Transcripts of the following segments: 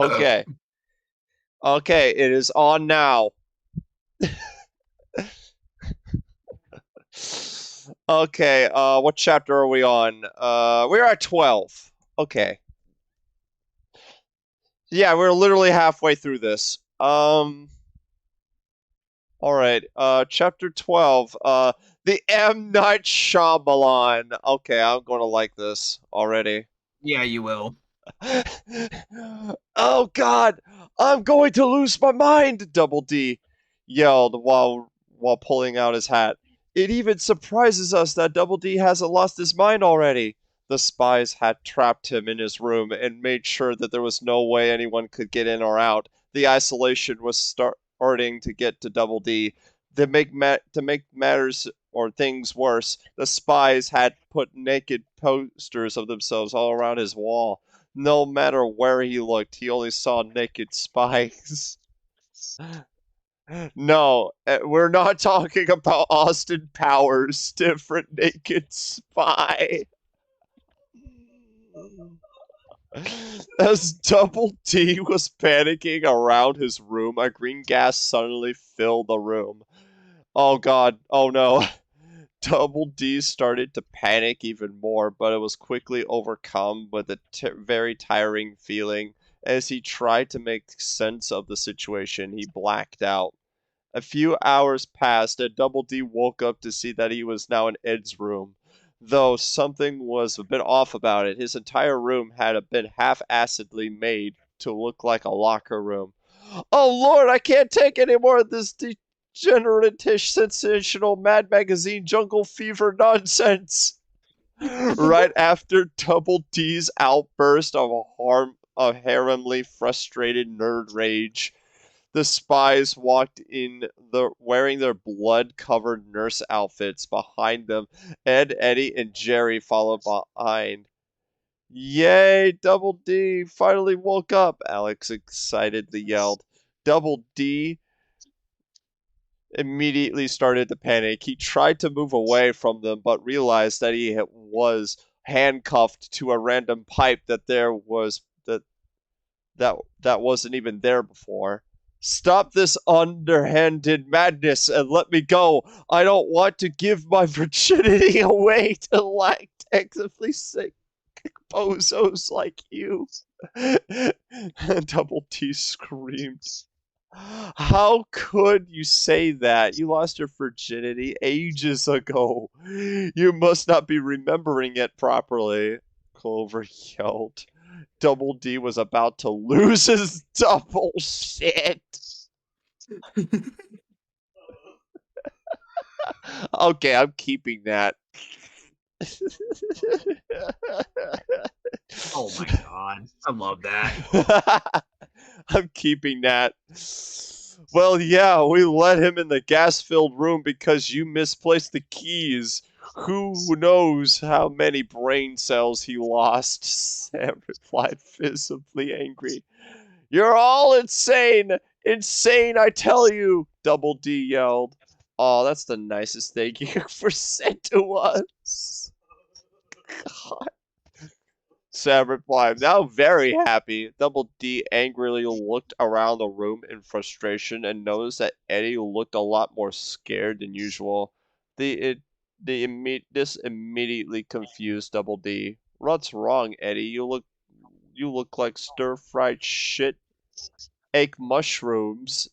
Okay. Okay, it is on now. Okay, what chapter are we on? We're at 12. Okay. Yeah, we're literally halfway through this. All right. Chapter 12. The M. Night Shyamalan. Okay, I'm going to like this already. Yeah, you will. Oh God, I'm going to lose my mind, Double D yelled while pulling out his hat. It even surprises us that Double D hasn't lost his mind already. The spies had trapped him in his room and made sure that there was no way anyone could get in or out. The isolation was starting to get to Double D. To make matters or things worse, the spies had put naked posters of themselves all around his wall. No matter where he looked, he only saw naked spies. No, we're not talking about Austin Powers, different naked spy. As Double D was panicking around his room, a green gas suddenly filled the room. Oh God, oh no. Double D started to panic even more, but it was quickly overcome with a very tiring feeling. As he tried to make sense of the situation, he blacked out. A few hours passed, and Double D woke up to see that he was now in Ed's room. Though something was a bit off about it, his entire room had been half-acidly made to look like a locker room. Oh Lord, I can't take any more of this degeneratish, sensational Mad Magazine Jungle Fever nonsense. Right after Double D's outburst of haremly frustrated nerd rage, the spies walked in wearing their blood-covered nurse outfits. Behind them, Ed, Eddie, and Jerry followed behind. Yay, Double D finally woke up, Alex excitedly yelled. Double D immediately started to panic. He tried to move away from them, but realized that he was handcuffed to a random pipe that wasn't even there before. Stop this underhanded madness and let me go. I don't want to give my virginity away to lactatively sick bozos like you. Double T screamed. How could you say that? You lost your virginity ages ago. You must not be remembering it properly, Clover yelled. Double D was about to lose his double shit. Okay, I'm keeping that. Oh my god. I love that. I'm keeping that. Well, yeah, we let him in the gas filled room because you misplaced the keys. Who knows how many brain cells he lost? Sam replied, visibly angry. You're all insane! Insane, I tell you! Double D yelled. Oh, that's the nicest thing you ever said to us. God. Sam replied, now very happy. Double D angrily looked around the room in frustration and noticed that Eddie looked a lot more scared than usual. This immediately confused Double D. What's wrong, Eddie? You look like stir-fried shit egg mushrooms.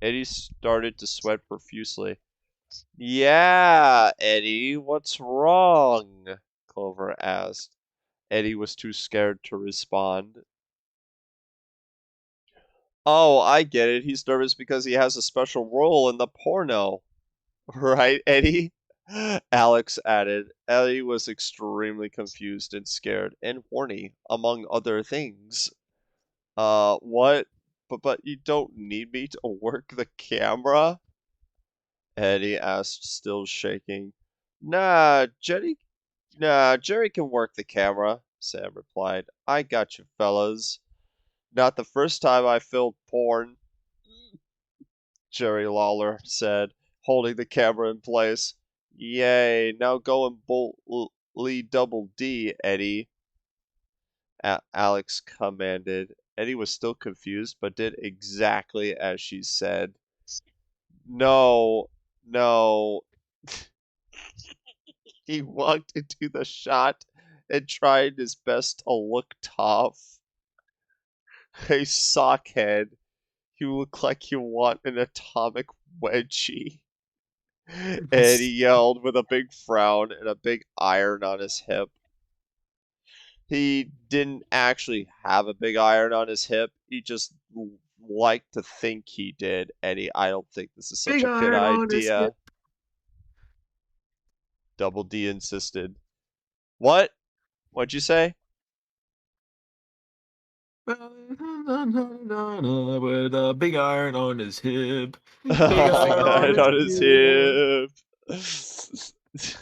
Eddie started to sweat profusely. Yeah, Eddie, what's wrong? Clover asked. Eddie was too scared to respond. Oh, I get it. He's nervous because he has a special role in the porno. Right, Eddie? Alex added. Eddie was extremely confused and scared and horny, among other things. What? But you don't need me to work the camera? Eddie asked, still shaking. Nah, Jerry can work the camera, Sam replied. I got you, fellas. Not the first time I filmed porn, Jerry Lawler said, holding the camera in place. Yay, now go and bully Double D, Eddie. Alex commanded. Eddie was still confused, but did exactly as she said. No, no. He walked into the shot and tried his best to look tough. Hey, sockhead, you look like you want an atomic wedgie. Eddie yelled with a big frown and a big iron on his hip. He didn't actually have a big iron on his hip. He just liked to think he did. Eddie, I don't think this is such Big a good iron on his hip. idea. Double D insisted. What? What'd you say? With a big iron on his hip. Big iron on Iron his on his hip. hip.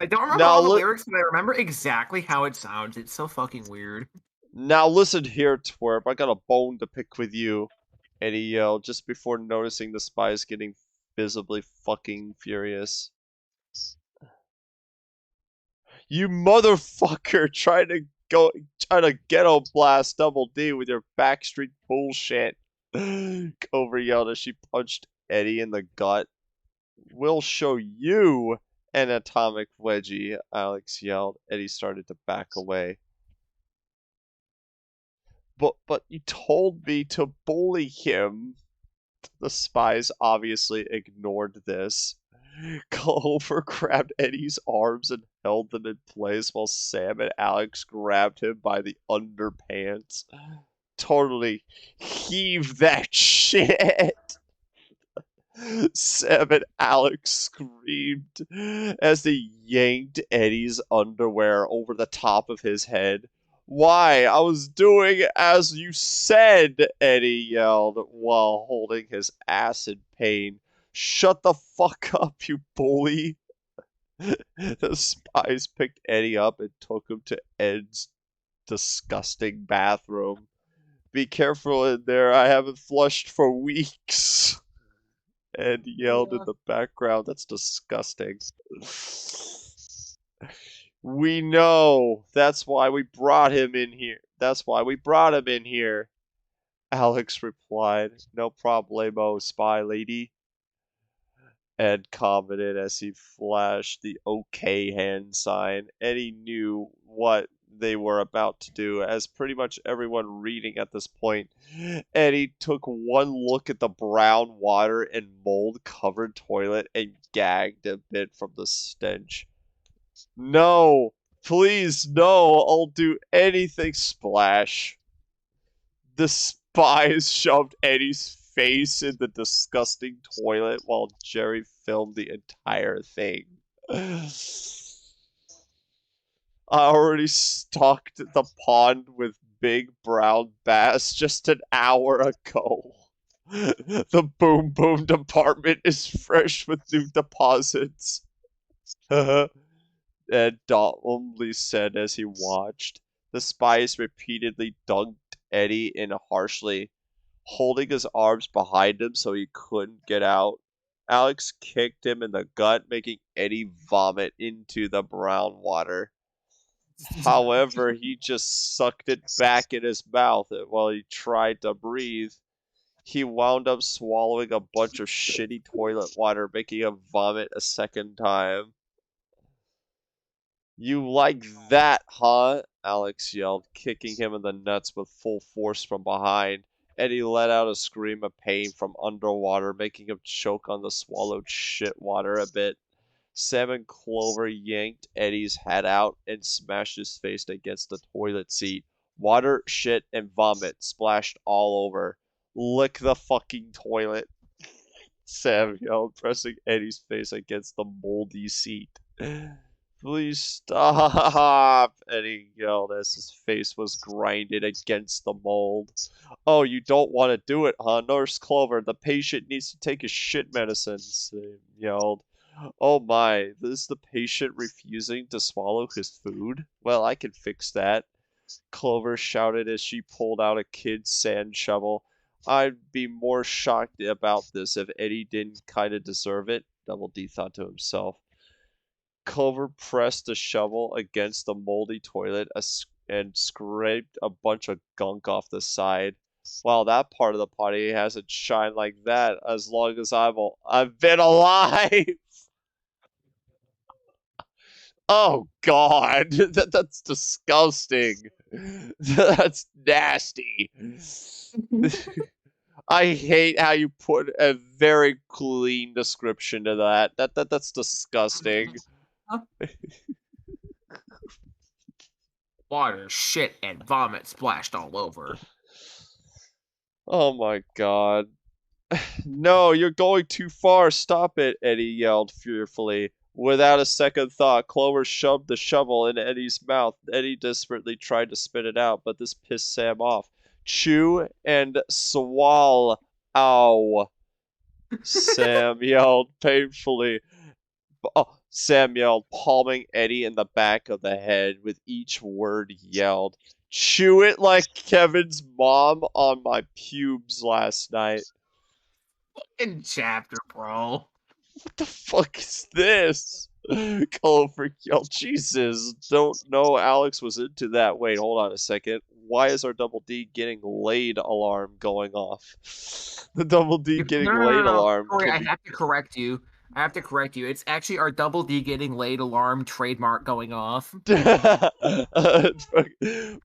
I don't remember Now all the look. lyrics, but I remember exactly how it sounds. It's so fucking weird. Now listen here, twerp. I got a bone to pick with you. Eddie yelled just before noticing the spies getting visibly fucking furious. You motherfucker trying to ghetto blast Double D with your backstreet bullshit. Clover yelled as she punched Eddie in the gut. We'll show you an atomic wedgie, Alex yelled. Eddie started to back away. But you told me to bully him. The spies obviously ignored this. Clover grabbed Eddie's arms and held them in place while Sam and Alex grabbed him by the underpants. Totally heave that shit! Sam and Alex screamed as they yanked Eddie's underwear over the top of his head. Why? I was doing as you said, Eddie yelled while holding his ass in pain. Shut the fuck up, you bully. The spies picked Eddie up and took him to Ed's disgusting bathroom. Be careful in there, I haven't flushed for weeks. Ed yelled in the background. That's disgusting. We know. That's why we brought him in here. That's why we brought him in here. Alex replied. No problemo, spy lady. Ed commented as he flashed the OK hand sign. Eddie knew what they were about to do, as pretty much everyone reading at this point. Eddie took one look at the brown water and mold covered toilet and gagged a bit from the stench. No, please, no, I'll do anything. Splash. The spies shoved Eddie's face in the disgusting toilet while Jerry filmed the entire thing. I already stocked the pond with big brown bass just an hour ago. The boom boom department is fresh with new deposits. Ed Donley said as he watched. The spies repeatedly dunked Eddie in harshly, holding his arms behind him so he couldn't get out. Alex kicked him in the gut, making Eddie vomit into the brown water. However, he just sucked it back in his mouth while he tried to breathe. He wound up swallowing a bunch of shitty toilet water, making him vomit a second time. You like that, huh? Alex yelled, kicking him in the nuts with full force from behind. Eddie let out a scream of pain from underwater, making him choke on the swallowed shit water a bit. Sam and Clover yanked Eddie's head out and smashed his face against the toilet seat. Water, shit, and vomit splashed all over. Lick the fucking toilet, Sam yelled, pressing Eddie's face against the moldy seat. Please stop, Eddie yelled as his face was grinded against the mold. Oh, you don't want to do it, huh? Nurse Clover, the patient needs to take his shit medicine, Sam yelled. Oh my, is the patient refusing to swallow his food? Well, I can fix that, Clover shouted as she pulled out a kid's sand shovel. I'd be more shocked about this if Eddie didn't kinda deserve it, Double D thought to himself. Clover pressed the shovel against the moldy toilet and scraped a bunch of gunk off the side. Wow, that part of the potty hasn't shined like that as long as I've been alive. Oh God, that's disgusting. That's nasty. I hate how you put a very clean description to that. That's disgusting. Water, shit, and vomit splashed all over. Oh my God. No, you're going too far. Stop it, Eddie yelled fearfully. Without a second thought, Clover shoved the shovel in Eddie's mouth. Eddie desperately tried to spit it out, but this pissed Sam off. Chew and swallow. Ow, Sam yelled painfully. Oh, Sam yelled, palming Eddie in the back of the head with each word yelled. Chew it like Kevin's mom on my pubes last night. In chapter, bro. What the fuck is this? Clover yelled, Jesus, don't know Alex was into that. Wait, hold on a second. Why is our double D getting laid alarm going off? The double D getting laid No. alarm Corey, can I be... have to correct you. It's actually our double D getting laid alarm trademark going off.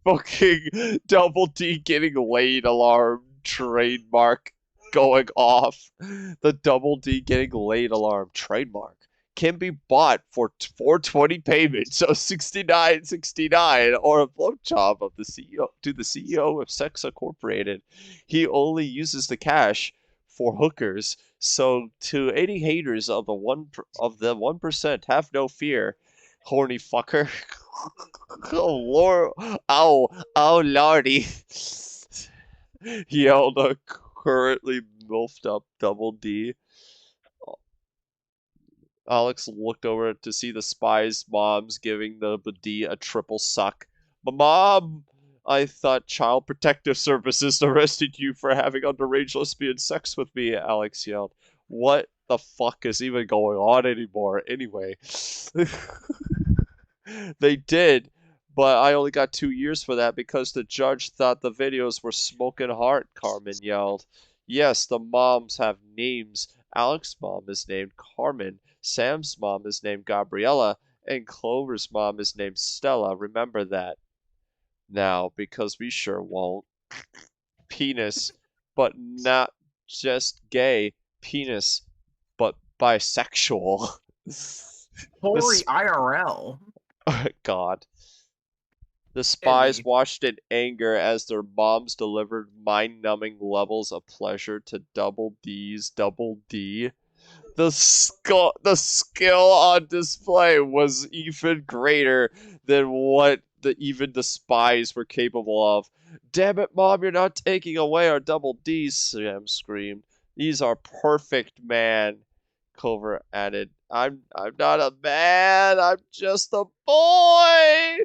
Fucking double D getting laid alarm trademark going off. The double D getting laid alarm trademark can be bought for 420 payments of 69.69 or a blowjob of the CEO to the CEO of Sex Incorporated. He only uses the cash for hookers. So to 80 haters of the 1%, have no fear, horny fucker. Oh lord, oh lordy, yelled a currently milfed up double D. Alex looked over to see the spy's mom's giving the D a triple suck. Mom, I thought Child Protective Services arrested you for having underage lesbian sex with me, Alex yelled. What the fuck is even going on anymore, anyway? They did, but I only got 2 years for that because the judge thought the videos were smoking hot, Carmen yelled. Yes, the moms have names. Alex's mom is named Carmen, Sam's mom is named Gabriella, and Clover's mom is named Stella. Remember that. Now, because we sure won't. Penis, but not just gay. Penis, but bisexual. Corey This IRL. God. The spies Eddie. watched in anger as their moms delivered mind-numbing levels of pleasure to Double D's Double D. The skill on display was even greater than what even the spies were capable of. Damn it, Mom, you're not taking away our Double D's, Sam screamed. These are perfect, man. Clover added, I'm not a man, I'm just a boy!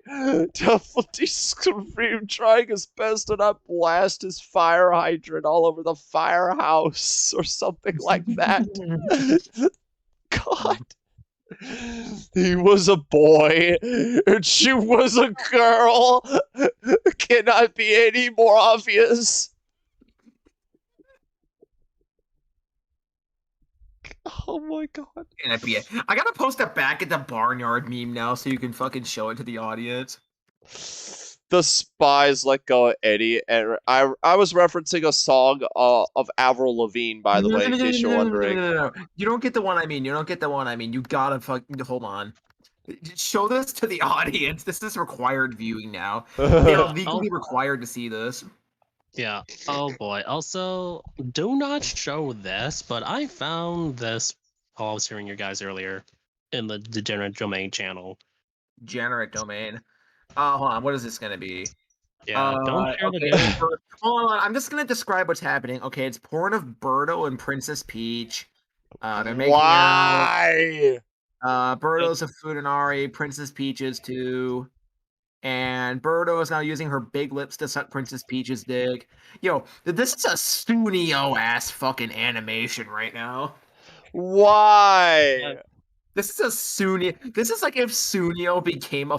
Duffy screamed, trying his best to not blast his fire hydrant all over the firehouse or something like that. God. He was a boy, and she was a girl. Cannot be any more obvious. Oh my God. I gotta post a back at the barnyard meme now so you can fucking show it to the audience. The spies let go of Eddie, and I was referencing a song of Avril Lavigne, by the way, in case you're wondering. No. You don't get the one I mean. You gotta fucking hold on. Show this to the audience. This is required viewing now. They are legally required to see this. Yeah. Oh boy. Also, do not show this, but I found this while I was hearing you guys earlier in the Degenerate Domain channel. Degenerate domain. Hold on. What is this gonna be? Yeah. Don't share the Okay. video. Hold on. I'm just gonna describe what's happening. Okay, it's porn of Birdo and Princess Peach. They're making out. Why? Birdo's a Futanari. Princess Peach is too. And Birdo is now using her big lips to suck Princess Peach's dick. Yo, this is a studio ass fucking animation right now. Why? This is a Sunio. This is like if Sunio became a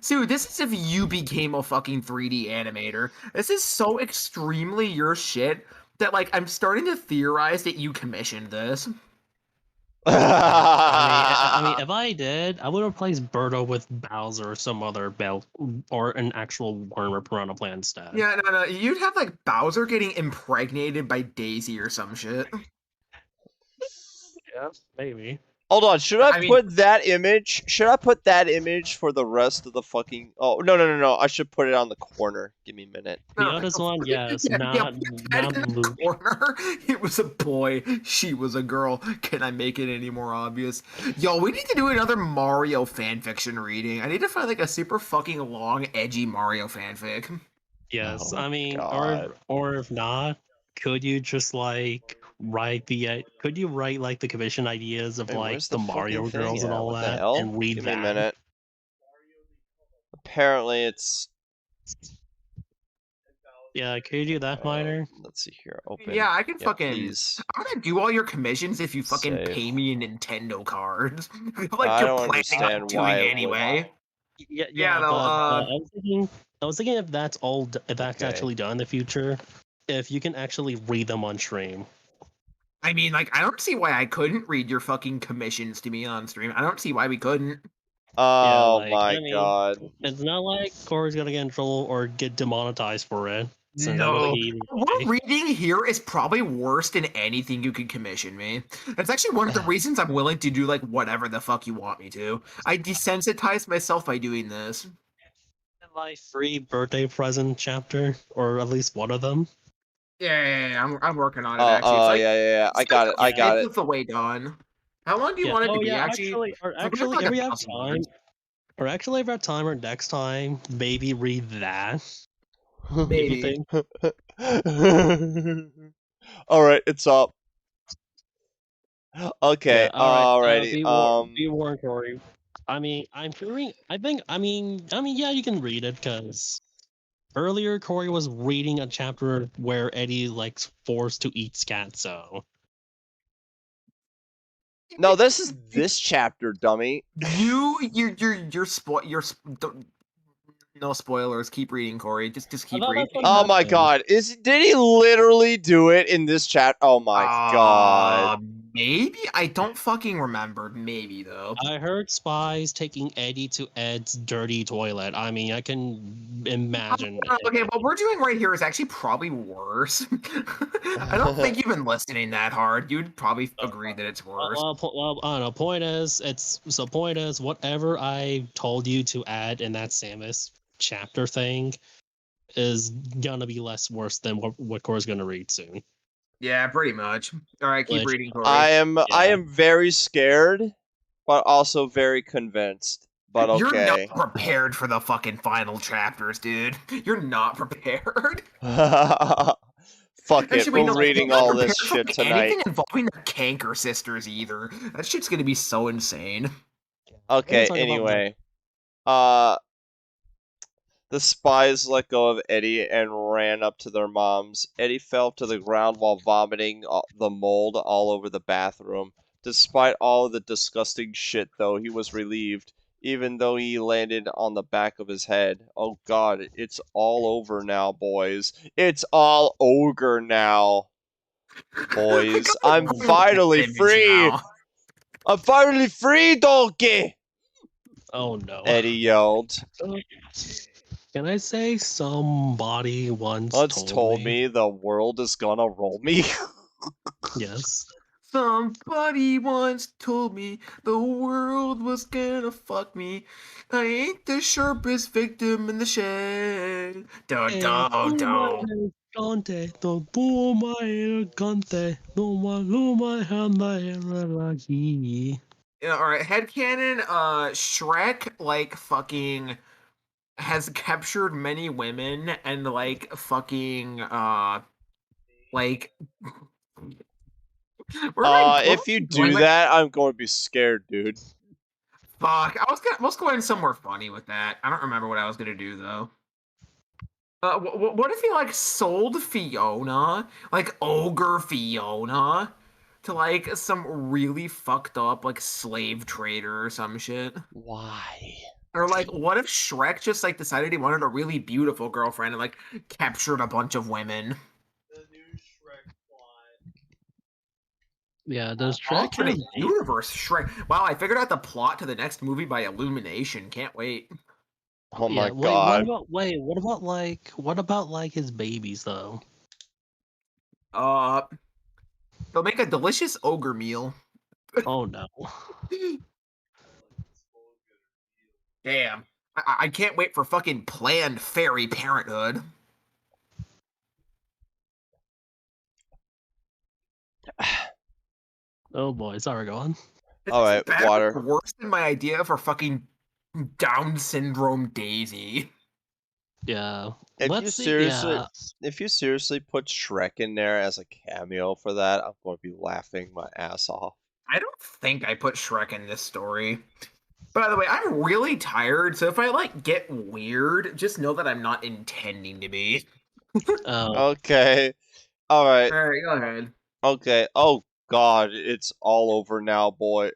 this is if you became a fucking 3D animator. This is so extremely your shit that like I'm starting to theorize that you commissioned this. I mean, if I did, I would replace Birdo with Bowser or some other bell or an actual worm or piranha plant instead. Yeah, no. You'd have like Bowser getting impregnated by Daisy or some shit. Yeah, maybe. Hold on, should I mean, put that image? Should I put that image for the rest of the fucking? Oh no! I should put it on the corner. Give me a minute. The oldest one, yes, not the corner. It was a boy. She was a girl. Can I make it any more obvious? Yo, we need to do another Mario fanfiction reading. I need to find like a super fucking long, edgy Mario fanfic. Yes, Oh, I mean, God. or if not, could you just like could you write like the commission ideas of Wait, like where's the fucking Mario thing girls and at? all What the that hell? and read Give me a that? minute. Apparently, it's. Yeah, could you do that, Miner? Let's see here. Open. Yeah, I can fucking. Please. I'm gonna do all your commissions if you fucking Save. pay me in Nintendo cards. Like I you're don't planning on understand doing why it would. anyway. Yeah, no, but I was thinking if that's if that's Okay. actually done in the future, if you can actually read them on stream. I mean, like, I don't see why I couldn't read your fucking commissions to me on stream. I don't see why we couldn't. Oh like, my I mean, God. It's not like Corey's gonna get in trouble or get demonetized for it. Since that was No, like either what way. reading here is probably worse than anything you could commission me. That's actually one of the reasons I'm willing to do like whatever the fuck you want me to. I desensitize myself by doing this. My free birthday present chapter, or at least one of them. Yeah, I'm working on it actually. It's like yeah. I got it. I got it. It's the way done. How long do you want it to be? Actually, Actually, like if a we have couple time, months. or actually, if we have time, or next time, maybe read that. If you Maybe. think. All right, it's up. Okay, Yeah, all right. alrighty. Be warned, Corey. I mean, I'm feeling. I mean, yeah, you can read it because earlier Corey was reading a chapter where Eddie likes forced to eat scat. So No, this is this chapter, dummy. No spoilers. Keep reading, Corey. Just keep reading. Oh my God! Did he literally do it in this chat? Oh my God! Maybe I don't fucking remember. Maybe though. I heard spies taking Eddie to Ed's dirty toilet. I mean, I can imagine. Okay, what we're doing right here is actually probably worse. I don't think you've been listening that hard. You'd probably agree that it's worse. Well, I don't know. Point is, whatever I told you to add in that Samus chapter thing is gonna be less worse than what Core's gonna read soon. Yeah, pretty much. All right, keep reading, Corey. I am very scared, but also very convinced. But okay. You're not prepared for the fucking final chapters, dude. You're not prepared. Fuck it, we're reading all this shit tonight. Anything involving the Canker sisters either. That shit's gonna be so insane. Okay, anyway. The spies let go of Eddie and ran up to their moms. Eddie fell to the ground while vomiting the mold all over the bathroom. Despite all of the disgusting shit, though, he was relieved, even though he landed on the back of his head. Oh God, it's all over now, boys. It's all ogre now, boys. I'm finally free! I'm finally free, donkey! Oh no. Eddie yelled. Can I say somebody once told me the world is gonna roll me? Yes. Somebody once told me the world was gonna fuck me. I ain't the sharpest victim in the shed. Yeah, alright, headcanon, Shrek, like, fucking has captured many women and, like, fucking, like... if you do that, I'm going to be scared, dude. Fuck, I was going somewhere funny with that. I don't remember what I was gonna do, though. What if he, like, sold Fiona? Like, ogre Fiona? to like some really fucked up like slave trader or some shit. Why? Or like, what if Shrek just like decided he wanted a really beautiful girlfriend and like captured a bunch of women? The new Shrek plot. Yeah, does Shrek have Alternate universe Shrek. Wow, I figured out the plot to the next movie by Illumination. Can't wait. Oh Yeah, my god. what about like his babies though? Uh, they'll make a delicious ogre meal. Oh no. Damn. I can't wait for fucking Planned Fairy Parenthood. Oh boy, sorry, go on. Is All this right, better water. or worse than my idea for fucking Down syndrome Daisy? Yeah. If you Let's see. seriously, Yeah. if you seriously put Shrek in there as a cameo for that, I'm going to be laughing my ass off. I don't think I put Shrek in this story. By the way, I'm really tired, so if I like get weird, just know that I'm not intending to be. Oh, Okay. All right. Alright, go ahead. Okay. Oh God, it's all over now, boy.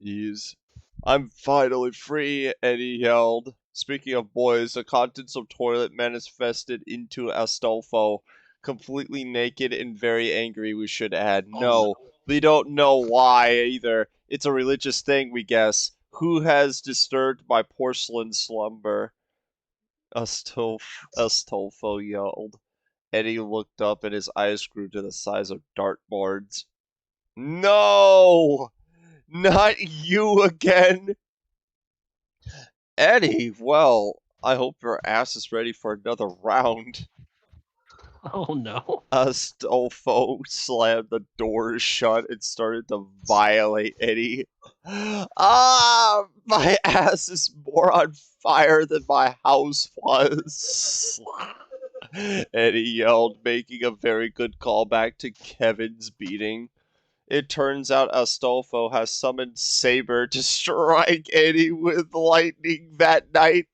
Jeez. I'm finally free, Eddie yelled. Speaking of boys, the contents of toilet manifested into Astolfo, completely naked and very angry, we should add. oh no. No, we don't know why either. It's a religious thing, we guess. Who has disturbed my porcelain slumber? Astolfo yelled. Eddie looked up and his eyes grew to the size of dartboards. No! Not you again! Eddie, well, I hope your ass is ready for another round. Oh no. Astolfo slammed the door shut and started to violate Eddie. Ah, my ass is more on fire than my house was. Eddie yelled, making a very good callback to Kevin's beating. It turns out Astolfo has summoned Saber to strike Eddie with lightning that night.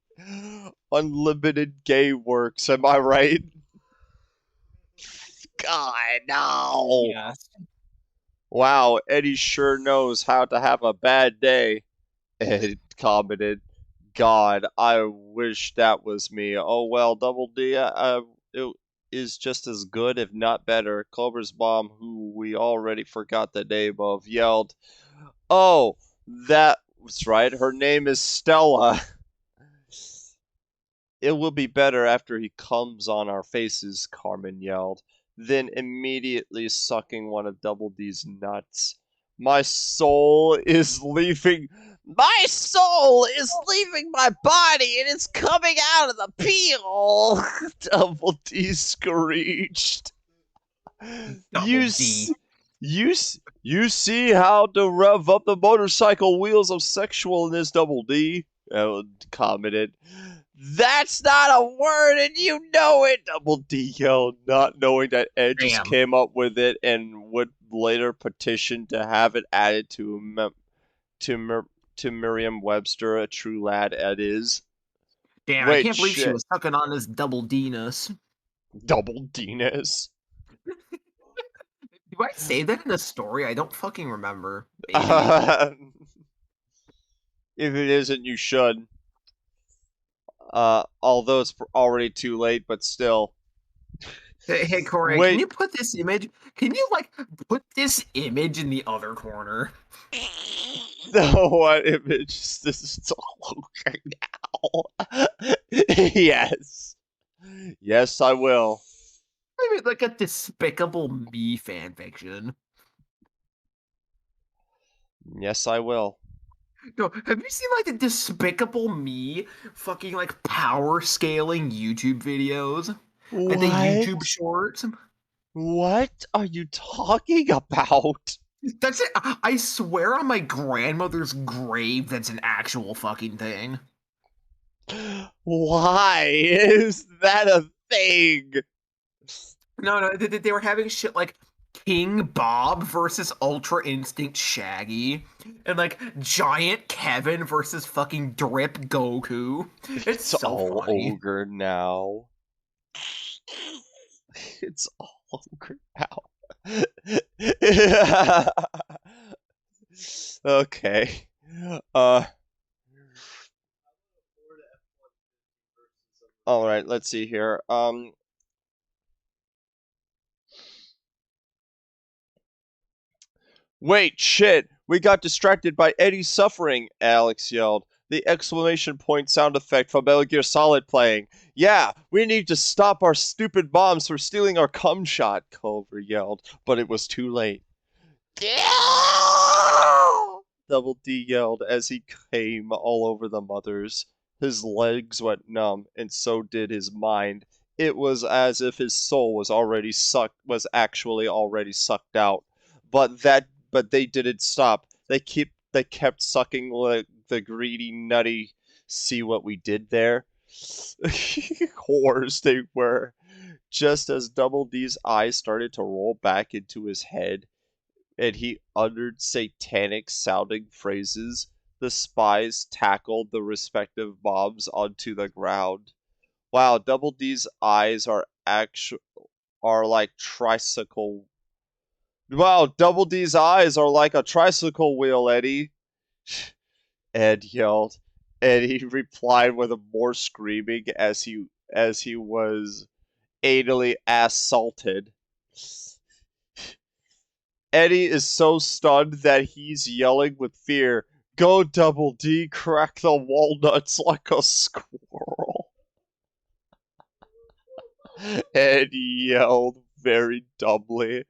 Unlimited gay works, am I right? God, no. Yes. Wow, Eddie sure knows how to have a bad day. Ed commented. God, I wish that was me. Oh well, Double D, it is just as good, if not better. Clover's mom, who we already forgot the name of, yelled, "Oh, that was right. Her name is Stella." It will be better after he comes on our faces, Carmen yelled, then immediately sucking one of Double D's nuts. My soul is leaving. My soul is leaving my body and it's coming out of the peel. Double D screeched. You, D. you see how to rev up the motorcycle wheels of sexualness, Double D? Commented. That's not a word, and you know it, Double D yelled, not knowing that Ed just Damn. came up with it and would later petition to have it added to Merriam-Webster, a true lad Ed is. Damn, I Wait, can't believe she shit. was sucking on this double D-ness. Double D-ness? Do I say that in a story? I don't fucking remember. Maybe. If it isn't, you should. Although it's already too late, but still. Hey, Corey, Wait. can you put this image? Can you like put this image in the other corner? No, what image? This is all over now. Yes. Yes, I will. Maybe like a Despicable Me fanfiction. Yes, I will. No, have you seen like the Despicable Me fucking like power scaling YouTube videos? Like the YouTube shorts? What are you talking about? That's it. I swear on my grandmother's grave that's an actual fucking thing. Why is that a thing? No, they were having shit like King Bob versus Ultra Instinct Shaggy, and like Giant Kevin versus fucking Drip Goku. It's so all funny. ogre now. It's all ogre now. Okay. Uh. All right. Let's see here. Wait, shit! We got distracted by Eddie's suffering, Alex yelled. The exclamation point sound effect from Metal Gear Solid playing. Yeah, we need to stop our stupid bombs from stealing our cum shot, Culver yelled, but it was too late. Double D yelled as he came all over the mothers. His legs went numb, and so did his mind. It was as if his soul was actually already sucked out. But they didn't stop. They kept sucking like the greedy nutty. See what we did there? Whores they were. Just as Double D's eyes started to roll back into his head, and he uttered satanic sounding phrases, the spies tackled the respective mobs onto the ground. Wow, Double D's eyes are like tricycle. Wow, Double D's eyes are like a tricycle wheel, Eddie. Ed yelled, and he replied with more screaming as he was anally assaulted. Eddie is so stunned that he's yelling with fear. Go Double D, crack the walnuts like a squirrel. Eddie yelled very dumbly.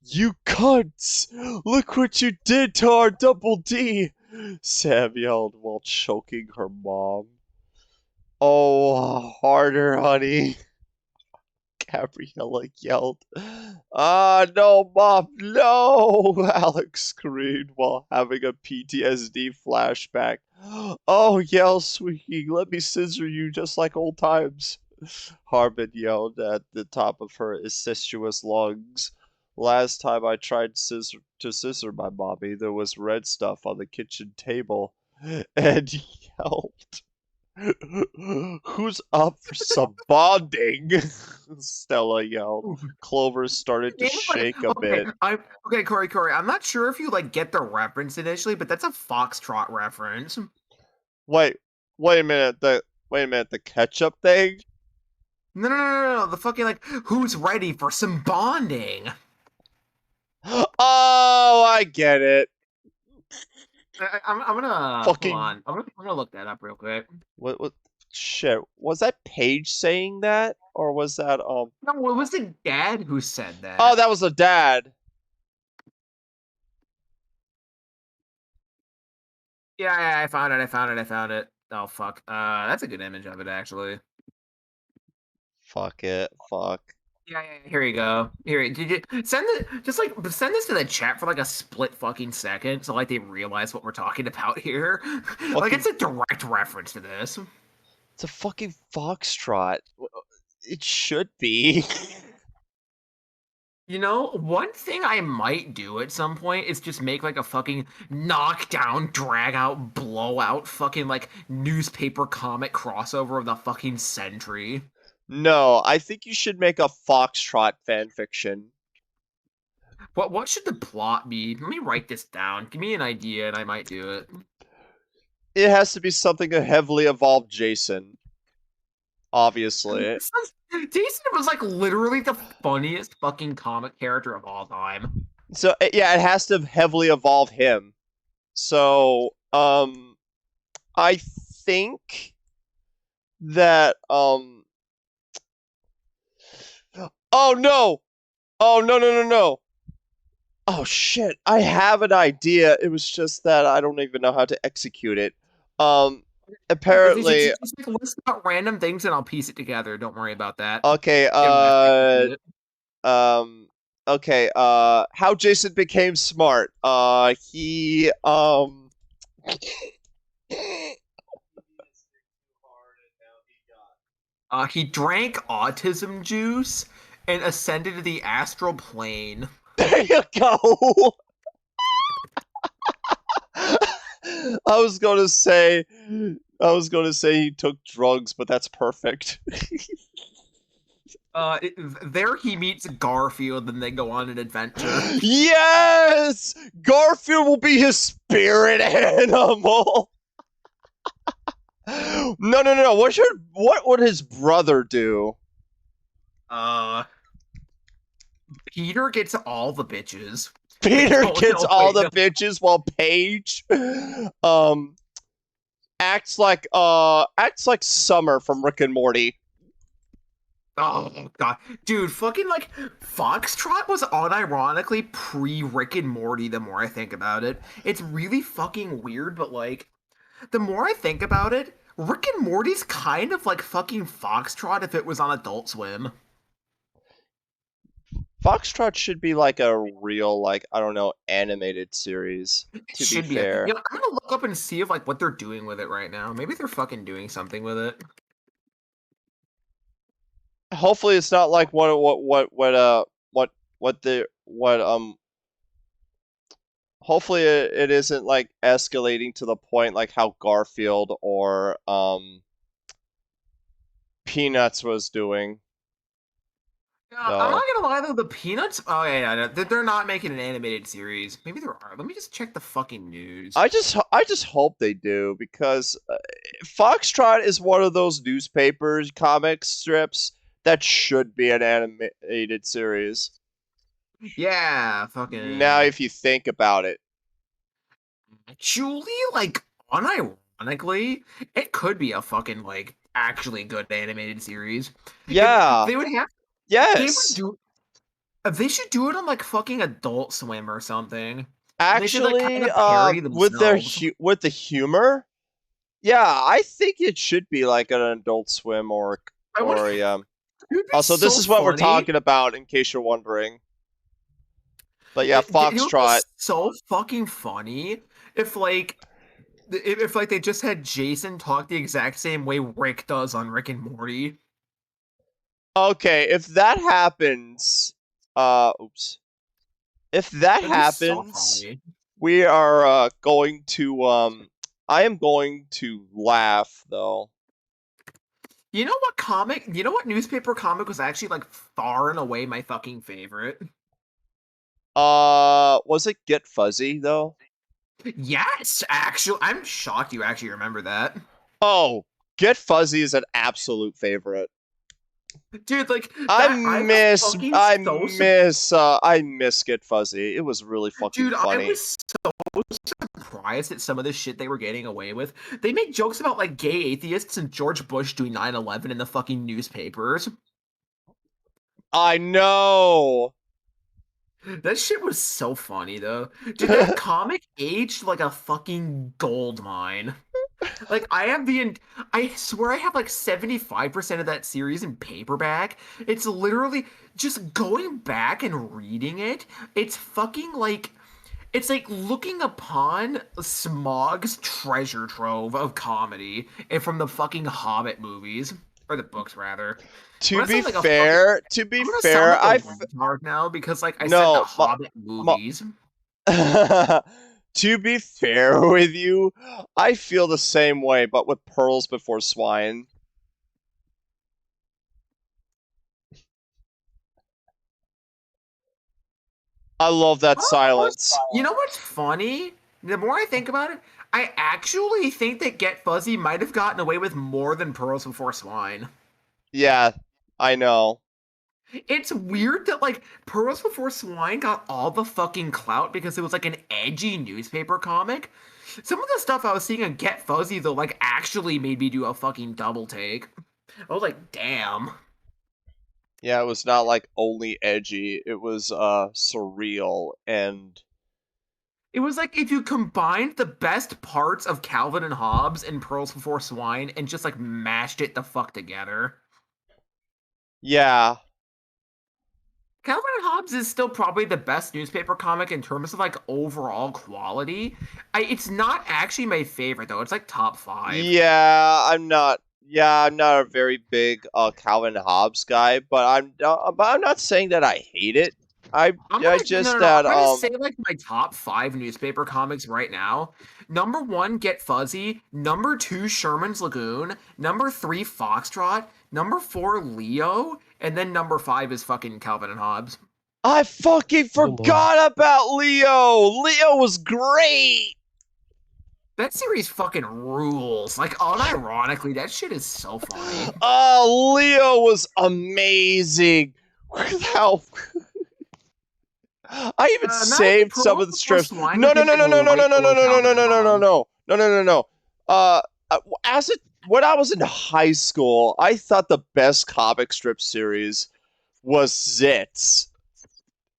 You cunts! Look what you did to our Double D! Sam yelled while choking her mom. Oh, harder, honey. Gabriella yelled. Ah, no, Mom, no! Alex screamed while having a PTSD flashback. Oh, yell, sweetie, let me scissor you just like old times. Harmon yelled at the top of her incestuous lungs. Last time I tried to scissor my mommy, there was red stuff on the kitchen table. And yelled. Who's up for some bonding? Stella yelled. Clover started to shake a bit. Okay, Corey. I'm not sure if you like get the reference initially, but that's a Foxtrot reference. Wait a minute. The ketchup thing? No. The fucking like, who's ready for some bonding? Oh, I get it. I'm gonna Fucking hold on. I'm gonna look that up real quick. what? Shit, was that Paige saying that, or was that No, it was the dad who said that. Oh, that was the dad. Yeah, I found it. Oh fuck. That's a good image of it actually. Fuck it. Fuck. Yeah. Here you go. Here, did you send send this to the chat for like a split fucking second, so like they realize what we're talking about here. Like it's a direct reference to this. It's a fucking foxtrot. It should be. You know, one thing I might do at some point is just make like a fucking knockdown, drag out, blowout, fucking like newspaper comic crossover of the fucking century. No, I think you should make a foxtrot fanfiction. What should the plot be? Let me write this down. Give me an idea and I might do it. It has to be something a heavily evolved Jason. Obviously. Jason was like literally the funniest fucking comic character of all time. So yeah, it has to heavily evolve him. So I think that oh no. Oh no. Oh shit, I have an idea. It was just that I don't even know how to execute it. Apparently just like list out random things and I'll piece it together. Don't worry about that. okay, okay, how Jason became smart. He he drank autism juice and ascended to the astral plane. There you go. I was gonna say he took drugs, but that's perfect. There he meets Garfield, and they go on an adventure. Yes! Garfield will be his spirit animal. No. What would his brother do? Peter gets all the bitches. Peter No, gets no, all wait, the no. bitches while Paige acts like Summer from Rick and Morty. Oh god, dude, fucking like Foxtrot was unironically pre Rick and Morty. The more I think about it, it's really fucking weird. But like, the more I think about it, Rick and Morty's kind of like fucking Foxtrot if it was on Adult Swim. Foxtrot should be like a real, like, I don't know, animated series, It to be should be a thing. fair. You know, I'm gonna look up and see if like what they're doing with it right now. Maybe they're fucking doing something with it. Hopefully it's not like hopefully it isn't like escalating to the point like how Garfield or Peanuts was doing. I'm not Though gonna lie though, the Peanuts. Oh yeah, they're not making an animated series. Maybe there are. Let me just check the fucking news. I just hope they do because Foxtrot is one of those newspapers comic strips that should be an animated series. Yeah, Now, fucking. if you think about it, Actually, like, unironically, it could be a fucking like actually good animated series. yeah, They would have. They would yes, do. They should do it on like fucking Adult Swim or something. They should like kind actually, of parody with their themselves. with the humor, yeah, I think it should be like an Adult Swim I would. or a It would be Also, this so is what we're funny. talking about, in case you're wondering. But yeah, It would be Foxtrot. so fucking funny if like they just had Jason talk the exact same way Rick does on Rick and Morty. Okay, if that happens, oops. If that That'd be so happens, funny. we are going to I am going to laugh though. You know what comic? You know what newspaper comic was actually like far and away my fucking favorite? Was it Get Fuzzy though? Yes, actually, I'm shocked you actually remember that. Oh, Get Fuzzy is an absolute favorite. Dude, like that I was fucking so I miss Get Fuzzy. It was really fucking dude, I funny. was so surprised at some of the shit they were getting away with. They made jokes about like gay atheists and George Bush doing 9/11 in the fucking newspapers. I know. That shit was so funny though. Dude, that comic aged like a fucking gold mine. Like I swear I have like 75% of that series in paperback. It's literally just going back and reading it. It's like looking upon Smog's treasure trove of comedy and from the fucking Hobbit movies or the books rather. I'm To gonna be sound like a fucking fair, I'm gonna sound like a I retard now because like I said the no, Hobbit movies. to be fair with you, I feel the same way, but with pearls before swine. I love that silence. You know what's funny? The more I think about it, I actually think that Get Fuzzy might have gotten away with more than Pearls Before Swine. Yeah, I know. It's weird that like Pearls Before Swine got all the fucking clout because it was like an edgy newspaper comic. Some of the stuff I was seeing on Get Fuzzy though like actually made me do a fucking double take. I was like, damn. Yeah, it was not like only edgy. It was surreal and It was like if you combined the best parts of Calvin and Hobbes and Pearls Before Swine and just like mashed it the fuck together. yeah. Calvin and Hobbes is still probably the best newspaper comic in terms of like overall quality. It's not actually my favorite though. It's like top 5. I'm not a very big Calvin Hobbes guy, but I'm not saying that I hate it. I I'm I gonna no just no no. I'm that gonna say like my top 5 newspaper comics right now. Number 1, Get Fuzzy. Number 2, Sherman's Lagoon. Number 3, Foxtrot. Number 4, Leo. And then number 5 is fucking Calvin and Hobbes. I fucking Oh boy. forgot about Leo. Leo was great. That series fucking rules. Like, unironically, that shit is so funny. Oh, Leo was amazing. How I even Now saved the some of the pearls before strips. swine No, would no, be no, like no, no, no, no, right no, no, below no, no, Calvin no, and no, no, Hobbes. no, no, no, no, no. Uh, as it when I was in high school, I thought the best comic strip series was Zits.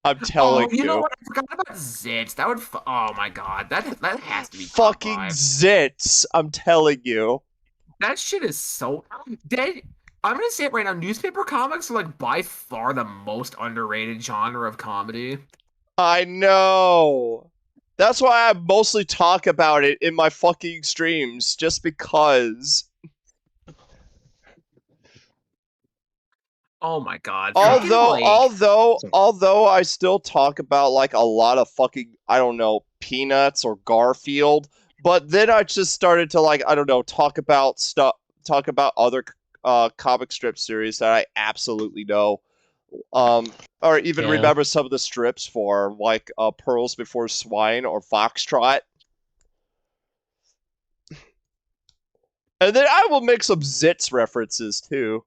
I'm Oh, telling you know you, what? I forgot about Zits. That would. Oh my god, that has to be top fucking 5. Zits. I'm telling you. That shit is so dead. I'm gonna say it right now. Newspaper comics are like by far the most underrated genre of comedy. I know. That's why I mostly talk about it in my fucking streams, just because. Oh my god, freaking Although, like. although, Sorry. although I still talk about like a lot of fucking, I don't know, Peanuts or Garfield, but then I just started to like, I don't know, talk about other comic strip series that I absolutely know, or even Yeah. remember some of the strips for, like Pearls Before Swine or Foxtrot, and then I will make some Zits references too.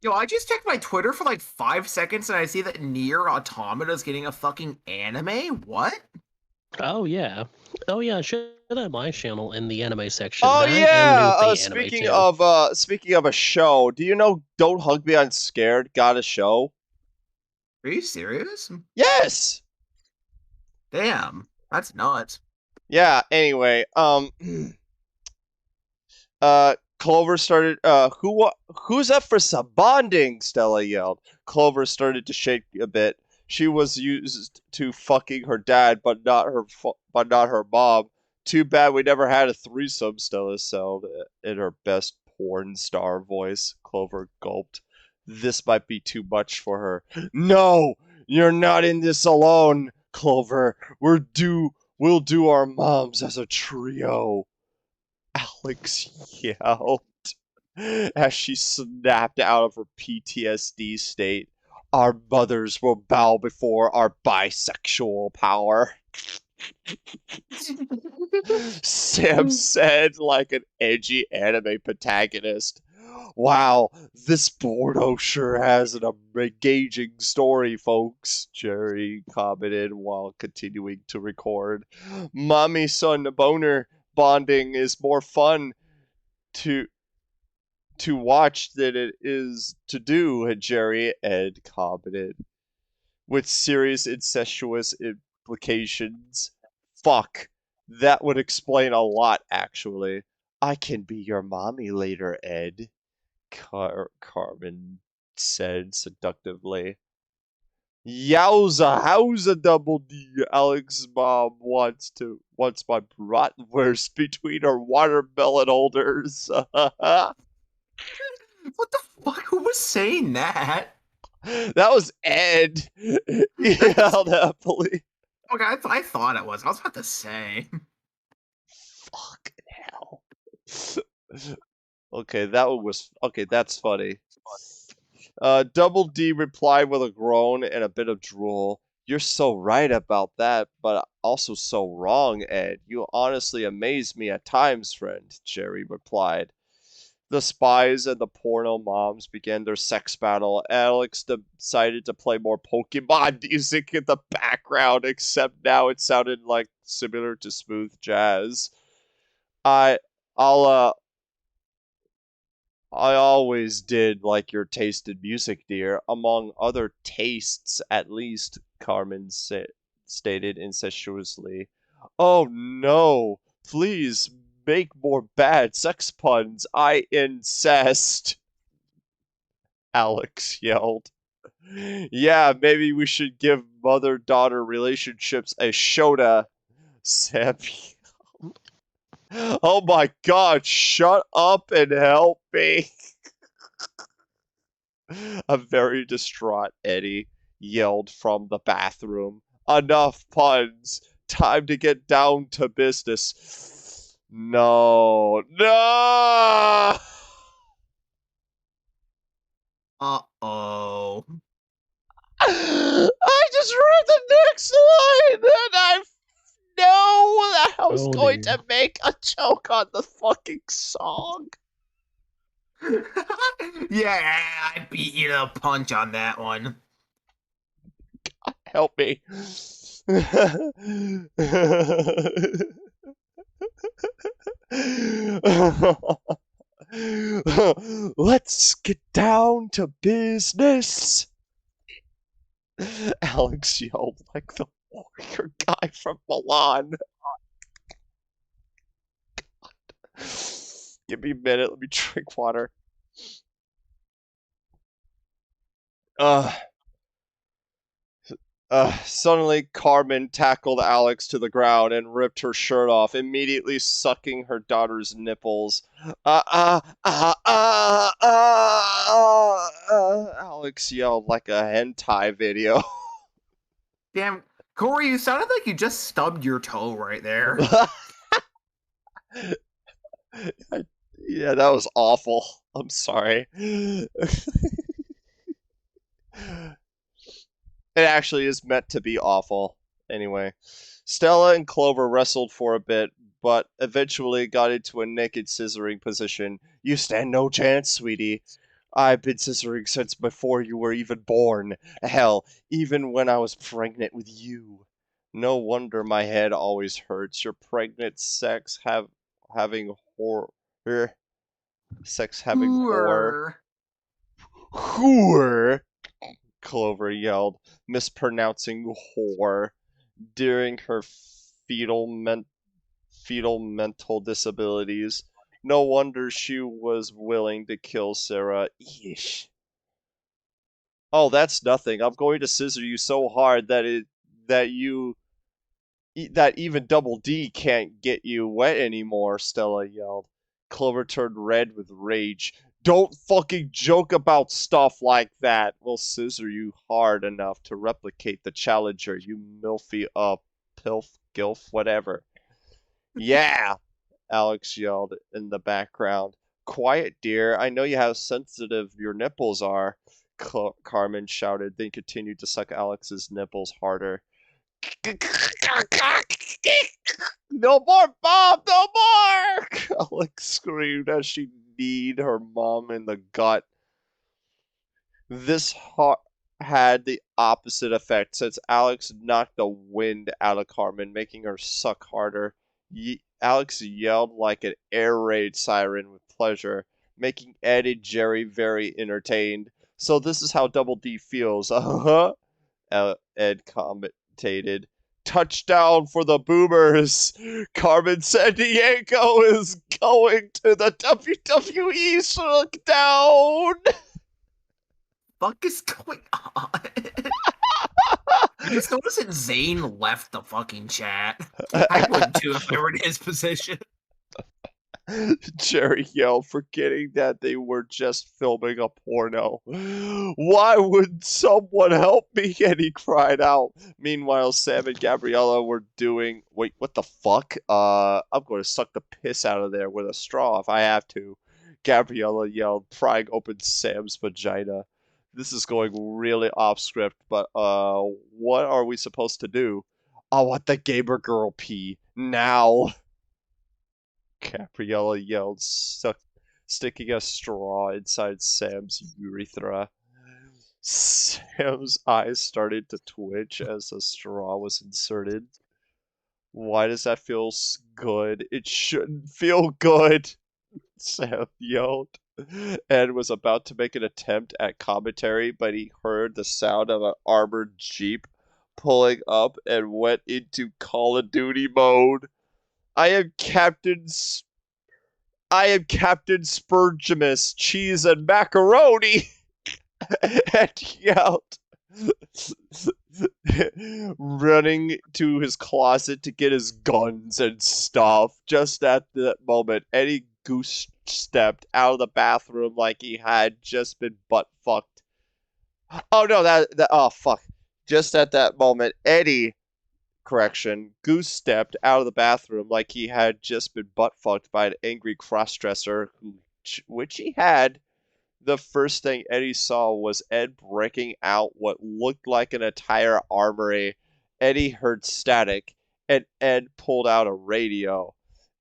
Yo, I just checked my Twitter for like 5 seconds and I see that Nier Automata is getting a fucking anime. What? Oh yeah. Oh yeah. I should have my channel in the anime section. Oh That and the new yeah. thing anime too. Speaking of a show, do you know Don't Hug Me I'm Scared got a show? Are you serious? Yes. Damn, that's nuts. Yeah, anyway, Clover started who's up for some bonding? Stella yelled. Clover started to shake a bit. She was used to fucking her dad, but not her mom. Too bad we never had a threesome, Stella said in her best porn star voice. Clover gulped. This might be too much for her. No, you're not in this alone, Clover. We'll do our moms as a trio. Alex yelled as she snapped out of her PTSD state. Our mothers will bow before our bisexual power, Sam said like an edgy anime protagonist. Wow, this Bordeaux sure has an engaging story, folks, Jerry commented while continuing to record. Mommy son boner bonding is more fun to watch than it is to do, Jerry Ed commented. With serious incestuous implications. Fuck. That would explain a lot, actually. I can be your mommy later, Ed, Carmen said seductively. Yowza, how's a double D? Alex's mom wants my bratwurst between her watermelon holders. What the fuck? Who was saying that? That was Ed. He yelled happily. Okay, I thought it was. I was about to say. Fucking hell. Okay, that one was okay. That's funny. Double D replied with a groan and a bit of drool. You're so right about that, but also so wrong, Ed. You honestly amaze me at times, friend, Jerry replied. The spies and the porno moms began their sex battle. Alex decided to play more Pokemon music in the background, except now it sounded like similar to smooth jazz. I I'll I always did like your taste in music, dear. Among other tastes, at least, Carmen stated incestuously. Oh no! Please make more bad sex puns. I incest! Alex yelled. Yeah, maybe we should give mother-daughter relationships a shota, Sam. Oh my god, shut up and help me. A very distraught Eddie yelled from the bathroom. Enough puns. Time to get down to business. No. No! Uh-oh. I just read the next line and I know that I was Oh, going dear. to make a joke on the fucking song. Yeah, I beat you to a punch on that one. Help me. Let's get down to business. Alex yelled like the warrior guy from Milan. Give me a minute. Let me drink water. Uh, Suddenly, Carmen tackled Alex to the ground and ripped her shirt off, immediately sucking her daughter's nipples. Alex yelled like a hentai video. Damn, Corey, you sounded like you just stubbed your toe right there. Yeah, that was awful. I'm sorry. It actually is meant to be awful. Anyway, Stella and Clover wrestled for a bit, but eventually got into a naked scissoring position. You stand no chance, sweetie. I've been scissoring since before you were even born. Hell, even when I was pregnant with you. No wonder my head always hurts. Your pregnant having horror. Sex having horror. Hooer. Whore! Clover yelled, mispronouncing whore, during her fetal mental disabilities. No wonder she was willing to kill Sarah. Eesh. Oh, that's nothing. I'm going to scissor you so hard that you that even Double D can't get you wet anymore, Stella yelled. Clover turned red with rage. Don't fucking joke about stuff like that. We'll scissor you hard enough to replicate the Challenger, you milfy pilf, gilf, whatever. Yeah, Alex yelled in the background. Quiet, dear. I know you how sensitive your nipples are, Carmen shouted, then continued to suck Alex's nipples harder. No more, Bob! No more! Alex screamed as she kneed her mom in the gut. This had the opposite effect since Alex knocked the wind out of Carmen, making her suck harder. Alex yelled like an air raid siren with pleasure, making Ed and Jerry very entertained. So this is how Double D feels, uh-huh, Ed commentated. Touchdown for the Boomers! Carmen Sandiego is going to the WWE SmackDown! Fuck is going on? I just noticed that Zane left the fucking chat. I would too if I were in his position. Jerry yelled, forgetting that they were just filming a porno. Why would someone help me? And he cried out. Meanwhile, Sam and Gabriella were doing. Wait, what the fuck? I'm going to suck the piss out of there with a straw if I have to. Gabriella yelled, prying open Sam's vagina. This is going really off script, but what are we supposed to do? I want the gamer girl pee now. Gabriella yelled, sticking a straw inside Sam's urethra. Sam's eyes started to twitch as the straw was inserted. Why does that feel good? It shouldn't feel good, Sam yelled. Ed was about to make an attempt at commentary, but he heard the sound of an armored jeep pulling up and went into Call of Duty mode. I am Captain Spurgimus, cheese and macaroni, and yelled, running to his closet to get his guns and stuff. Just at that moment, Eddie goose stepped out of the bathroom like he had just been butt fucked. Oh no, oh fuck. Just at that moment, Eddie Correction, Goose stepped out of the bathroom like he had just been butt-fucked by an angry cross-dresser, which he had. The first thing Eddie saw was Ed breaking out what looked like an entire armory. Eddie heard static, and Ed pulled out a radio.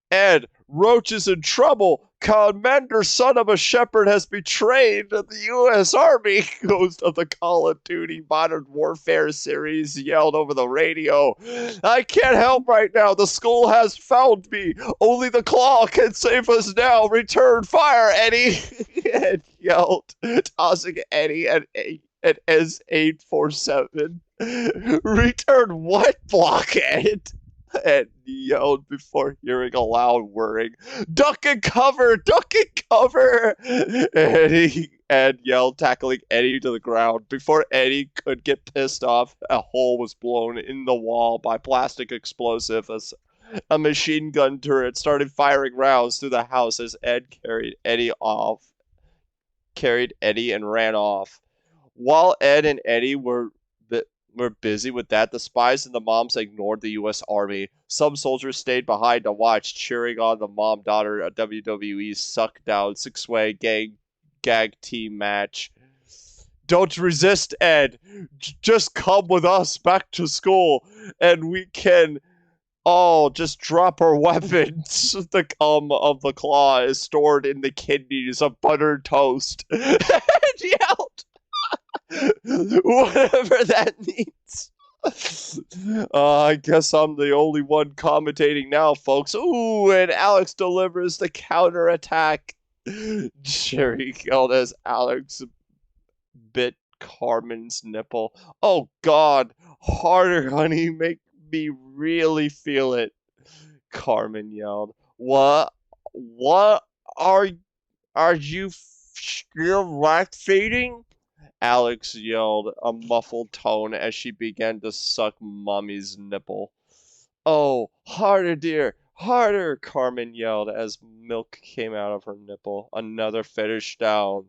Ed, Roach is in trouble. Commander Son of a Shepherd has betrayed the U.S. Army. Ghost of the Call of Duty Modern Warfare series yelled over the radio. I can't help right now. The school has found me. Only the claw can save us now. Return fire, Eddie. Ed yelled, tossing Eddie at S-847. Return what, Blockhead? And yelled before hearing a loud whirring. Duck and cover! Duck and cover! Ed yelled, tackling Eddie to the ground. Before Eddie could get pissed off, a hole was blown in the wall by plastic explosive as a machine gun turret started firing rounds through the house as Ed carried Eddie and ran off. While Ed and Eddie were busy with that, the spies and the moms ignored the U.S. Army. Some soldiers stayed behind to watch, cheering on the mom-daughter WWE suck-down six-way gag team match. Don't resist, Ed. Just come with us back to school, and we can all just drop our weapons. The cum of the claw is stored in the kidneys of buttered toast. Ed yelled. Whatever that means. I guess I'm the only one commentating now, folks. Ooh, and Alex delivers the counterattack. Jerry yelled as Alex bit Carmen's nipple. Oh, God. Harder, honey. Make me really feel it. Carmen yelled. What are you still lactating? Alex yelled, a muffled tone as she began to suck Mommy's nipple. Oh, harder, dear, harder, Carmen yelled as milk came out of her nipple. Another fetish down.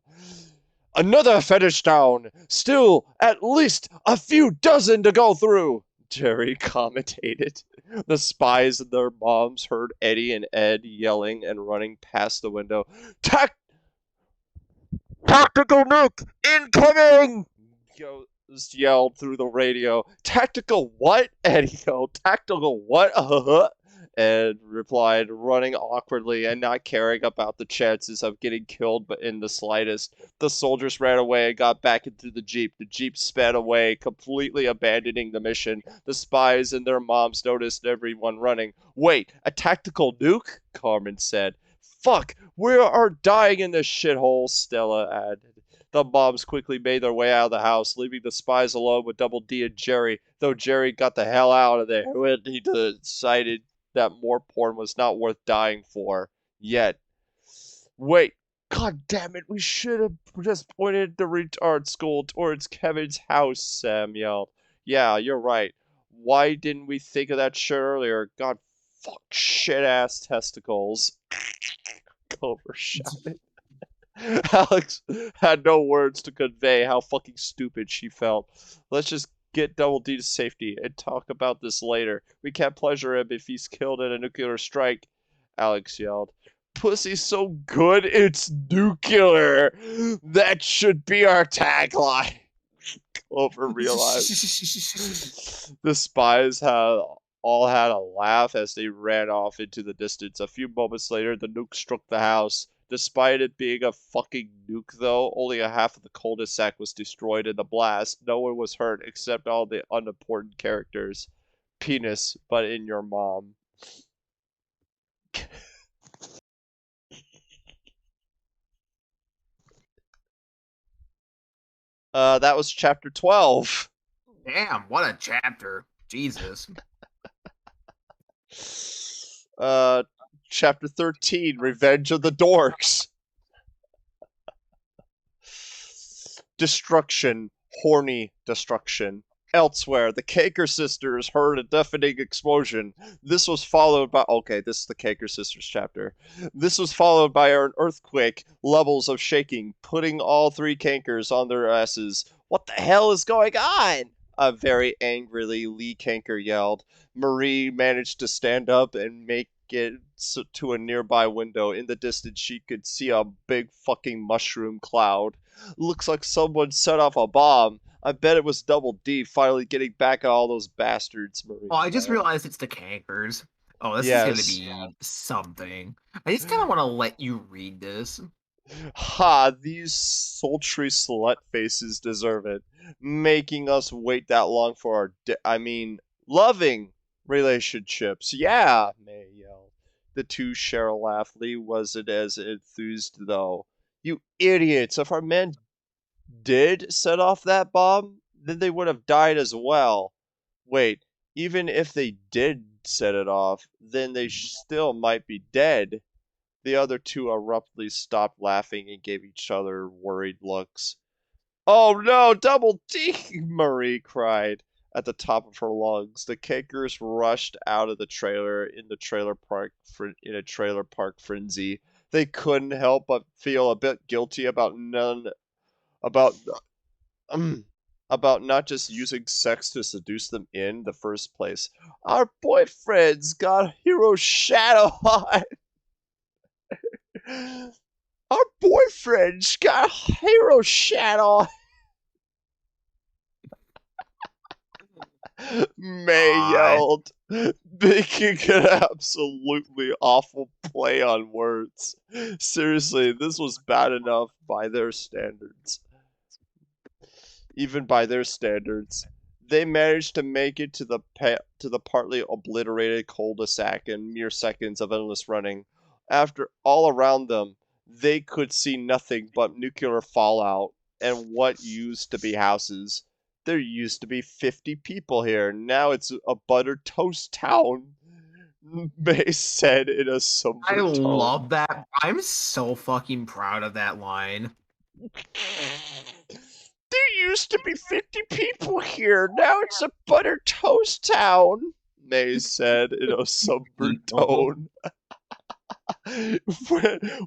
Another fetish down! Still, at least a few dozen to go through, Jerry commentated. The spies and their moms heard Eddie and Ed yelling and running past the window. Tactical nuke incoming! Ghost yelled through the radio. Tactical what? Eddie yelled. Tactical what? Ed replied, running awkwardly and not caring about the chances of getting killed but in the slightest. The soldiers ran away and got back into the Jeep. The Jeep sped away, completely abandoning the mission. The spies and their moms noticed everyone running. Wait, a tactical nuke? Carmen said. Fuck, we are dying in this shithole, Stella added. The moms quickly made their way out of the house, leaving the spies alone with Double D and Jerry, though Jerry got the hell out of there when he decided that more porn was not worth dying for. Yet. Wait, god damn it, we should have just pointed the retard school towards Kevin's house, Sam yelled. Yeah, you're right. Why didn't we think of that shit earlier? God, fuck, shit-ass testicles. Clover shouted. Alex had no words to convey how fucking stupid she felt. Let's just get Double D to safety and talk about this later. We can't pleasure him if he's killed in a nuclear strike, Alex yelled. Pussy's so good, it's nuclear. That should be our tagline. Clover realized. The spies all had a laugh as they ran off into the distance. A few moments later, the nuke struck the house. Despite it being a fucking nuke, though, only a half of the cul-de-sac was destroyed in the blast. No one was hurt except all the unimportant characters. Penis, but in your mom. That was chapter 12. Damn, what a chapter. Jesus. Chapter 13, Revenge of the Dorks. Destruction. Horny destruction. Elsewhere, the Caker sisters heard a deafening explosion. This was followed by... Okay, this is the Caker sisters chapter. This was followed by an earthquake, levels of shaking, putting all three Cankers on their asses. What the hell is going on? Very angrily, Lee Kanker yelled. Marie managed to stand up and make it to a nearby window. In the distance, she could see a big fucking mushroom cloud. Looks like someone set off a bomb. I bet it was Double D finally getting back at all those bastards, Marie Oh, I just yelled. realized it's the cankers. Oh, this is gonna Yes. be something. I just kind of want to let you read this. Ha, these sultry slut faces deserve it. Making us wait that long for our loving relationships. Yeah, May yelled. The two share a laugh. Lee wasn't as enthused, though. You idiots! If our men did set off that bomb, then they would have died as well. Wait, even if they did set it off, then they still might be dead. The other two abruptly stopped laughing and gave each other worried looks. Oh no, Double D! Marie cried at the top of her lungs. The Cakers rushed out of the trailer in a trailer park frenzy. They couldn't help but feel a bit guilty about about not just using sex to seduce them in the first place. Our boyfriends got hero shadow on. Our boyfriend's got hero shadow. May yelled, making an absolutely awful play on words. Seriously, this was bad enough by their standards. Even by their standards. They managed to make it to the partly obliterated cul-de-sac in mere seconds of endless running. After all around them, they could see nothing but nuclear fallout and what used to be houses. There used to be 50 people here. Now it's a buttered toast town, May said in a somber I tone. love that. I'm so fucking proud of that line. There used to be 50 people here. Now it's a buttered toast town, May said in a somber tone.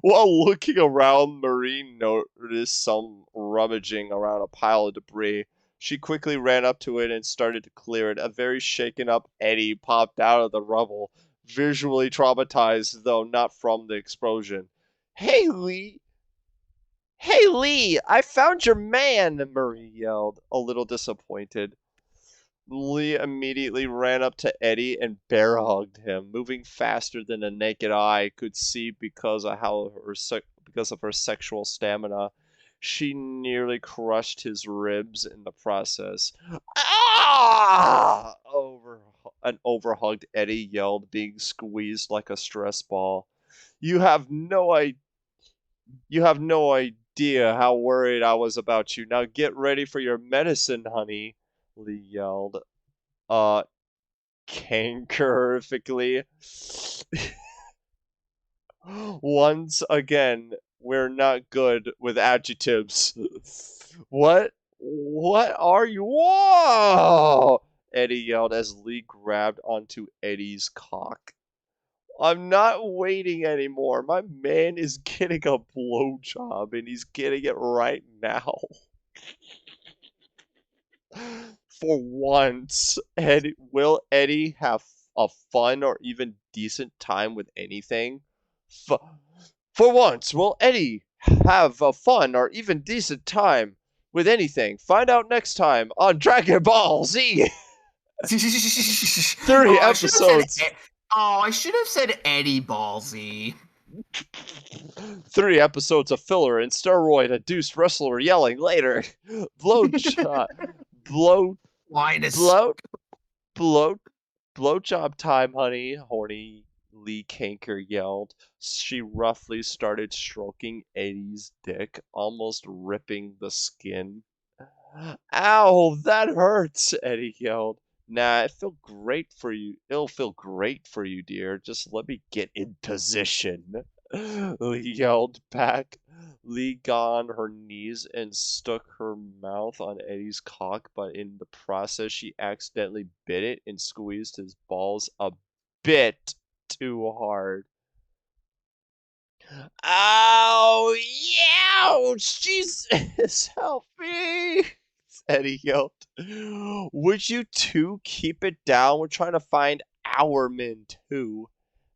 While looking around, Marie noticed some rummaging around a pile of debris. She quickly ran up to it and started to clear it. A very shaken up Eddie popped out of the rubble, visually traumatized, though not from the explosion. Hey, Lee! Hey, Lee! I found your man! Marie yelled, a little disappointed. Lee immediately ran up to Eddie and bear hugged him, moving faster than the naked eye could see because of her sexual stamina. She nearly crushed his ribs in the process. Ah! An overhugged Eddie yelled, being squeezed like a stress ball. You have no idea how worried I was about you. Now get ready for your medicine, honey, Lee yelled. Cankerfically. Once again, we're not good with adjectives. What? What are you? Whoa! Eddie yelled as Lee grabbed onto Eddie's cock. I'm not waiting anymore. My man is getting a blowjob, and he's getting it right now. For once, will Eddie have a fun or even decent time with anything? For once, will Eddie have a fun or even decent time with anything? Find out next time on Dragon Ball Z. 30 episodes. I should have said Eddie Ballsy. 3 episodes of filler and steroid-induced wrestler yelling later. Blowjob time, honey, horny Lee Kanker yelled. She roughly started stroking Eddie's dick, almost ripping the skin. Ow, that hurts, Eddie yelled. Nah, it'll feel great for you, dear. Just let me get in position. Lee yelled back. Lee got on her knees and stuck her mouth on Eddie's cock, but in the process she accidentally bit it and squeezed his balls a bit too hard. Ow! Ouch! Jesus! Help me! Eddie yelled. Would you two keep it down? We're trying to find our men, too,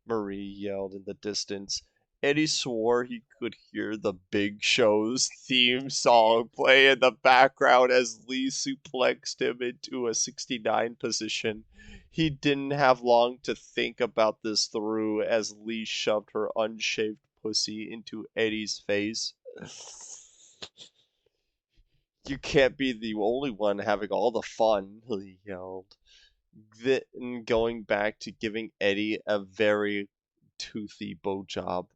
Marie yelled in the distance. Eddie swore he could hear the Big Show's theme song play in the background as Lee suplexed him into a 69 position. He didn't have long to think about this through as Lee shoved her unshaved pussy into Eddie's face. You can't be the only one having all the fun, Lee yelled. Then going back to giving Eddie a very toothy blowjob.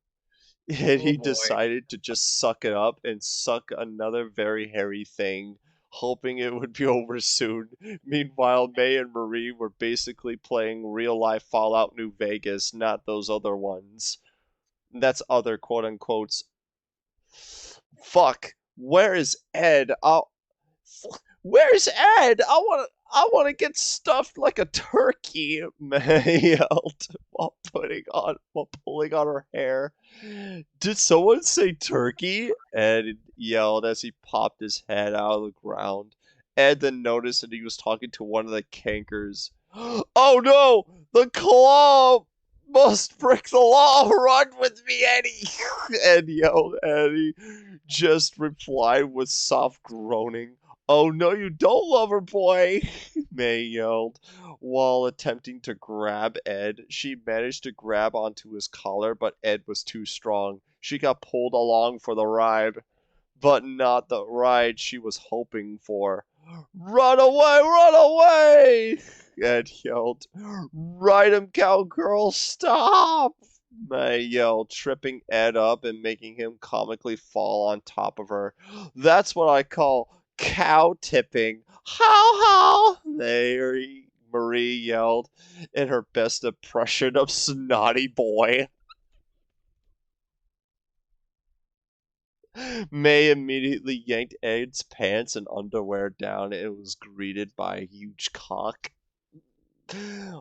And Oh he boy. decided to just suck it up and suck another very hairy thing, hoping it would be over soon. Meanwhile, May and Marie were basically playing real-life Fallout New Vegas, not those other ones. That's other quote-unquotes. Fuck, where is Ed? Where's Ed? I want to get stuffed like a turkey, May yelled while pulling on her hair. Did someone say turkey? Ed yelled as he popped his head out of the ground. Ed then noticed that he was talking to one of the cankers. Oh no! The claw must break the law! Run with me, Eddie! Ed yelled. Eddie just replied with soft groaning. Oh no, you don't, lover boy! May yelled. While attempting to grab Ed, she managed to grab onto his collar, but Ed was too strong. She got pulled along for the ride, but not the ride she was hoping for. Run away! Run away! Ed yelled. Ride him, cowgirl! Stop! May yelled, tripping Ed up and making him comically fall on top of her. That's what I call cow tipping. How? Marie yelled in her best impression of snotty boy. May immediately yanked Ed's pants and underwear down and was greeted by a huge cock.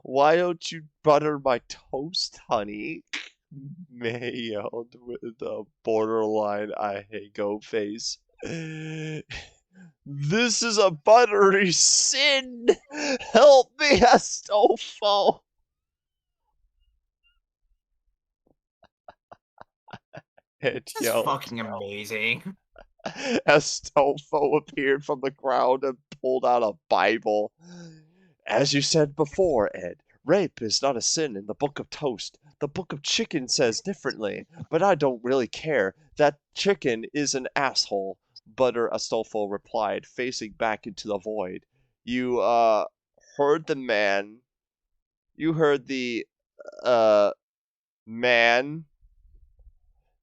Why don't you butter my toast, honey? May yelled with a borderline I hate go face. This is a buttery sin! Help me, Astolfo! It This is yelled. fucking amazing. Astolfo appeared from the ground and pulled out a Bible. As you said before, Ed, rape is not a sin in the Book of Toast. The Book of Chicken says differently, but I don't really care. That chicken is an asshole, Butter Astolfo replied, facing back into the void. You, heard the man. You heard the, man.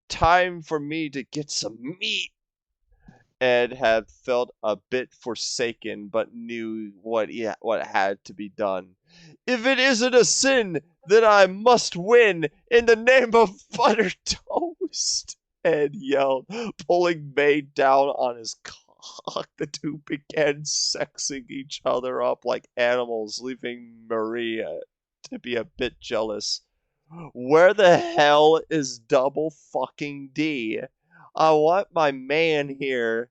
Time for me to get some meat. Ed had felt a bit forsaken, but knew what had to be done. If it isn't a sin, then I must win in the name of butter toast, Ed yelled, pulling May down on his cock. The two began sexing each other up like animals, leaving Maria to be a bit jealous. Where the hell is Double fucking D? I want my man here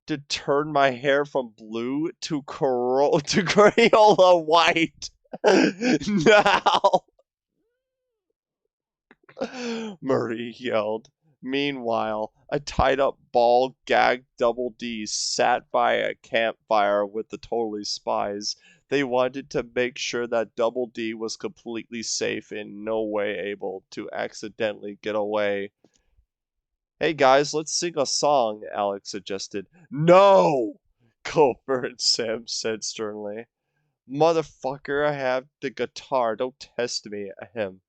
to turn my hair from blue to Crayola white. Now! Marie yelled. Meanwhile, a tied-up ball gagged Double D sat by a campfire with the Totally Spies. They wanted to make sure that Double D was completely safe and no way able to accidentally get away. Hey guys, let's sing a song, Alex suggested. No! Cooper and Sam said sternly. Motherfucker, I have the guitar. Don't test me, ahem.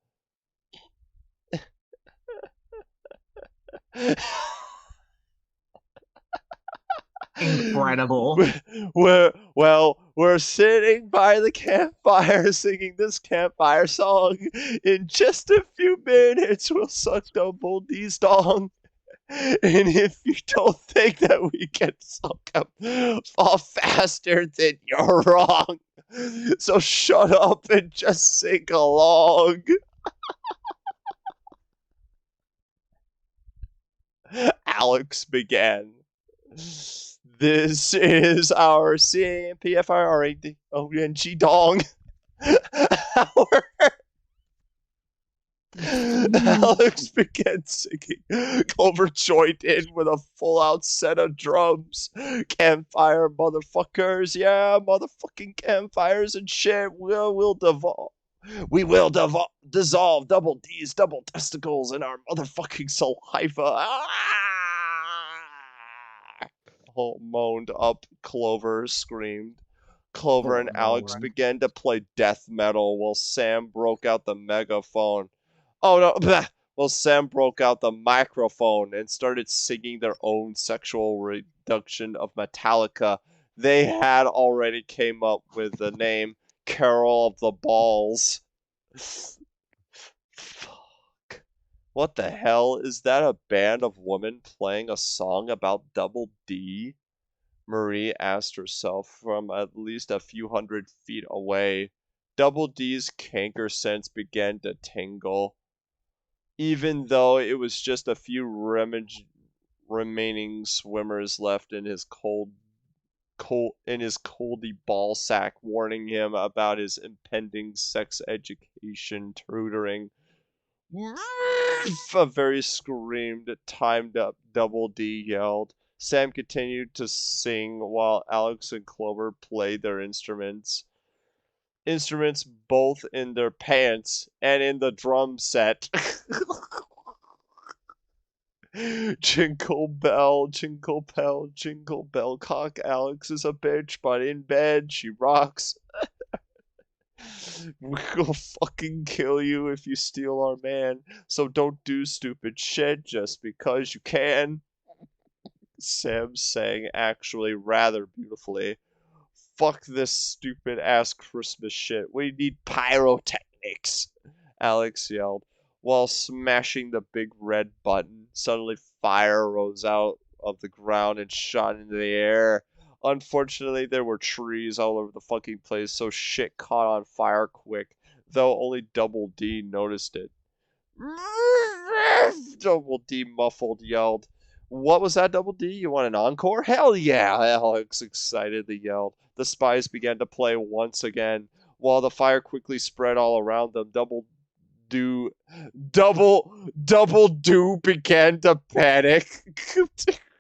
Incredible. We're sitting by the campfire singing this campfire song. In just a few minutes, we'll suck Double D's dong. And if you don't think that we can suck him off faster, then you're wrong. So shut up and just sing along. Alex began. This is our CAMPFIRADONG dong. Our Alex began singing. Clover joined in with a full-out set of drums. Campfire, motherfuckers. Yeah, motherfucking campfires and shit. We'll devolve. We will dissolve double D's double testicles in our motherfucking saliva. Moaned up. Clover screamed. Clover and Alex began to play death metal while Sam broke out the megaphone. Oh no, bleh. Well, Sam broke out the microphone and started singing their own sexual reduction of Metallica. They had already came up with the name Carol of the Balls. Fuck. What the hell? Is that a band of women playing a song about Double D? Marie asked herself from at least a few hundred feet away. Double D's canker sense began to tingle. Even though it was just a few remaining swimmers left in his coldy ball sack, warning him about his impending sex education tutoring. A very screamed, timed up Double D yelled. Sam continued to sing while Alex and Clover played their instruments. Instruments both in their pants and in the drum set. Jingle bell, jingle bell, jingle bell cock. Alex is a bitch, but in bed she rocks. We'll fucking kill you if you steal our man, so don't do stupid shit just because you can. Sam sang actually rather beautifully. Fuck this stupid ass Christmas shit. We need pyrotechnics, Alex yelled, while smashing the big red button. Suddenly fire rose out of the ground and shot into the air. Unfortunately, there were trees all over the fucking place, so shit caught on fire quick, though only Double D noticed it. Double D muffled yelled. What was that, Double D? You want an encore? Hell yeah, Alex excitedly yelled. The spies began to play once again. While the fire quickly spread all around them, Double Do began to panic.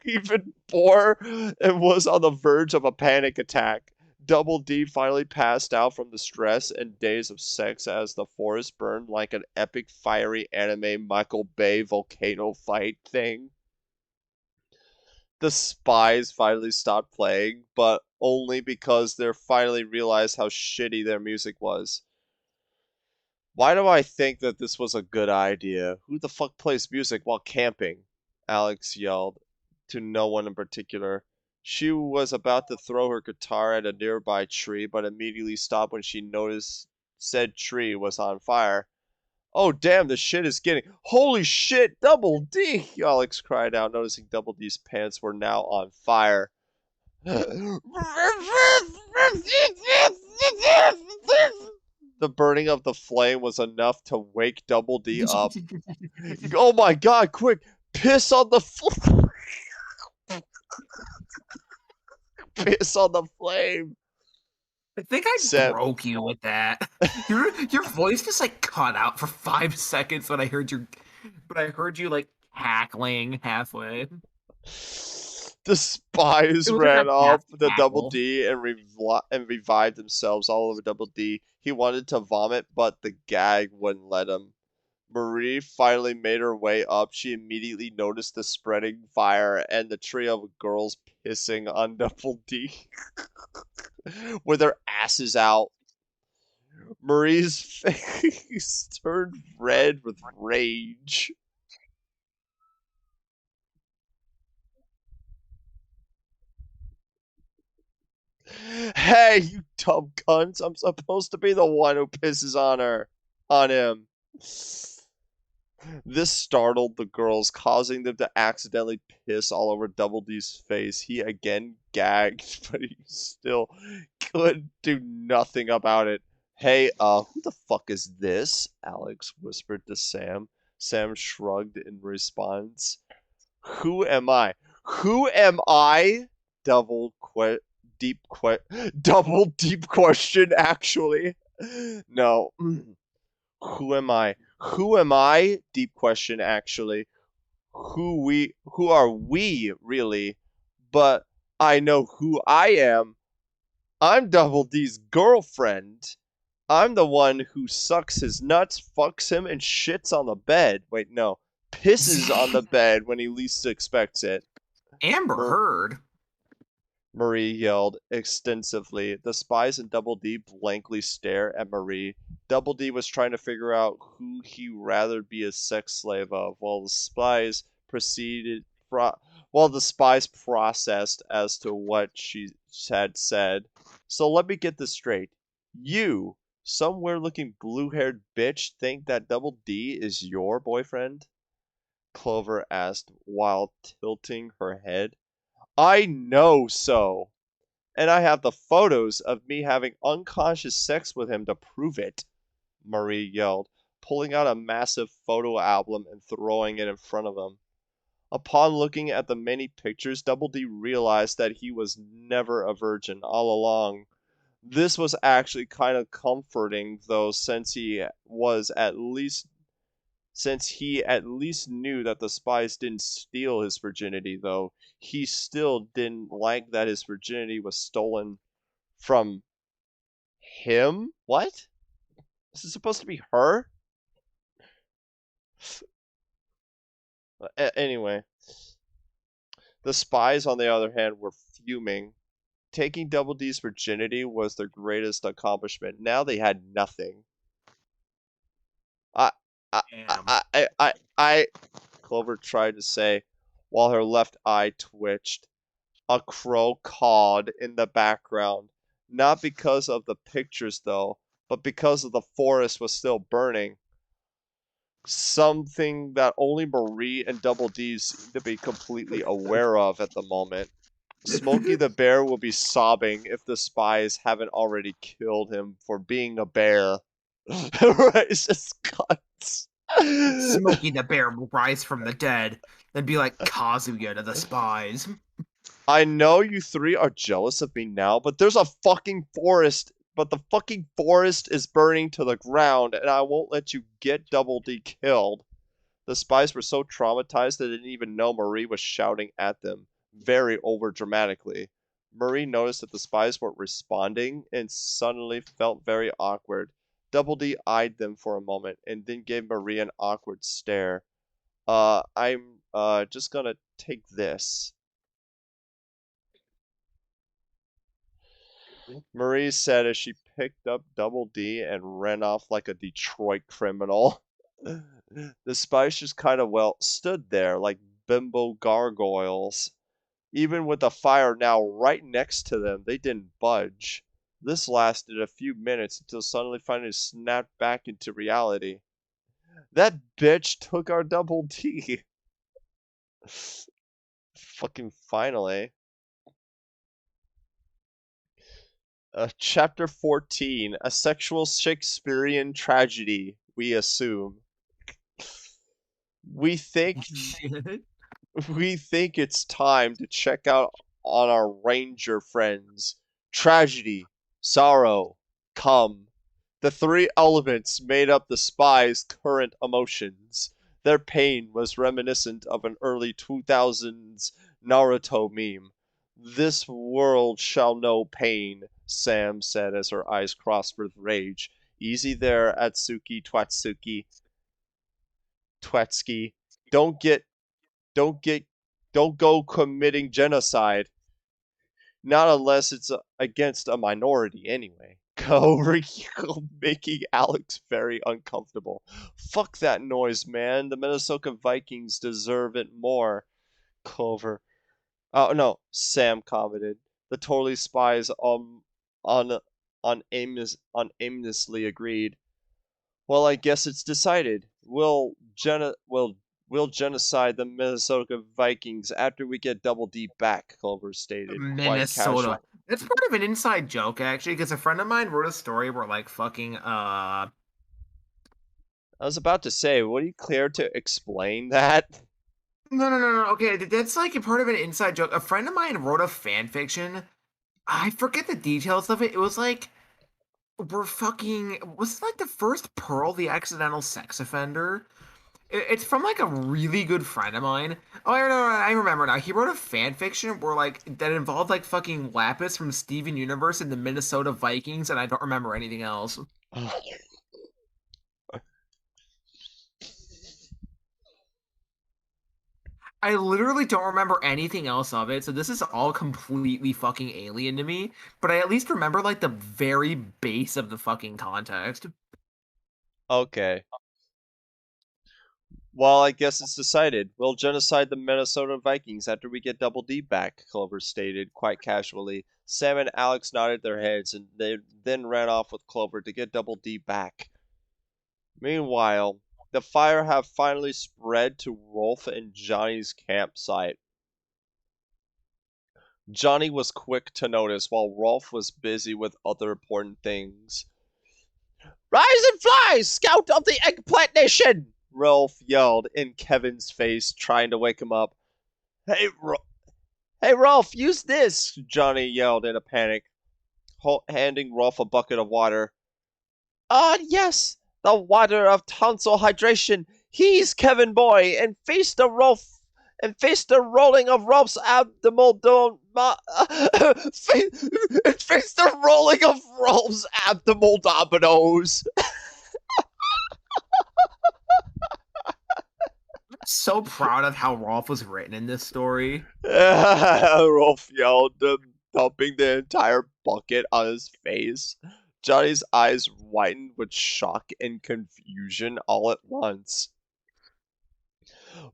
Even more and was on the verge of a panic attack. Double D finally passed out from the stress and days of sex as the forest burned like an epic fiery anime Michael Bay volcano fight thing. The spies finally stopped playing, but only because they finally realized how shitty their music was. Why do I think that this was a good idea? Who the fuck plays music while camping? Alex yelled, to no one in particular. She was about to throw her guitar at a nearby tree, but immediately stopped when she noticed said tree was on fire. Oh damn, the shit is getting... Holy shit, Double D! Alex cried out, noticing Double D's pants were now on fire. The burning of the flame was enough to wake Double D up. Oh my god, quick! Piss on the piss on the flame! I think I Sam. broke you with that. Your voice just like cut out for 5 seconds when I heard you like cackling halfway. The spies It was like ran a up fast the Double cackle. D and revived themselves all over Double D. He wanted to vomit, but the gag wouldn't let him. Marie finally made her way up. She immediately noticed the spreading fire and the trio of girls pissing on Double D with their asses out. Marie's face turned red with rage. Hey, you dumb cunts. I'm supposed to be the one who pisses on him. This startled the girls, causing them to accidentally piss all over Double D's face. He again gagged, but he still could do nothing about it. Hey, who the fuck is this? Alex whispered to Sam. Sam shrugged in response. Who am I? Who am I? Double double deep question actually. No. Who am I? Who am I? Deep question actually. Who are we really? But I know who I am. I'm Double D's girlfriend. I'm the one who sucks his nuts, fucks him, and shits on the bed. Wait, no. Pisses on the bed when he least expects it. Amber Mer- Heard. Marie yelled extensively. The spies and Double D blankly stare at Marie. Double D was trying to figure out who he'd rather be a sex slave of, while the spies processed as to what she had said. So let me get this straight. You, somewhere looking blue-haired bitch, think that Double D is your boyfriend? Clover asked while tilting her head. I know so. And I have the photos of me having unconscious sex with him to prove it, Marie yelled, pulling out a massive photo album and throwing it in front of him. Upon looking at the many pictures, Double D realized that he was never a virgin all along. This was actually kind of comforting, though, since he at least knew that the spies didn't steal his virginity, though. He still didn't like that his virginity was stolen from him? What? This is supposed to be her? Anyway, the spies, on the other hand, were fuming. Taking Double D's virginity was their greatest accomplishment. Now they had nothing. I, I, Damn. I, Clover tried to say, while her left eye twitched. A crow cawed in the background, not because of the pictures though, but because of the forest was still burning. Something that only Marie and Double D seem to be completely aware of at the moment. Smokey the Bear will be sobbing if the spies haven't already killed him for being a bear. Racist cunts. Smokey the Bear will rise from the dead, then be like Kazuya to the spies. I know you three are jealous of me now, but there's a fucking forest. But the fucking forest is burning to the ground, and I won't let you get Double D killed. The spies were so traumatized they didn't even know Marie was shouting at them, very overdramatically. Marie noticed that the spies weren't responding and suddenly felt very awkward. Double D eyed them for a moment and then gave Marie an awkward stare. I'm just gonna take this. Marie said as she picked up Double D and ran off like a Detroit criminal. The spies just kind of, stood there like bimbo gargoyles. Even with the fire now right next to them, they didn't budge. This lasted a few minutes until suddenly finally snapped back into reality. That bitch took our Double D. Fucking finally. Chapter 14, a sexual Shakespearean tragedy, we assume. We think Shit. we think it's time to check out on our ranger friends. Tragedy, sorrow, come. The three elements made up the spies' current emotions. Their pain was reminiscent of an early 2000s Naruto meme. This world shall know pain, Sam said as her eyes crossed with rage. Easy there, Atsuki Twatsuki. Twatsuki. Don't get, don't get, don't go committing genocide. Not unless it's against a minority, anyway. Over making Alex very uncomfortable. Fuck that noise, man. The Minnesota Vikings deserve it more. Clover. Oh no, Sam commented. The totally spies on aimlessly agreed. Well, I guess it's decided. We'll genocide the Minnesota Vikings after we get Double D back, Culver stated, quite Minnesota. casual. It's part of an inside joke, actually, because a friend of mine wrote a story where, like, fucking, I was about to say, would you care to explain that? No. Okay, that's like a part of an inside joke. A friend of mine wrote a fan fiction. I forget the details of it. It was like we're fucking. Was it like the first Pearl, the accidental sex offender? It's from like a really good friend of mine. Oh, I remember now. He wrote a fan fiction where like that involved like fucking Lapis from Steven Universe and the Minnesota Vikings, and I don't remember anything else. I literally don't remember anything else of it, so this is all completely fucking alien to me. But I at least remember like the very base of the fucking context. Okay. Well, I guess it's decided. We'll genocide the Minnesota Vikings after we get Double D back, Clover stated, quite casually. Sam and Alex nodded their heads, and they then ran off with Clover to get Double D back. Meanwhile, the fire had finally spread to Rolf and Johnny's campsite. Johnny was quick to notice while Rolf was busy with other important things. Rise and fly, scout of the Eggplant Nation! Rolf yelled in Kevin's face, trying to wake him up. Hey, Rolf, use this! Johnny yelled in a panic, handing Rolf a bucket of water. Ah, yes, the water of tonsil hydration. He's Kevin Boy, and face the rolling of Rolf's abdominal face the rolling of Rolf's abdominal dominoes. I'm so proud of how Rolf was written in this story. Rolf yelled, dumping the entire bucket on his face. Johnny's eyes widened with shock and confusion all at once.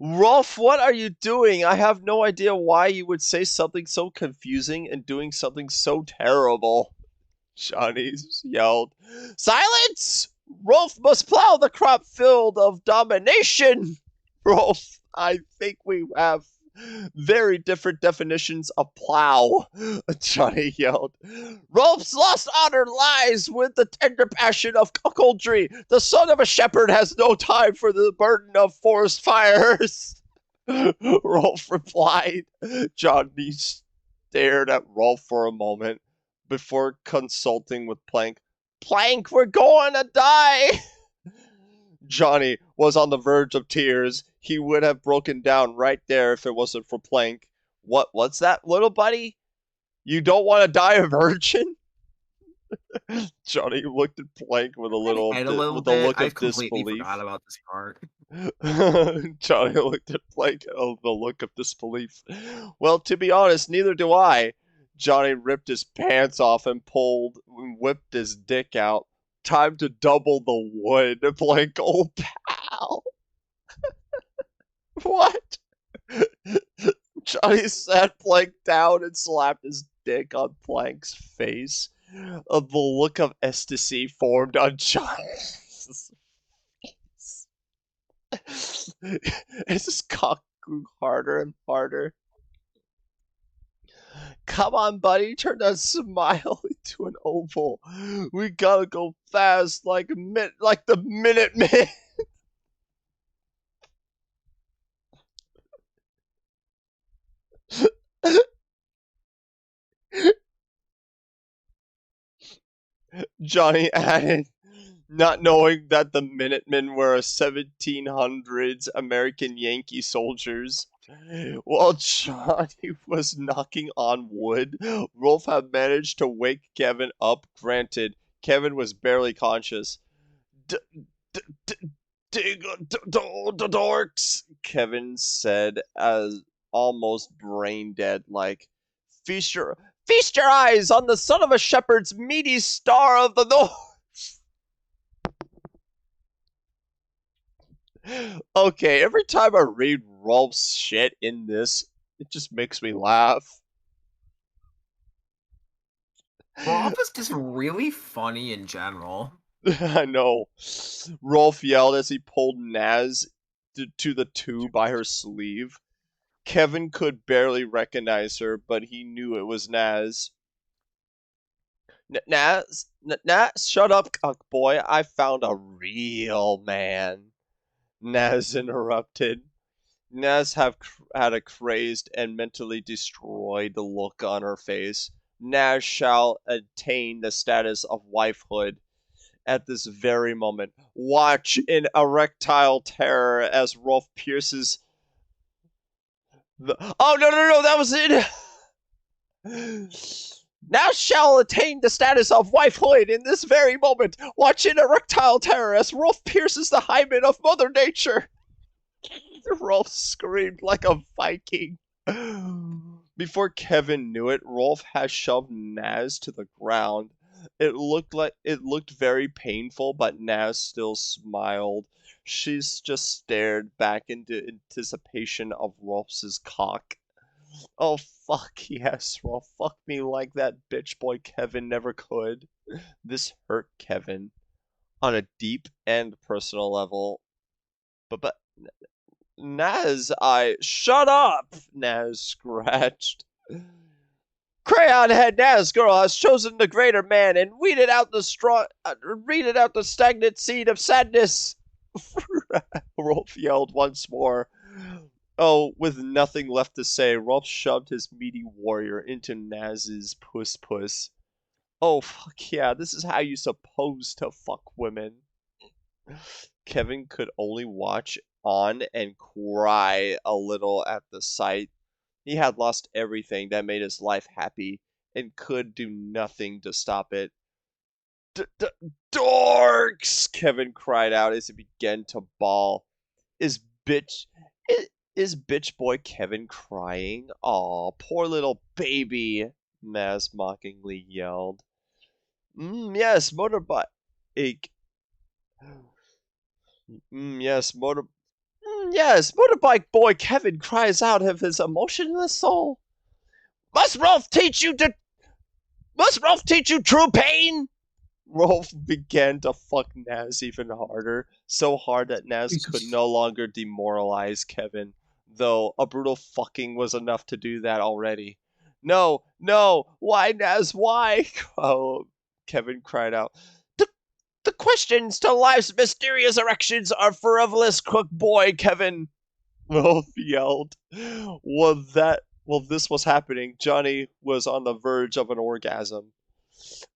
Rolf, what are you doing? I have no idea why you would say something so confusing and doing something so terrible. Johnny yelled. Silence! Rolf must plow the crop field of domination! Rolf, I think we have very different definitions of plow, Johnny yelled. Rolf's lost honor lies with the tender passion of cuckoldry. The son of a shepherd has no time for the burden of forest fires. Rolf replied. Johnny stared at Rolf for a moment before consulting with Plank. Plank, we're going to die! Johnny was on the verge of tears. He would have broken down right there if it wasn't for Plank. What's that, little buddy? You don't want to die a virgin? Johnny looked at Plank with a With a little bit. look I of completely disbelief. forgot about this part. Johnny looked at Plank with a look of disbelief. Well, to be honest, neither do I. Johnny ripped his pants off and whipped his dick out. Time to double the wood, Plank, old pal. What? Johnny sat Plank down and slapped his dick on Plank's face. The look of ecstasy formed on Johnny's face. His cock grew harder and harder. Come on, buddy, turn that smile into an oval. We gotta go fast like the Minutemen. Johnny added, not knowing that the Minutemen were 1700s American Yankee soldiers. While Johnny was knocking on wood, Rolf had managed to wake Kevin up. Granted, Kevin was barely conscious. Dorks, Kevin said, as almost brain dead like. Feast your eyes on the son of a shepherd's meaty star of the north. Okay, every time I read Rolf's shit in this, it just makes me laugh. Rolf is just really funny in general. I know. Rolf yelled as he pulled Naz to the two by her sleeve. Kevin could barely recognize her, but he knew it was Naz. Naz, shut up, cuck boy. I found a real man. Naz interrupted. Naz had a crazed and mentally destroyed look on her face. Naz shall attain the status of wifehood at this very moment. Watch in erectile terror as Rolf pierces the. Oh, no, no, no, that was it! Now shall attain the status of wifehood in this very moment. Watch in erectile terror as Rolf pierces the hymen of Mother Nature. Rolf screamed like a Viking. Before Kevin knew it, Rolf had shoved Naz to the ground. It looked very painful, but Naz still smiled. She's just stared back into anticipation of Rolf's cock. Oh fuck yes, Rolf. Fuck me like that bitch boy Kevin never could. This hurt Kevin on a deep and personal level. But Naz, shut up! Naz scratched. Crayon head Naz girl has chosen the greater man and weeded out the stagnant seed of sadness. Rolf yelled once more. Oh, with nothing left to say, Rolf shoved his meaty warrior into Naz's puss. Oh, fuck yeah, this is how you supposed to fuck women. Kevin could only watch on and cry a little at the sight. He had lost everything that made his life happy and could do nothing to stop it. Dorks! Kevin cried out as he began to bawl. Is bitch boy Kevin crying? Aw, poor little baby, Maz mockingly yelled. Yes, motorbike. Yes, yes, motorbike boy Kevin cries out of his emotionless soul. Must Rolf teach you true pain? Rolf began to fuck Naz even harder, so hard that Naz could no longer demoralize Kevin, though a brutal fucking was enough to do that already. No, why Naz, why? Oh, Kevin cried out. The questions to life's mysterious erections are frivolous, crook boy, Kevin. Rolf yelled. While this was happening, Johnny was on the verge of an orgasm.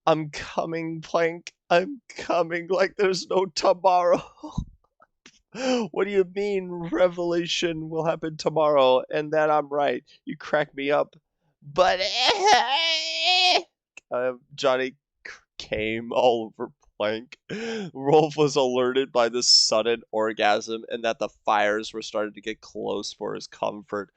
I'm coming, Plank. I'm coming like there's no tomorrow. What do you mean revelation will happen tomorrow and that I'm right? You crack me up. But Johnny came all over Plank. Rolf was alerted by this sudden orgasm and that the fires were starting to get close for his comfort.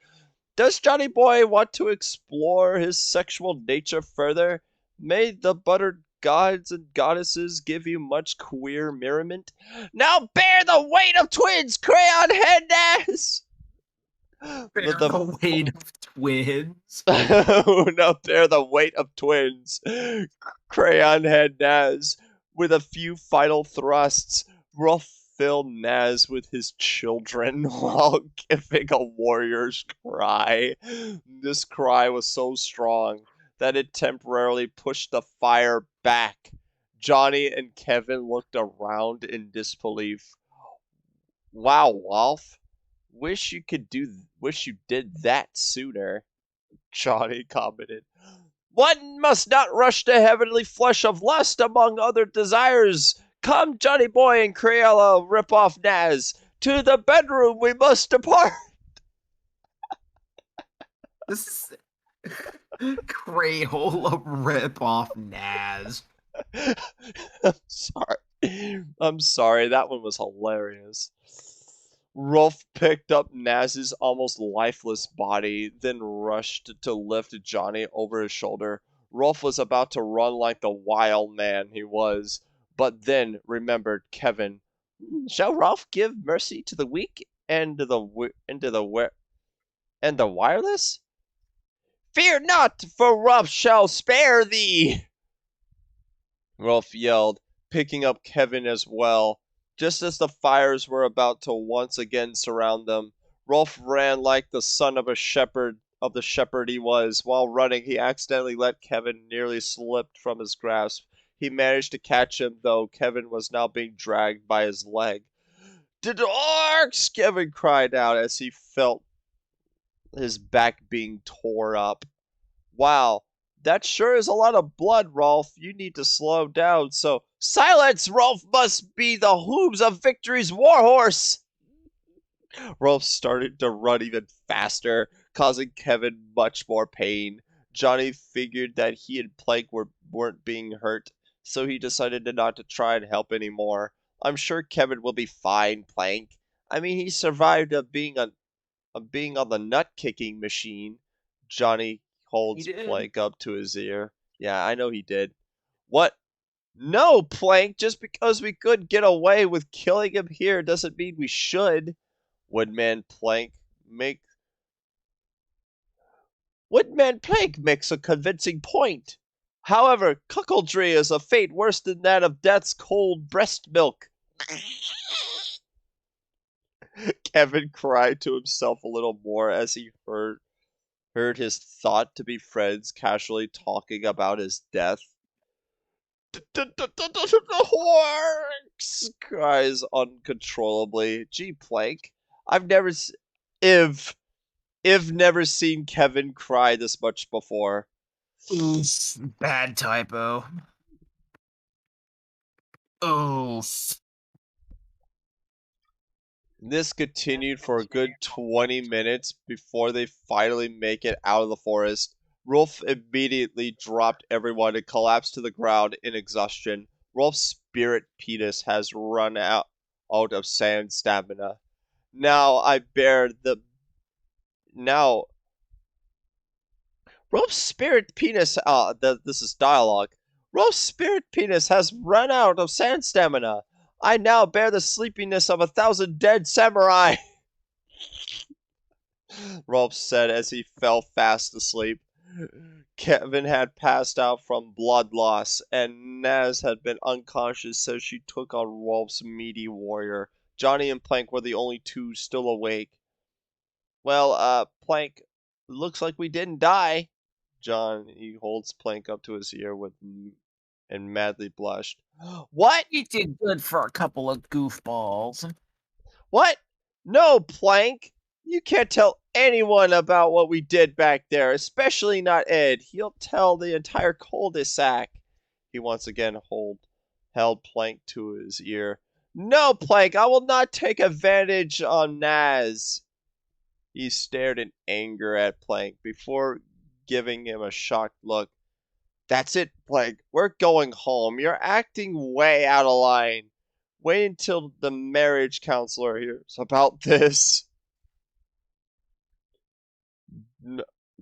Does Johnny Boy want to explore his sexual nature further? May the buttered gods and goddesses give you much queer merriment. Now bear the weight of twins, crayon head ass! Bear the weight of twins. Now bear the weight of twins, crayon head Naz. With a few final thrusts, Rolf filled Naz with his children while giving a warrior's cry. This cry was so strong that it temporarily pushed the fire back. Johnny and Kevin looked around in disbelief. Wow, Wolf. Wish you did that sooner, Johnny commented. One must not rush the heavenly flush of lust among other desires. Come, Johnny Boy and Crayola, rip off Naz. To the bedroom we must depart. This is Crayola rip off Naz. I'm sorry, that one was hilarious. Rolf picked up Naz's almost lifeless body, then rushed to lift Johnny over his shoulder. Rolf was about to run like the wild man he was, but then remembered Kevin. Shall Rolf give mercy to the weak and the wireless? Fear not, for Rolf shall spare thee! Rolf yelled, picking up Kevin as well. Just as the fires were about to once again surround them, Rolf ran like the son of the shepherd he was. While running, he accidentally let Kevin nearly slip from his grasp. He managed to catch him, though Kevin was now being dragged by his leg. The orcs! Kevin cried out as he felt his back being tore up. Wow, that sure is a lot of blood, Rolf. You need to slow down. So, silence! Rolf must be the hooves of victory's warhorse! Rolf started to run even faster, causing Kevin much more pain. Johnny figured that he and Plank weren't being hurt, so he decided not to try and help anymore. I'm sure Kevin will be fine, Plank. I mean, he survived being on the nut-kicking machine. Johnny He holds did. Plank up to his ear. Yeah, I know he did. What? No, Plank, just because we could get away with killing him here doesn't mean we should. Woodman Plank makes a convincing point. However, cuckoldry is a fate worse than that of death's cold breast milk. Kevin cried to himself a little more as he heard his thought-to-be friends casually talking about his death. The horks! Cries uncontrollably. Gee, Plank, I've never never seen Kevin cry this much before. Oof. Bad typo. Oof. This continued for a good 20 minutes before they finally make it out of the forest. Rolf immediately dropped everyone and collapsed to the ground in exhaustion. Rolf's spirit penis has run out of sand stamina. Now Rolf's spirit penis this is dialogue. Rolf's spirit penis has run out of sand stamina. I now bear the sleepiness of 1,000 dead samurai. Rolf said as he fell fast asleep. Kevin had passed out from blood loss, and Naz had been unconscious, so she took on Rolf's meaty warrior. Johnny and Plank were the only two still awake. Well, Plank, looks like we didn't die. He holds Plank up to his ear and madly blushed. What? You did good for a couple of goofballs. What? No, Plank! You can't tell anyone about what we did back there, especially not Ed. He'll tell the entire cul-de-sac. He once again held Plank to his ear. No, Plank, I will not take advantage on Naz. He stared in anger at Plank before giving him a shocked look. That's it, Plank. We're going home. You're acting way out of line. Wait until the marriage counselor hears about this.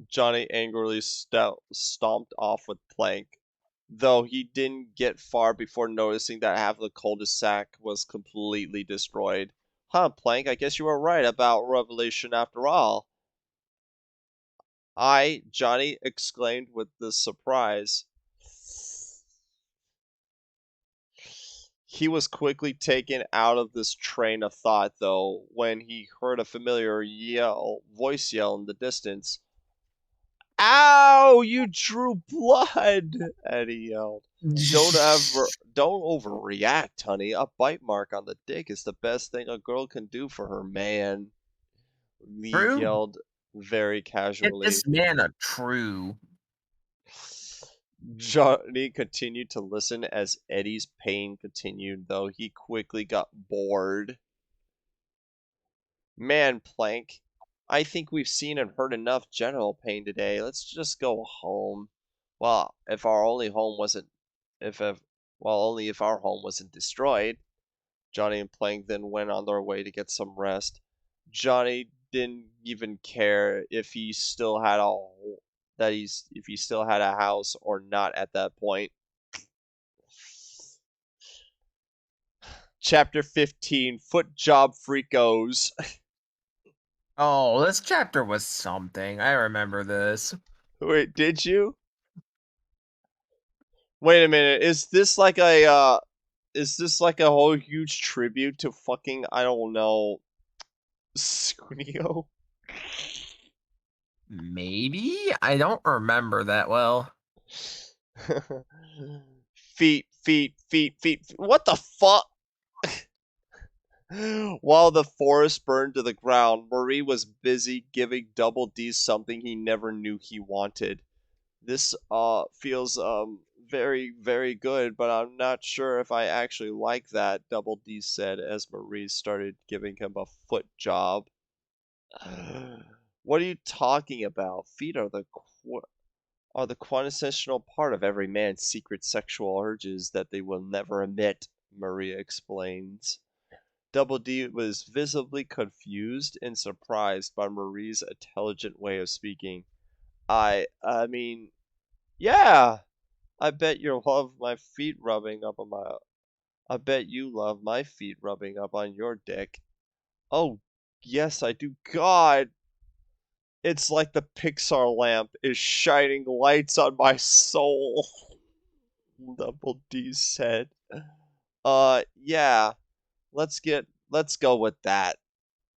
Johnny angrily stomped off with Plank, though he didn't get far before noticing that half of the cul-de-sac was completely destroyed. Huh, Plank, I guess you were right about Revelation after all. Johnny exclaimed with the surprise. He was quickly taken out of this train of thought, though, when he heard a familiar voice yell in the distance. Ow! You drew blood! Eddie yelled. Don't overreact, honey. A bite mark on the dick is the best thing a girl can do for her man. Lee True. yelled very Get casually. this man a true. Johnny continued to listen as Eddie's pain continued, though he quickly got bored. Man, Plank, I think we've seen and heard enough general pain today. Let's just go home. Well, if our only home wasn't only if our home wasn't destroyed. Johnny and Plank then went on their way to get some rest. Johnny didn't even care if he still had a house or not at that point. Chapter 15, Foot Job Freakos. Oh, this chapter was something. I remember this. Wait, did you? Wait a minute. Is this like a whole huge tribute to fucking, I don't know, Sunio? Maybe? I don't remember that well. Feet. What the fuck? While the forest burned to the ground, Marie was busy giving Double D something he never knew he wanted. This feels very, very good, but I'm not sure if I actually like that, Double D said as Marie started giving him a foot job. What are you talking about? Feet are the quintessential part of every man's secret sexual urges that they will never admit, Maria explains. Double D was visibly confused and surprised by Marie's intelligent way of speaking. I mean, yeah, I bet you love my feet rubbing up on my. I bet you love my feet rubbing up on your dick. Oh, yes, I do. God, it's like the Pixar lamp is shining lights on my soul. Double D said. Yeah, let's go with that,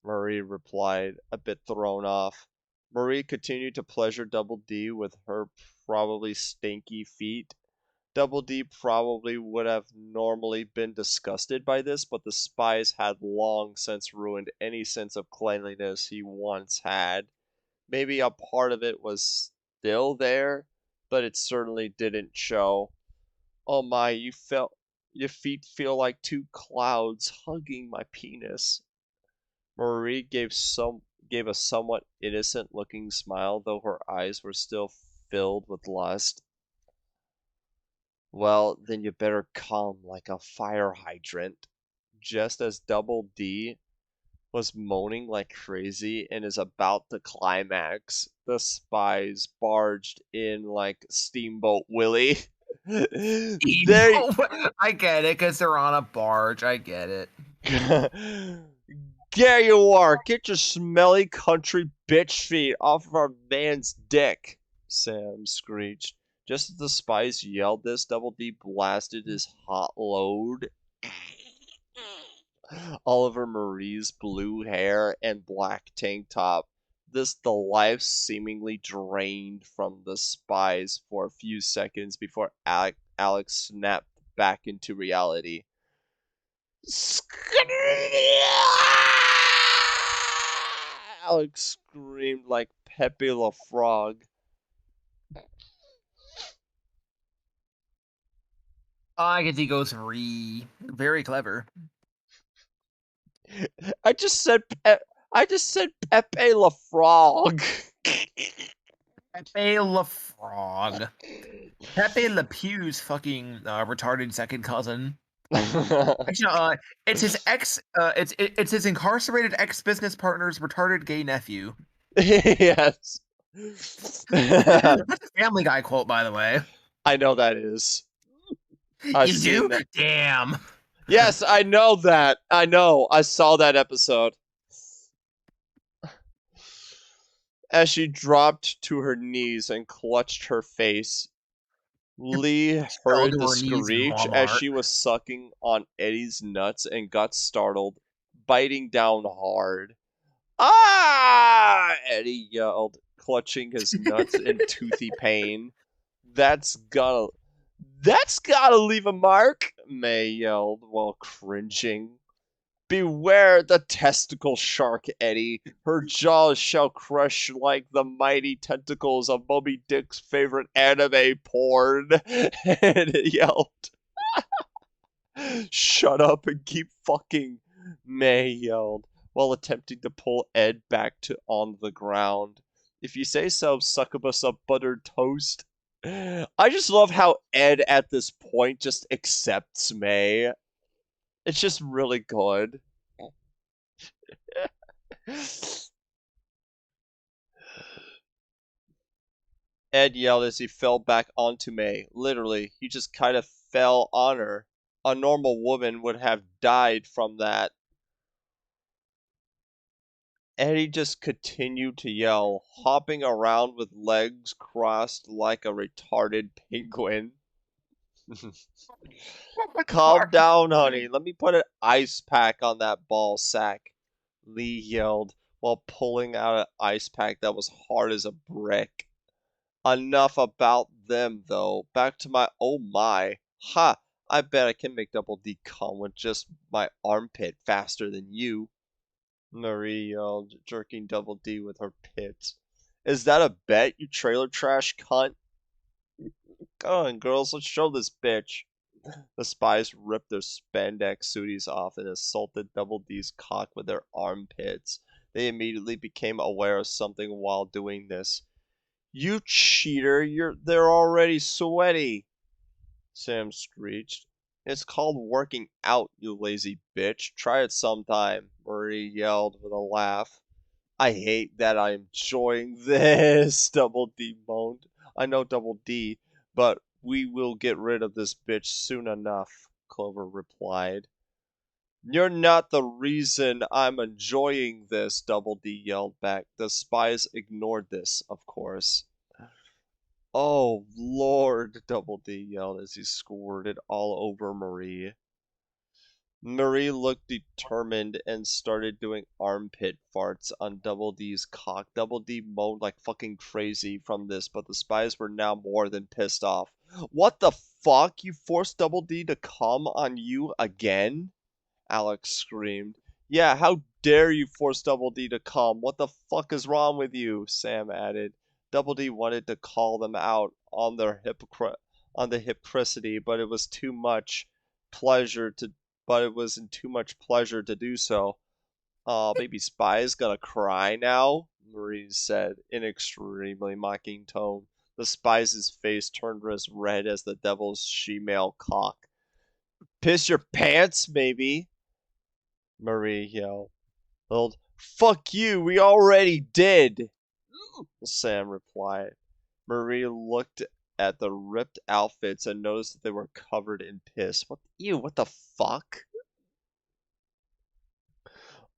Marie replied, a bit thrown off. Marie continued to pleasure Double D with her probably stinky feet. Double D probably would have normally been disgusted by this, but the spies had long since ruined any sense of cleanliness he once had. Maybe a part of it was still there, but it certainly didn't show. Oh my, your feet feel like two clouds hugging my penis. Marie gave a somewhat innocent looking smile, though her eyes were still filled with lust. Well, then you better come like a fire hydrant. Just as Double D was moaning like crazy and is about to climax, the spies barged in like Steamboat Willie. There, I get it, because they're on a barge. I get it. there you are. Get your smelly country bitch feet off of our man's dick, Sam screeched. Just as the spies yelled this, Double D blasted his hot load all over Marie's blue hair and black tank top. The life seemingly drained from the spies for a few seconds before Alex snapped back into reality. Alex screamed like Pepe the Frog. I guess he goes very clever. I just said Pepe the Frog. Pepe Le Frog. Pepe Le Pew's fucking retarded second cousin. Actually, it's his it's his incarcerated ex-business partner's retarded gay nephew. Yes. That's a Family Guy quote, by the way. I know that is. You do? That. Damn. Yes, I know that. I know. I saw that episode. As she dropped to her knees and clutched her face, Lee fell heard to the her knees in screech as Walmart. she was sucking on Eddie's nuts and got startled, biting down hard. Ah! Eddie yelled, clutching his nuts in toothy pain. That's gotta leave a mark, May yelled while cringing. Beware the testicle shark, Eddie. Her jaws shall crush like the mighty tentacles of Moby Dick's favorite anime porn. And it yelled. Shut up and keep fucking, May yelled, while attempting to pull Ed back to on the ground. If you say so, succubus of buttered toast. I just love how Ed at this point just accepts May. It's just really good. Ed yelled as he fell back onto May. Literally, he just kind of fell on her. A normal woman would have died from that. Eddie just continued to yell, hopping around with legs crossed like a retarded penguin. Calm down, honey. Let me put an ice pack on that ball sack, Lee yelled while pulling out an ice pack that was hard as a brick. Enough about them, though. Back to my oh my. Ha! I bet I can make Double D come with just my armpit faster than you. Marie yelled, jerking Double D with her pits. Is that a bet, you trailer trash cunt? Come on, girls, let's show this bitch. The spies ripped their spandex suities off and assaulted Double D's cock with their armpits. They immediately became aware of something while doing this. You cheater, they're already sweaty, Sam screeched. It's called working out, you lazy bitch. Try it sometime, Marie yelled with a laugh. I hate that I'm enjoying this, Double D moaned. I know Double D, but we will get rid of this bitch soon enough, Clover replied. You're not the reason I'm enjoying this, Double D yelled back. The spies ignored this, of course. Oh, Lord, Double D yelled as he squirted all over Marie. Marie looked determined and started doing armpit farts on Double D's cock. Double D moaned like fucking crazy from this, but the spies were now more than pissed off. What the fuck? You forced Double D to come on you again? Alex screamed. Yeah, how dare you force Double D to come? What the fuck is wrong with you? Sam added. Double D wanted to call them out on their hypocrisy, but it was too much pleasure to but it was in too much pleasure to do so. Aw, baby spy's gonna cry now, Marie said in an extremely mocking tone. The spy's face turned as red as the devil's she-male cock. Piss your pants, maybe? Marie yelled. Fuck you, we already did, Sam replied. Marie looked at the ripped outfits and noticed that they were covered in piss. What the fuck?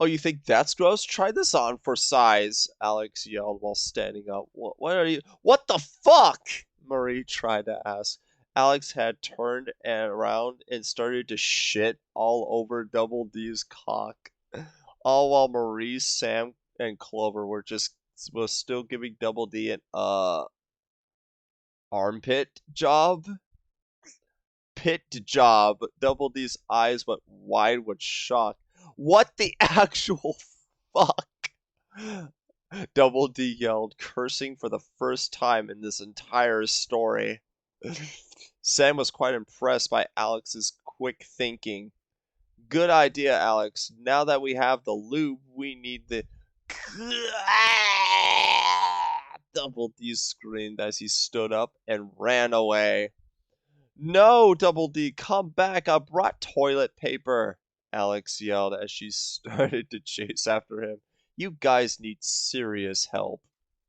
Oh, you think that's gross? Try this on for size, Alex yelled while standing up. What are you? What the fuck? Marie tried to ask. Alex had turned around and started to shit all over Double D's cock. All while Marie, Sam, and Clover was still giving Double D an armpit job? Pit job. Double D's eyes went wide with shock. What the actual fuck? Double D yelled, cursing for the first time in this entire story. Sam was quite impressed by Alex's quick thinking. Good idea, Alex. Now that we have the lube, we need the... Double D screamed as he stood up and ran away. No, Double D, come back. I brought toilet paper, Alex yelled as she started to chase after him. You guys need serious help,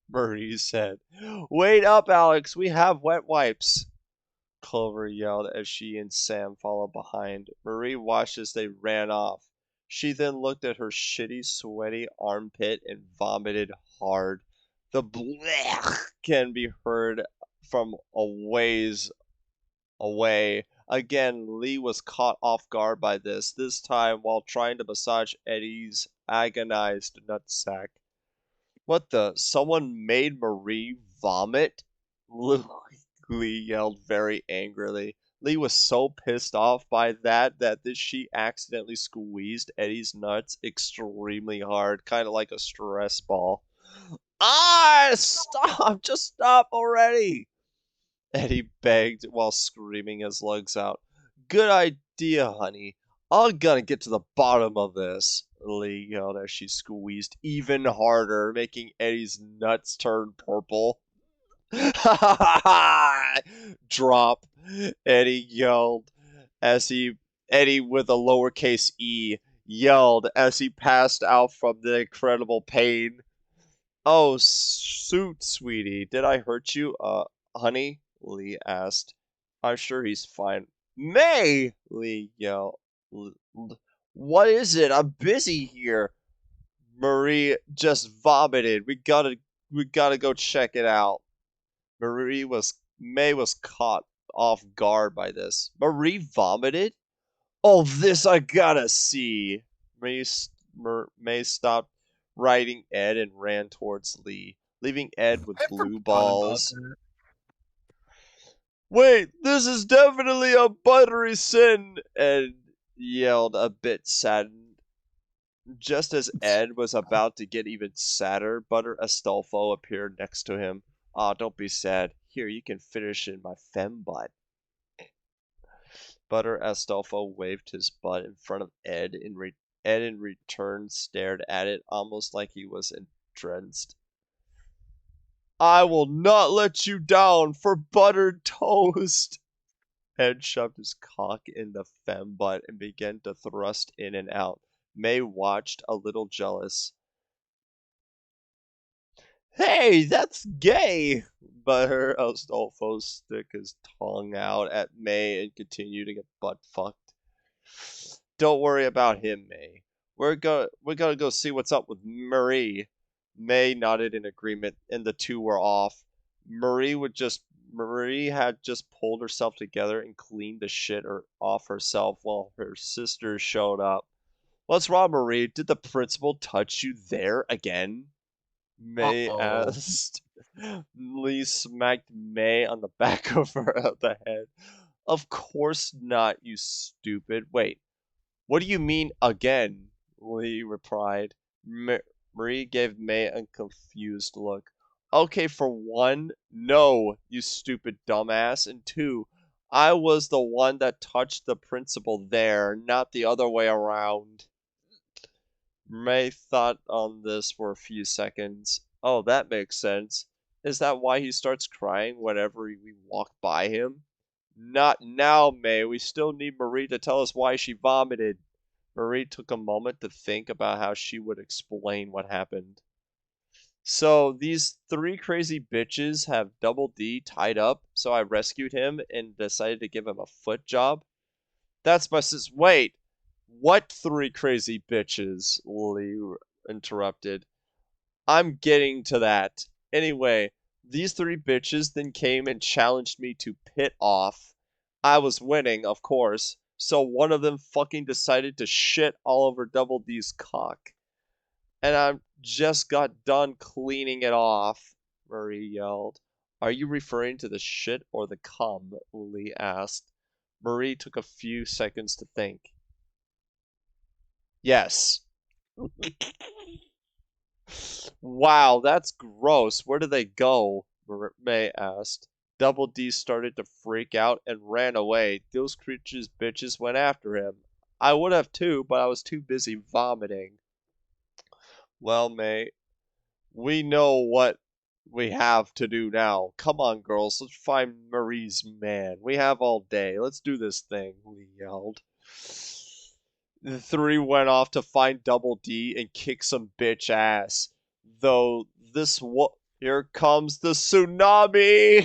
Marie said. Wait up, Alex. We have wet wipes, Clover yelled as she and Sam followed behind. Marie watched as they ran off. She then looked at her shitty, sweaty armpit and vomited hard. The blech can be heard from a ways away. Again, Lee was caught off guard by this time while trying to massage Eddie's agonized nutsack. What the? Someone made Marie vomit? Lee yelled very angrily. Lee was so pissed off by that she accidentally squeezed Eddie's nuts extremely hard, kind of like a stress ball. Ah, stop! Just stop already! Eddie begged while screaming his lungs out. Good idea, honey. I'm gonna get to the bottom of this, Lee yelled as she squeezed even harder, making Eddie's nuts turn purple. Drop, Eddie yelled Eddie with a lowercase e yelled as he passed out from the incredible pain. Oh, suit, sweetie, did I hurt you? Honey? Lee asked. I'm sure he's fine. May! Lee yelled. What is it? I'm busy here. Marie just vomited. We gotta go check it out. May was caught off guard by this. Marie vomited? Oh, this I gotta see. May stopped riding Ed and ran towards Lee, leaving Ed with I blue forgot about balls. that. Wait, this is definitely a buttery sin, Ed yelled, a bit saddened. Just as Ed was about to get even sadder, Butter Astolfo appeared next to him. Aw, don't be sad. Here, you can finish in my fem butt. Butter Astolfo waved his butt in front of Ed. Ed in return stared at it almost like he was entranced. I will not let you down for buttered toast. Ed shoved his cock in the fem butt and began to thrust in and out. May watched, a little jealous. Hey, that's gay! Butter Astolfo stuck his tongue out at May and continued to get butt fucked. Don't worry about him, May. We're gonna go see what's up with Marie. May nodded in agreement, and the two were off. Marie had just pulled herself together and cleaned the shit off herself while her sisters showed up. What's wrong, Marie? Did the principal touch you there again? May Uh-oh. asked. Lee smacked May on the back of the head. Of course not, you stupid. Wait, what do you mean again? Lee replied. Marie gave May a confused look. Okay, for one, no, you stupid dumbass, and two, I was the one that touched the principal there, not the other way around. May thought on this for a few seconds. Oh, that makes sense. Is that why he starts crying whenever we walk by him? Not now, May. We still need Marie to tell us why she vomited. Marie took a moment to think about how she would explain what happened. So, these three crazy bitches have Double D tied up, so I rescued him and decided to give him a foot job. That's my sis. Wait, what three crazy bitches? Lee interrupted. I'm getting to that. Anyway, these three bitches then came and challenged me to pit off. I was winning, of course, so one of them fucking decided to shit all over Double D's cock. And I just got done cleaning it off, Marie yelled. Are you referring to the shit or the cum? Lee asked. Marie took a few seconds to think. Yes. Wow, that's gross. Where did they go? May asked. Double D started to freak out and ran away. Those creatures bitches went after him. I would have too, but I was too busy vomiting. Well, May, we know what we have to do now. Come on, girls, let's find Marie's man. We have all day. Let's do this thing, Lee yelled. The three went off to find Double D and kick some bitch ass. Though here comes the tsunami!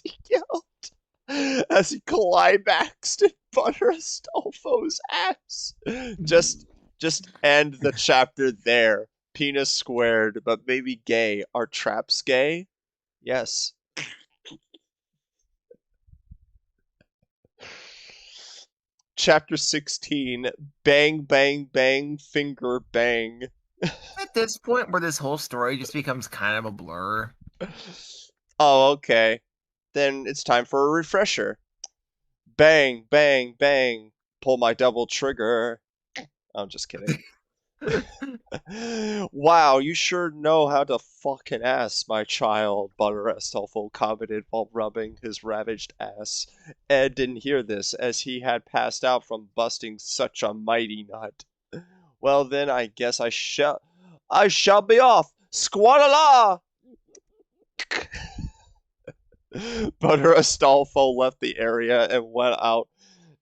He yelled as he climaxed in Butter Astolfo's ass. Just end the chapter there. Penis squared, but maybe gay. Are traps gay? Yes. Chapter 16, Bang Bang Bang Finger Bang. At this point where this whole story just becomes kind of a blur. Oh, okay. Then it's time for a refresher. Bang, bang, bang. Pull my double trigger. I'm just kidding. Wow, you sure know how to fucking ass, my child, Butter Astolfo commented while rubbing his ravaged ass. Ed didn't hear this, as he had passed out from busting such a mighty nut. Well then, I guess I shall be off! Squat-a-la! Butter Astolfo left the area and went out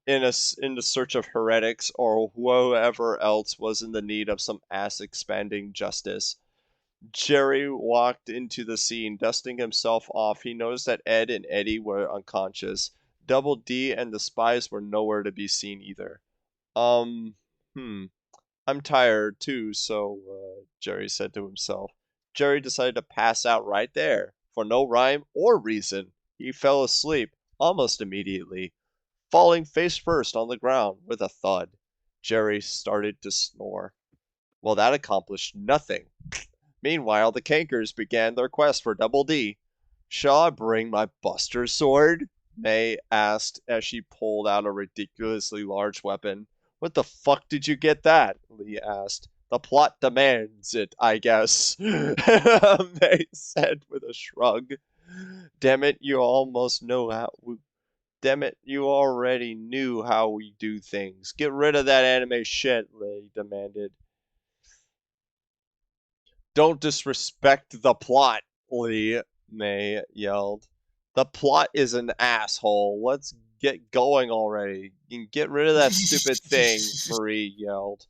in the search of heretics or whoever else was in the need of some ass-expanding justice. Jerry walked into the scene, dusting himself off. He noticed that Ed and Eddie were unconscious. Double D and the spies were nowhere to be seen either. I'm tired too, so, Jerry said to himself. Jerry decided to pass out right there, for no rhyme or reason. He fell asleep almost immediately, falling face first on the ground with a thud. Jerry started to snore. Well, that accomplished nothing. Meanwhile, the Cankers began their quest for Double D. Shall I bring my Buster Sword? May asked as she pulled out a ridiculously large weapon. What the fuck did you get that? Lee asked. The plot demands it, I guess, May said with a shrug. Damn it, you almost know how. Damn it, you already knew how we do things. Get rid of that anime shit, Lee demanded. Don't disrespect the plot, Lee, May yelled. The plot is an asshole. Let's get going already. And get rid of that stupid thing, Marie yelled.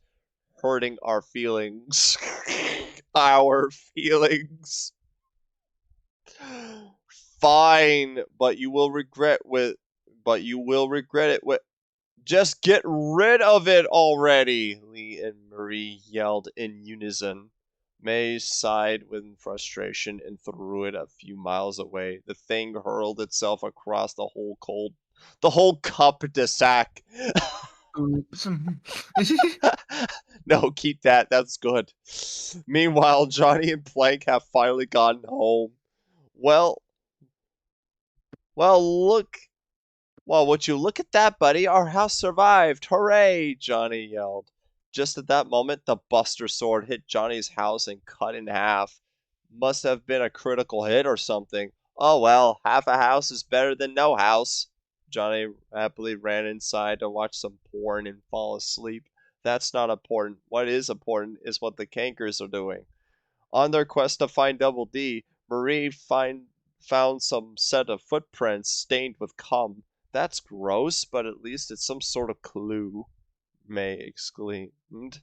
Hurting our feelings. Our feelings. Fine, but you will regret it with just get rid of it already, Lee and Marie yelled in unison. May sighed with frustration and threw it a few miles away. The thing hurled itself across the whole cup de sac. Oops. No, keep that. That's good. Meanwhile, Johnny and Plank have finally gotten home. Well, look. Well, would you look at that, buddy? Our house survived. Hooray! Johnny yelled. Just at that moment, the Buster Sword hit Johnny's house and cut in half. Must have been a critical hit or something. Oh well, half a house is better than no house. Johnny happily ran inside to watch some porn and fall asleep. That's not important. What is important is what the Cankers are doing. On their quest to find Double D, Marie found some set of footprints stained with cum. That's gross, but at least it's some sort of clue, May exclaimed.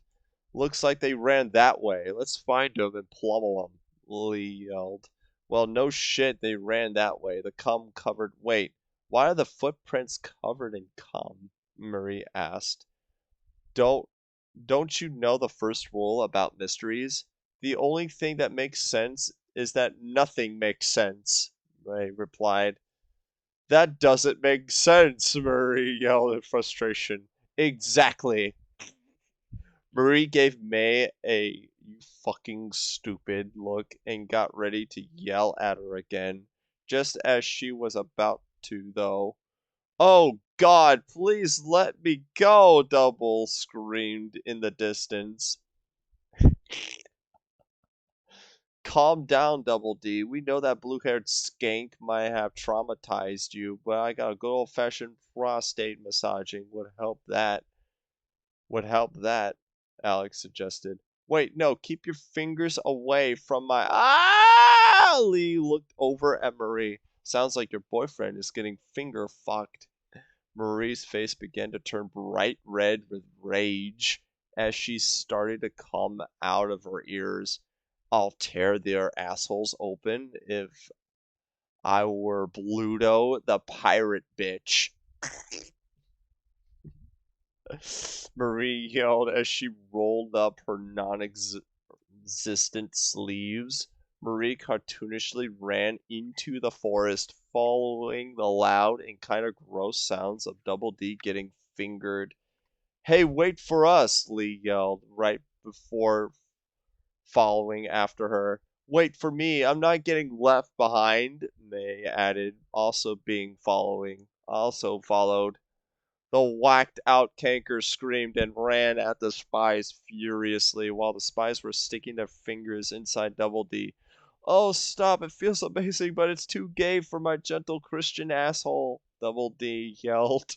Looks like they ran that way. Let's find them and pummel them, Lee yelled. Well, no shit, they ran that way. The cum covered. Wait, why are the footprints covered in cum? Marie asked. Don't you know the first rule about mysteries? The only thing that makes sense is that nothing makes sense, Ray replied. That doesn't make sense, Marie yelled in frustration. Exactly. Marie gave May a you fucking stupid look and got ready to yell at her again. Just as she was about to, though. Oh God, please let me go, Double screamed in the distance. Calm down, Double D. We know that blue-haired skank might have traumatized you, but I got a good old-fashioned prostate massaging would help that, Alex suggested. Wait, no, keep your fingers away from my Lee looked over at Marie. Sounds like your boyfriend is getting finger fucked. Marie's face began to turn bright red with rage as she started to come out of her ears. I'll tear their assholes open if I were Bluto, the pirate bitch. Marie yelled as she rolled up her non-existent sleeves. Marie cartoonishly ran into the forest, following the loud and kind of gross sounds of Double D getting fingered. Hey, wait for us, Lee yelled right before following after her. Wait for me, I'm not getting left behind, May added, also followed. The whacked out canker screamed and ran at the spies furiously while the spies were sticking their fingers inside Double D. Oh, stop, it feels amazing, but it's too gay for my gentle Christian asshole, Double D yelled.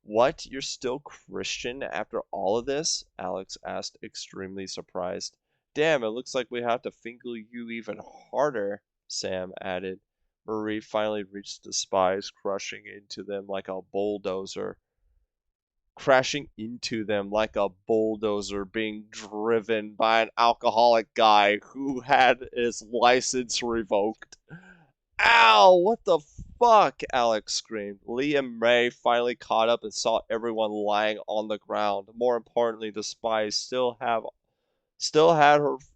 What? You're still Christian after all of this? Alex asked, extremely surprised. Damn, it looks like we have to finger you even harder, Sam added. Marie finally reached the spies, crashing into them like a bulldozer being driven by an alcoholic guy who had his license revoked. Ow! What the fuck? Alex screamed. Lee and Ray finally caught up and saw everyone lying on the ground. More importantly, the spies still had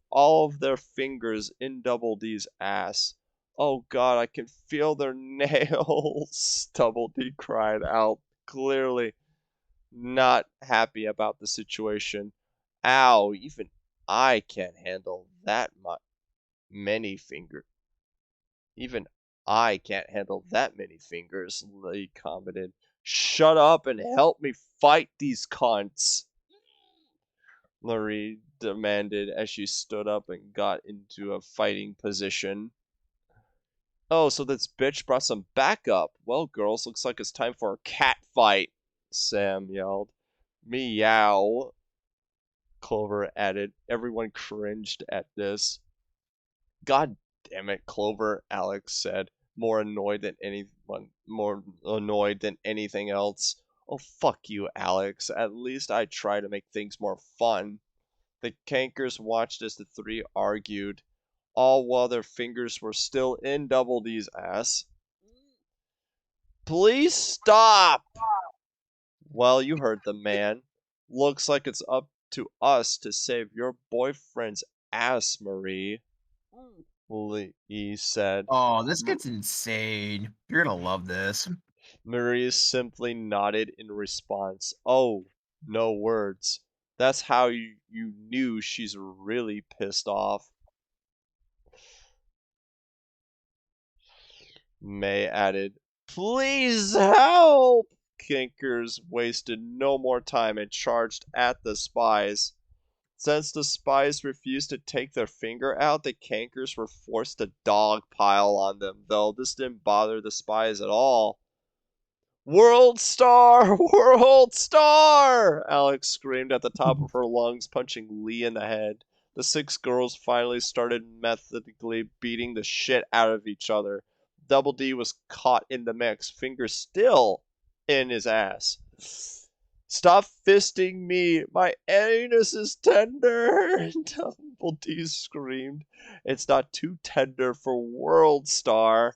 all of their fingers in Double D's ass. Oh God, I can feel their nails, Double D cried out, clearly not happy about the situation. Ow, even I can't handle that many fingers. Even I can't handle that many fingers, Lee commented. Shut up and help me fight these cunts, Marie demanded as she stood up and got into a fighting position. Oh, so this bitch brought some backup. Well, girls, looks like it's time for a cat fight, Sam yelled. Meow, Clover added. Everyone cringed at this. God damn it, Clover, Alex said, more annoyed than anything else. Oh, fuck you, Alex. At least I try to make things more fun. The cankers watched as the three argued, all while their fingers were still in Double D's ass. Please stop! Well, you heard the man. Looks like it's up to us to save your boyfriend's ass, Marie, Lee said. Oh, this gets insane. You're gonna love this. Marie simply nodded in response. Oh, no words. That's how you knew she's really pissed off, May added. Please help! Kinkers wasted no more time and charged at the spies. Since the spies refused to take their finger out, the cankers were forced to dogpile on them, though this didn't bother the spies at all. World Star! World Star! Alex screamed at the top of her lungs, punching Lee in the head. The six girls finally started methodically beating the shit out of each other. Double D was caught in the mix, fingers still in his ass. Stop fisting me! My anus is tender! Double D screamed. It's not too tender for World Star,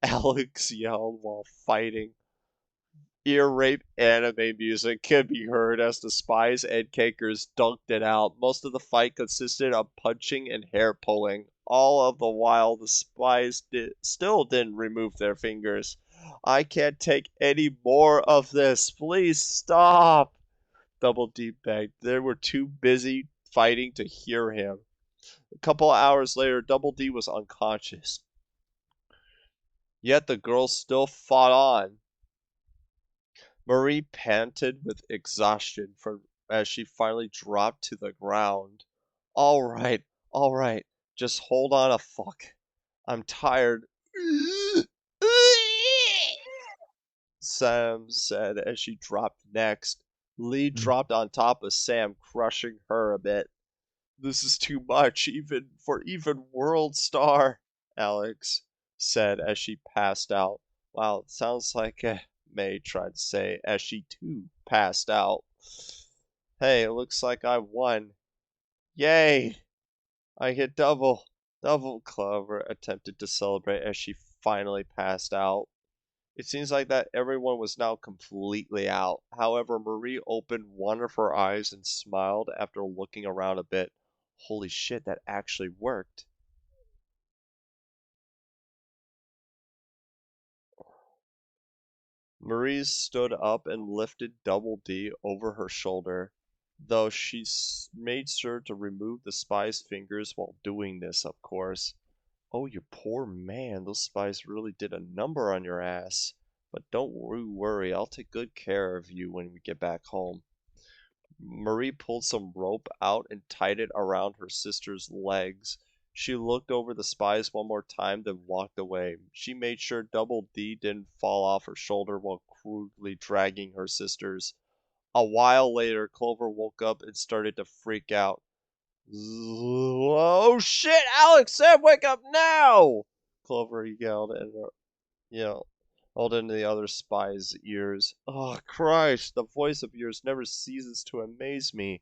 Alex yelled while fighting. Ear rape anime music can be heard as the spies and cakers dunked it out. Most of the fight consisted of punching and hair pulling. All of the while, the spies still didn't remove their fingers. I can't take any more of this. Please stop. Double D begged. They were too busy fighting to hear him. A couple hours later, Double D was unconscious. Yet the girls still fought on. Marie panted with exhaustion as she finally dropped to the ground. All right, just hold on a fuck. I'm tired. Sam said as she dropped next. Lee dropped on top of Sam, crushing her a bit. This is too much, even World Star, Alex said as she passed out. Wow, it sounds like May tried to say as she too passed out. Hey, it looks like I won. Yay! I hit double. Double, Clover attempted to celebrate as she finally passed out. It seems like that everyone was now completely out. However, Marie opened one of her eyes and smiled after looking around a bit. Holy shit, that actually worked. Marie stood up and lifted Double D over her shoulder, though she made sure to remove the spy's fingers while doing this, of course. Oh, you poor man, those spies really did a number on your ass. But don't worry, I'll take good care of you when we get back home. Marie pulled some rope out and tied it around her sister's legs. She looked over the spies one more time, then walked away. She made sure Double D didn't fall off her shoulder while crudely dragging her sisters. A while later, Clover woke up and started to freak out. Oh shit, Alex, Sam, wake up now! Clover yelled and held into the other spy's ears. Oh, Christ, the voice of yours never ceases to amaze me,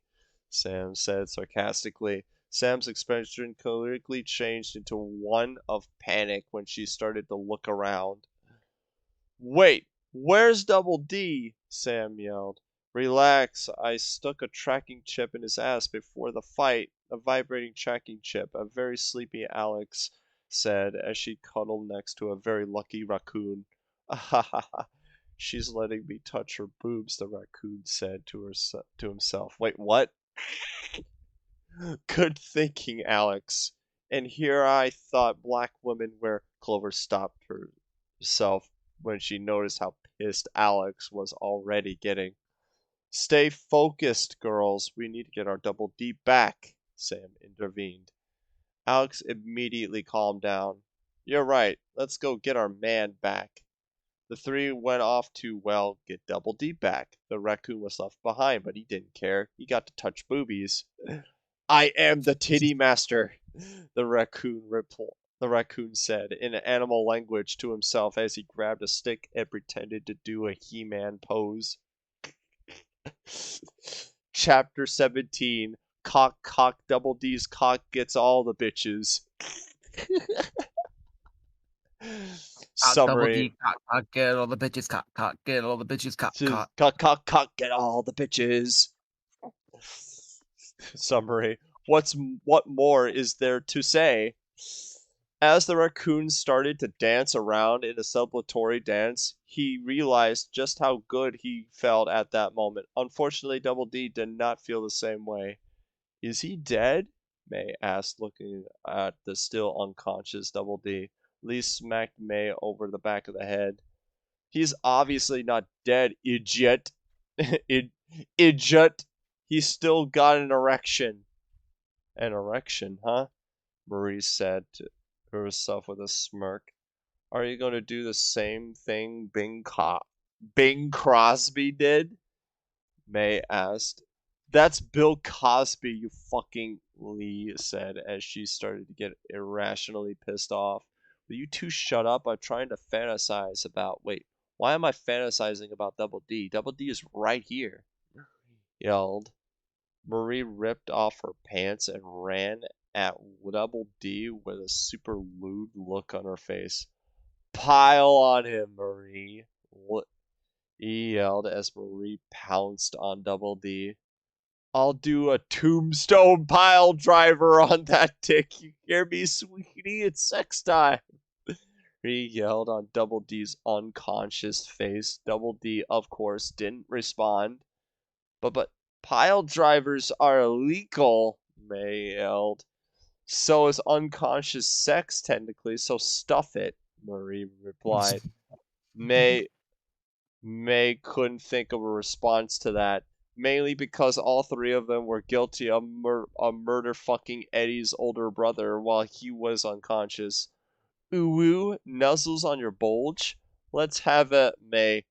Sam said sarcastically. Sam's expression quickly changed into one of panic when she started to look around. Wait, where's Double D? Sam yelled. Relax, I stuck a tracking chip in his ass before the fight. A vibrating tracking chip, a very sleepy Alex said as she cuddled next to a very lucky raccoon. Ah, she's letting me touch her boobs, the raccoon said to himself. Wait, what? Good thinking, Alex. And here I thought black women were. Clover stopped herself when she noticed how pissed Alex was already getting. Stay focused, girls. We need to get our double D back, Sam intervened. Alex immediately calmed down. You're right. Let's go get our man back. The three went off to, well, get Double D back. The raccoon was left behind, but he didn't care. He got to touch boobies. I am the titty master, the raccoon said in animal language to himself as he grabbed a stick and pretended to do a He-Man pose. Chapter 17. Cock, Double D's cock gets all the bitches. Double Summary. D, get all the bitches, get all the bitches, Cock, get all the bitches. Summary. What more is there to say? As the raccoon started to dance around in a celebratory dance, he realized just how good he felt at that moment. Unfortunately, Double D did not feel the same way. Is he dead? May asked, looking at the still unconscious Double D. Lee smacked May over the back of the head. He's obviously not dead, idiot. Idiot. He's still got an erection. An erection, huh? Marie said to herself with a smirk. Are you going to do the same thing Bing Crosby did? May asked. That's Bill Cosby, you fucking, Lee said as she started to get irrationally pissed off. Will you two shut up? I'm trying to fantasize about. Wait, why am I fantasizing about Double D? Double D is right here, yelled. Marie ripped off her pants and ran at Double D with a super lewd look on her face. Pile on him, Marie, he yelled as Marie pounced on Double D. I'll do a tombstone pile driver on that dick. You hear me, sweetie? It's sex time. He yelled on Double D's unconscious face. Double D, of course, didn't respond. But pile drivers are illegal, May yelled. So is unconscious sex, technically, so stuff it, Marie replied. May couldn't think of a response to that, mainly because all three of them were guilty of murder fucking Eddie's older brother while he was unconscious. Ooh, nuzzles on your bulge? Let's have it, May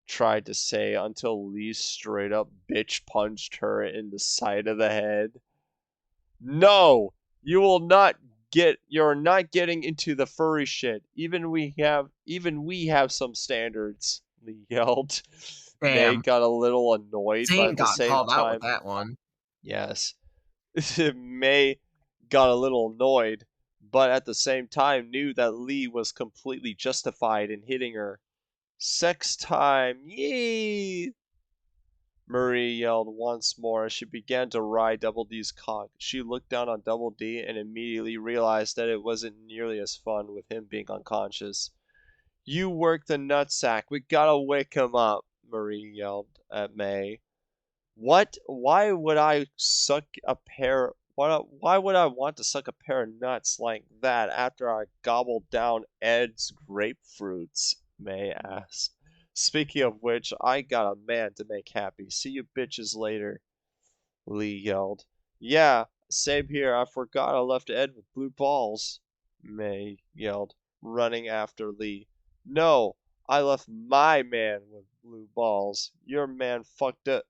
tried to say until Lee straight up bitch punched her in the side of the head. No! You're not getting into the furry shit. Even we have some standards, Lee yelled. May Damn. got a little annoyed, but Zane at the got same called out with time, that one. yes. May got a little annoyed, but at the same time knew that Lee was completely justified in hitting her. Sex time, yay! Marie yelled once more as she began to ride Double D's cock. She looked down on Double D and immediately realized that it wasn't nearly as fun with him being unconscious. You work the nutsack. We gotta wake him up, Marie yelled at May. What? Why would I suck a pair? Why would I want to suck a pair of nuts like that after I gobbled down Ed's grapefruits? May asked. Speaking of which, I got a man to make happy. See you bitches later, Lee yelled. Yeah, same here. I forgot I left Ed with blue balls, May yelled, running after Lee. No, I left my man with blue balls. Your man fucked it.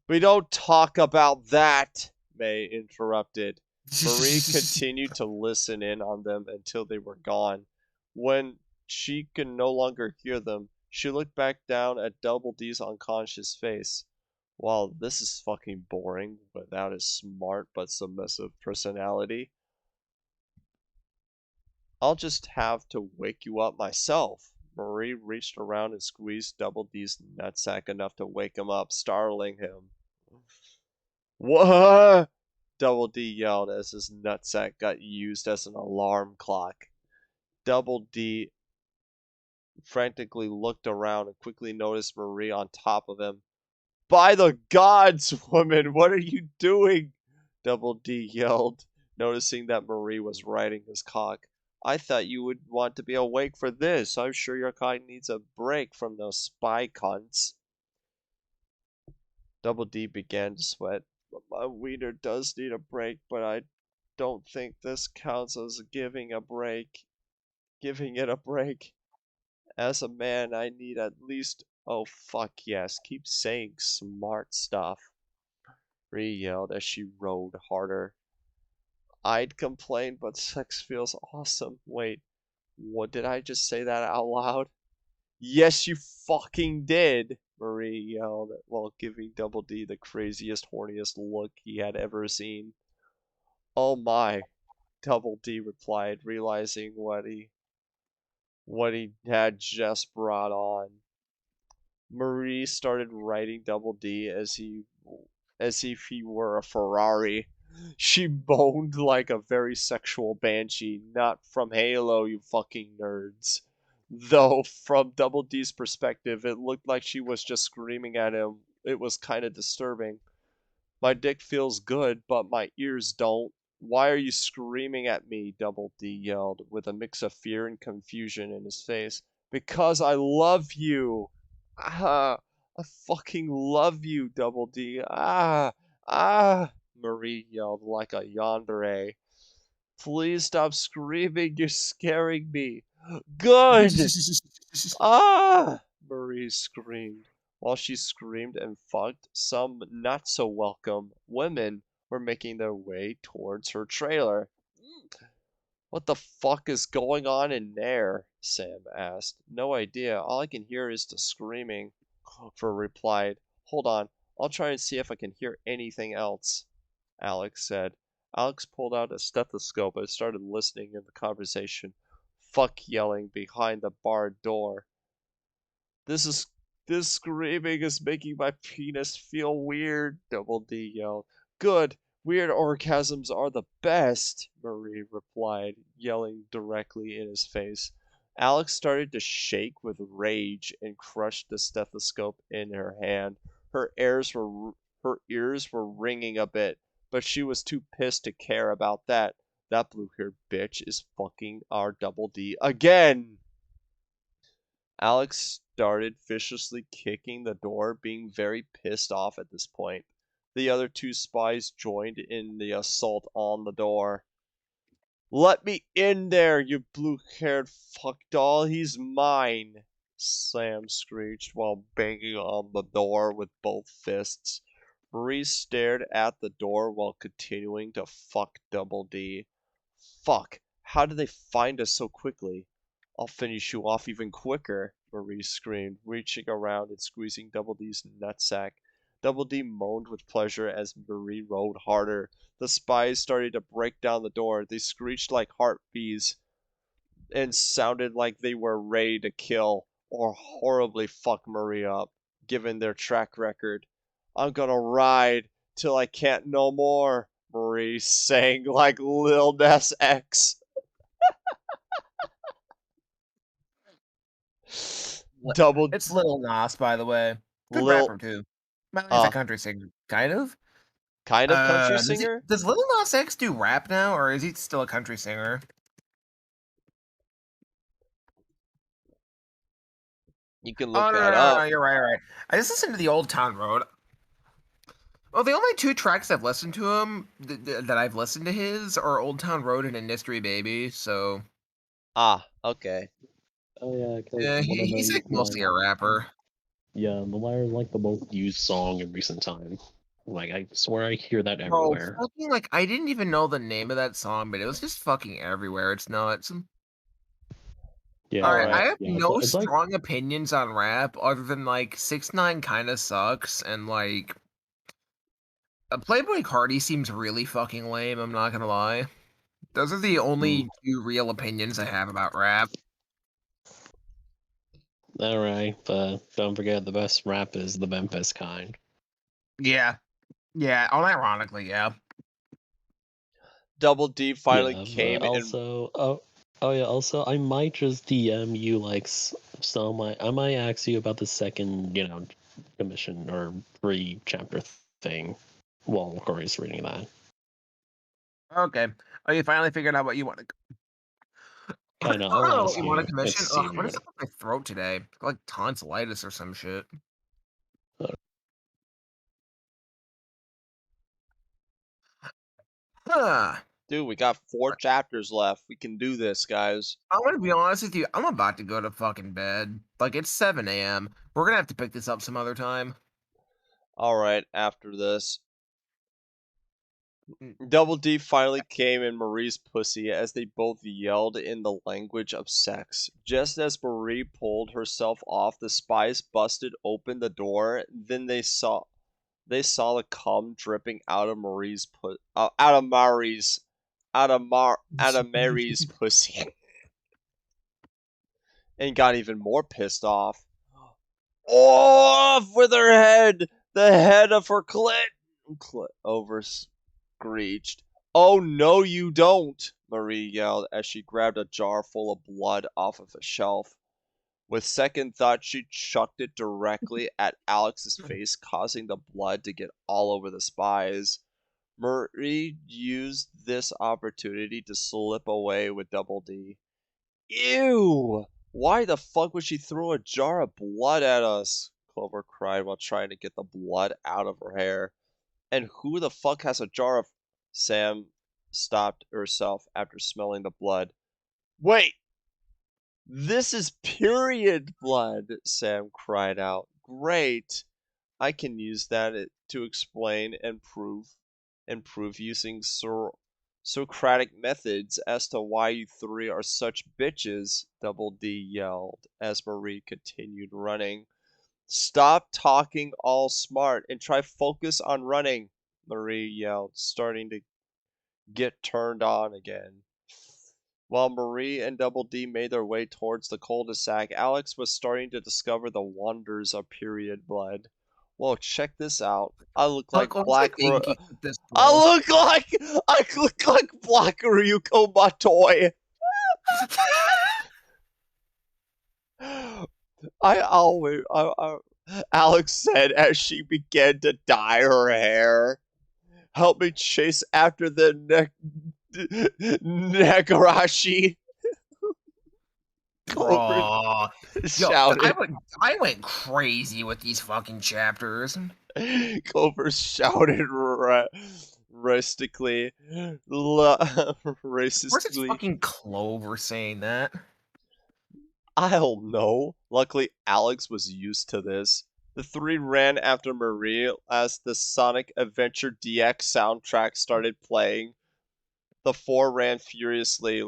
We don't talk about that, May interrupted. Marie continued to listen in on them until they were gone. When she could no longer hear them, she looked back down at Double D's unconscious face. Wow, this is fucking boring without his smart but submissive personality. I'll just have to wake you up myself. Marie reached around and squeezed Double D's nutsack enough to wake him up, startling him. What? Double D yelled as his nutsack got used as an alarm clock. Double D frantically looked around and quickly noticed Marie on top of him. By the gods, woman, what are you doing? Double D yelled, noticing that Marie was riding his cock. I thought you would want to be awake for this. I'm sure your cock needs a break from those spy cunts. Double D began to sweat. My wiener does need a break, but I don't think this counts as giving a break. Giving it a break. As a man, I need at least. Oh, fuck yes. Keep saying smart stuff. Ree yelled as she rode harder. I'd complain, but sex feels awesome. Wait, what did I just say that out loud? Yes, you fucking did, Marie yelled while giving Double D the craziest, horniest look he had ever seen. Oh my, Double D replied, realizing what he had just brought on. Marie started riding Double D as if he were a Ferrari. She moaned like a very sexual banshee, not from Halo, you fucking nerds. Though, from Double D's perspective, it looked like she was just screaming at him. It was kinda disturbing. My dick feels good, but my ears don't. Why are you screaming at me? Double D yelled, with a mix of fear and confusion in his face. Because I love you! Ah! I fucking love you, Double D. Ah! Ah! Marie yelled like a yandere. Please stop screaming, you're scaring me. Good! Ah! Marie screamed. While she screamed and fucked, some not so welcome women were making their way towards her trailer. What the fuck is going on in there? Sam asked. No idea. All I can hear is the screaming. Clover replied. Hold on. I'll try and see if I can hear anything else, Alex said. Alex pulled out a stethoscope and started listening in the conversation. Fuck yelling behind the barred door. This is this screaming is making my penis feel weird, Double D yelled. Good. Weird orgasms are the best, Marie replied, yelling directly in his face. Alex started to shake with rage and crushed the stethoscope in her hand. Her ears were ringing a bit, but she was too pissed to care about that. That blue-haired bitch is fucking our Double D again! Alex started viciously kicking the door, being very pissed off at this point. The other two spies joined in the assault on the door. Let me in there, you blue-haired fuck doll. He's mine, Sam screeched while banging on the door with both fists. Marie stared at the door while continuing to fuck Double D. Fuck, how did they find us so quickly? I'll finish you off even quicker, Marie screamed, reaching around and squeezing Double D's nutsack. Double D moaned with pleasure as Marie rode harder. The spies started to break down the door. They screeched like heartbeats and sounded like they were ready to kill or horribly fuck Marie up, given their track record. I'm gonna ride till I can't no more, Marie sang like Lil Nas X. Double It's Lil Nas, by the way. Good Lil rapper too. Well, he's a country singer, kind of. kind of country Does singer? does Lil Nas X do rap now, or is he still a country singer? You can Oh look no, that no, no, no, up. you're right, you're right. I just listened to the Old Town Road. Well, the only two tracks I've listened to him that I've listened to his are Old Town Road and Industry Baby. So Ah, okay. Oh yeah, because one of he's them like mostly a rapper. yeah, The Liar is like the most used song in recent time. Like I swear I hear that Bro, everywhere. fucking like I didn't even know the name of that song, but it was just fucking everywhere. It's nuts. Yeah, All right, I Alright. have yeah, no it's like strong opinions on rap other than like 6ix9ine kind of sucks and like Playboy Cardi seems really fucking lame. I'm not gonna lie. Those are the only two real opinions I have about rap. alright, but don't forget the best rap is the Memphis kind. Yeah, yeah. Unironically, yeah. Double D finally Yeah, but came and also, oh yeah, also I might just DM you like I might ask you about the second, commission or free chapter thing while Corey's reading that. Okay. Oh, you finally figured out what you want to. Kind of. I'll Oh, what ask you want to you. commission? Let's Ugh, see. what is up with my throat today? Like tonsillitis or some shit. Huh. Dude, we got 4 chapters left. We can do this, guys. I'm gonna be honest with you. I'm about to go to fucking bed. Like it's 7 a.m. We're gonna have to pick this up some other time. Alright, after this. Mm. Double D finally came in Marie's pussy as they both yelled in the language of sex. Just as Marie pulled herself off, the spies busted open the door. Then they saw the cum dripping out of Mary's pussy, and got even more pissed off. Off with her head, the head of her clit. Over screeched. Oh no, you don't! Marie yelled as she grabbed a jar full of blood off of a shelf. With second thought, she chucked it directly at Alex's face, causing the blood to get all over the spies. Marie used this opportunity to slip away with Double D. Ew! Why the fuck would she throw a jar of blood at us? Clover cried while trying to get the blood out of her hair. And who the fuck has a jar of... Sam stopped herself after smelling the blood. Wait! This is period blood! Sam cried out. Great! I can use that to explain and prove using Socratic methods as to why you three are such bitches, Double D yelled as Marie continued running. Stop talking all smart and try focus on running, Marie yelled, starting to get turned on again. While Marie and Double D made their way towards the cul-de-sac, Alex was starting to discover the wonders of period blood. Whoa, check this out. I look like Like, what's the Black kinky with this, I bro? look like Black Ryuko Matoi. Alex said as she began to dye her hair. Help me chase after the Nagarashi. Clover Bro. Yo, shouted. I went crazy with these fucking chapters. Clover shouted racistly. Where's its Racistly. fucking Clover saying that? I don't know. Luckily, Alex was used to this. The three ran after Marie as the Sonic Adventure DX soundtrack started playing. The four ran furiously,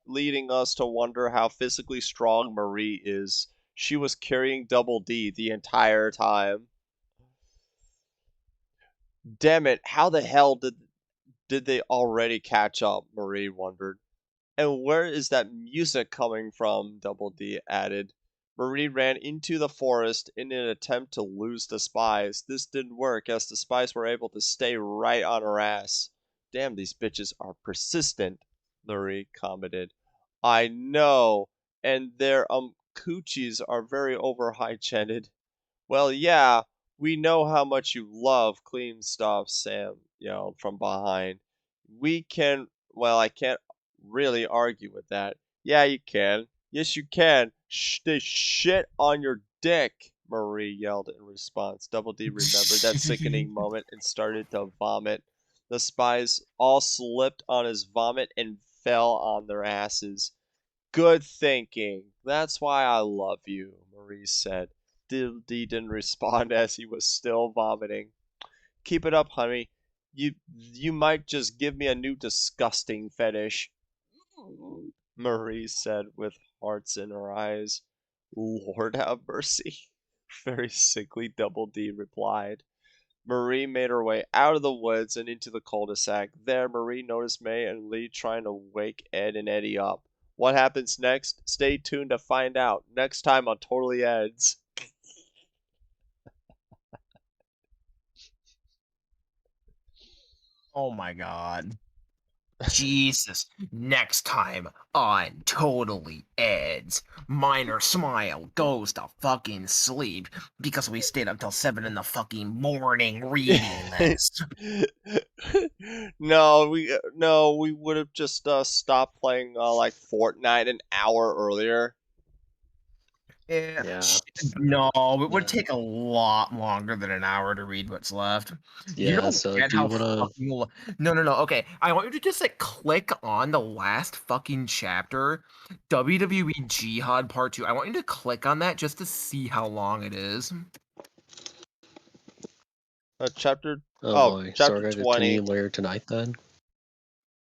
leading us to wonder how physically strong Marie is. She was carrying Double D the entire time. Damn it, how the hell did they already catch up? Marie wondered. And where is that music coming from? Double D added. Marie ran into the forest in an attempt to lose the spies. This didn't work as the spies were able to stay right on her ass. Damn, these bitches are persistent, Marie commented. I know, and their coochies are very over-hygiened. Well, yeah, we know how much you love clean stuff, Sam yelled from behind. We can, well, I can't really argue with that. Yeah, you can. Yes, you can. They shit on your dick, Marie yelled in response. Double D remembered that sickening moment and started to vomit. The spies all slipped on his vomit and fell on their asses. Good thinking. That's why I love you, Marie said. D didn't respond as he was still vomiting. Keep it up, honey. You might just give me a new disgusting fetish, Marie said with hearts in her eyes. Lord have mercy. Very sickly, Double D replied. Marie made her way out of the woods and into the cul-de-sac. There, Marie noticed May and Lee trying to wake Ed and Eddie up. What happens next? Stay tuned to find out. Next time on Totally Edds. Oh my god. Jesus. Next time on Totally Edds, Minor Smile goes to fucking sleep because we stayed up till 7 in the fucking morning reading this. No, we would have just stopped playing like Fortnite an hour earlier. Yeah. No, it would Yeah. take a lot longer than an hour to read what's left. You Yeah, don't so get do you how wanna fucking No, okay. I want you to just like click on the last fucking chapter, WWE Jihad Part 2. I want you to click on that just to see how long it is. Chapter Oh oh boy, so chapter we're gonna 20. continue later tonight then?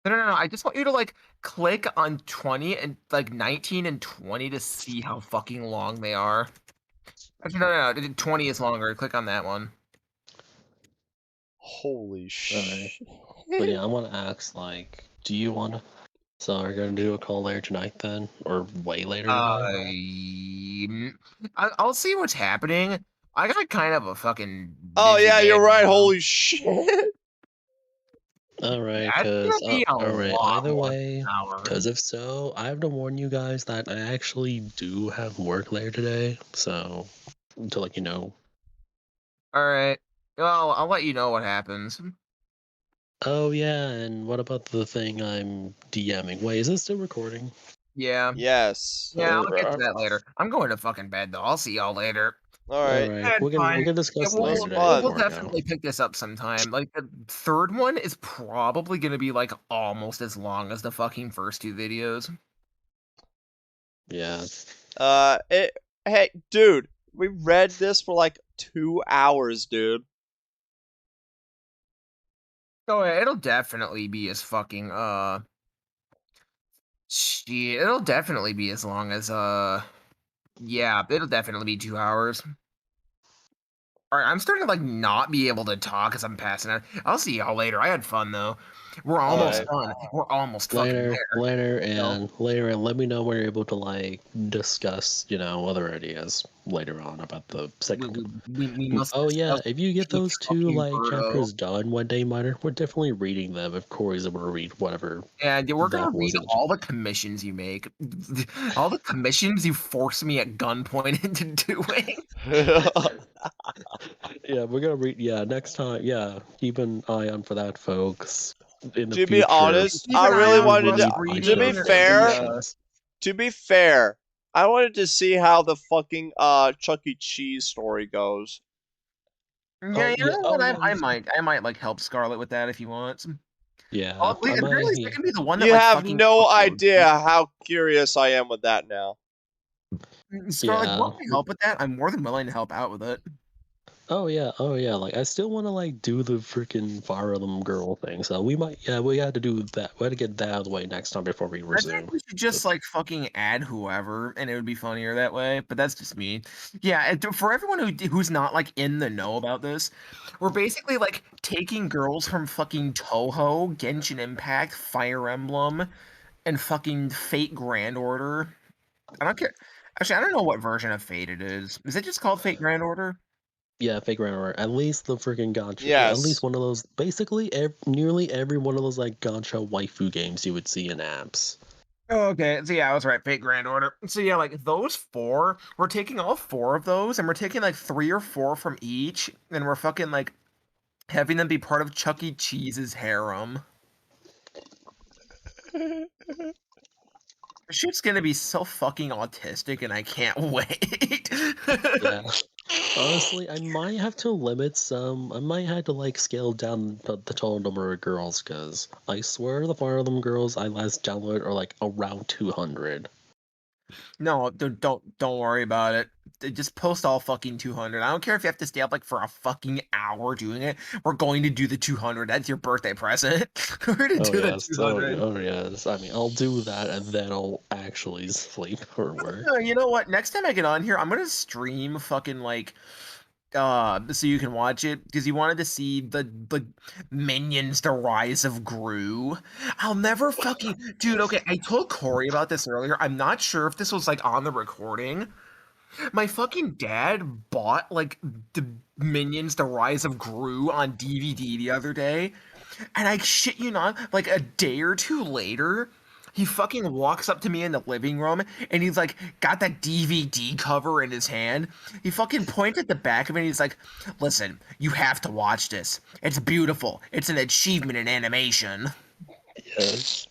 No. I just want you to like click on 20 and like 19 and 20 to see how fucking long they are. Actually, no. 20 is longer. Click on that one. Holy Alright. sh. But yeah, I wanna ask, like, do you wanna so we're gonna do a call later tonight then? Or way later tonight? I'll see what's happening. I got kind of a fucking Oh busy yeah, day you're right. tomorrow. Holy shit. Alright, Yeah, it's gonna cause be a alright, lot either more than way, an hour. cause if so, I have to warn you guys that I actually do have work later today, so to let you know. All right. Well, I'll let you know what happens. Oh yeah, and what about the thing I'm DMing? Wait, is this still recording? Yeah. Yes. Yeah, I'll get to that later. I'm going to fucking bed though. I'll see y'all later. All right. Alright, Had fun. we can Yeah, discuss That was later today fun. we'll before I go. definitely pick this up sometime. Like the third one is probably gonna be like almost as long as the fucking first two videos. Yeah. Hey, dude, we read this for like 2 hours, dude. Oh, yeah, it'll definitely be as fucking shit. It'll definitely be as long as yeah, it'll definitely be 2 hours. All right, I'm starting to like not be able to talk as I'm passing out. I'll see y'all later. I had fun though. We're almost Alright. done. We're almost fucking there. Later, and let me know when you're able to like discuss, other ideas later on about the We, second we, one. we must Oh yeah, discuss if you get Teach those two fucking like Birdo. chapters done one day, Miner, we're definitely reading them if Corey's able to read whatever And we're gonna that was read in the all the commissions you make, all the commissions you force me at gunpoint into doing. Yeah, we're gonna read. Yeah, next time. Yeah, keep an eye on for that, folks. In the To be future, honest, Keep I an eye really out we for wanted will us to. need To reading be the fair, notifications. to be fair, I wanted to see how the fucking Chuck E. Cheese story goes. Yeah, you know Oh what? yeah, I might like help Scarlet with that if he wants. yeah. At the very least, I can be the one that You like have fucking no uploads. idea how curious I am with that now. Scarlet, you Yeah. want me to help with that? I'm more than willing to help out with it. Oh yeah. Oh yeah. Like I still want to like do the freaking Fire Emblem girl thing. So we might. Yeah, we got to do that. We got to get that out of the way next time before we I think resume. we should just like fucking add whoever, and it would be funnier that way. But that's just me. Yeah, for everyone who's not like in the know about this, we're basically like taking girls from fucking Toho, Genshin Impact, Fire Emblem, and fucking Fate Grand Order. I don't care. Actually, I don't know what version of Fate it is. Is it just called Fate Grand Order? Yeah, fake grammar. At least the freaking gotcha. At least Yes. one of those. Basically, nearly every one of those like gotcha waifu games you would see in apps. Oh, okay. So yeah, I was right. Fate Grand Order. So yeah, like those four, we're taking all four of those, and we're taking like 3 or 4 from each, and we're fucking like having them be part of Chuck E. Cheese's harem. This shit's gonna be so fucking autistic, and I can't wait. Yeah. Honestly, I might have to limit some. I might have to like scale down the total number of girls, because I swear the Fire Emblem girls I last downloaded are like around 200. No, don't worry about it. Just post all fucking 200. I don't care if you have to stay up like for a fucking hour doing it. We're going to do the 200. That's your birthday present. We're gonna Oh do the yes, 200. oh yes. I mean, I'll do that and then I'll actually sleep or work. You know what? Next time I get on here, I'm gonna stream fucking like so you can watch it because you wanted to see the minions, the rise of Gru. I'll never fucking dude. Okay, I told Corey about this earlier. I'm not sure if this was like on the recording. My fucking dad bought like the Minions: The Rise of Gru on DVD the other day. And I shit you not, like a day or two later, he fucking walks up to me in the living room and he's like got that DVD cover in his hand. He fucking points at the back of it and he's like, "Listen, you have to watch this. It's beautiful. It's an achievement in animation." Yes.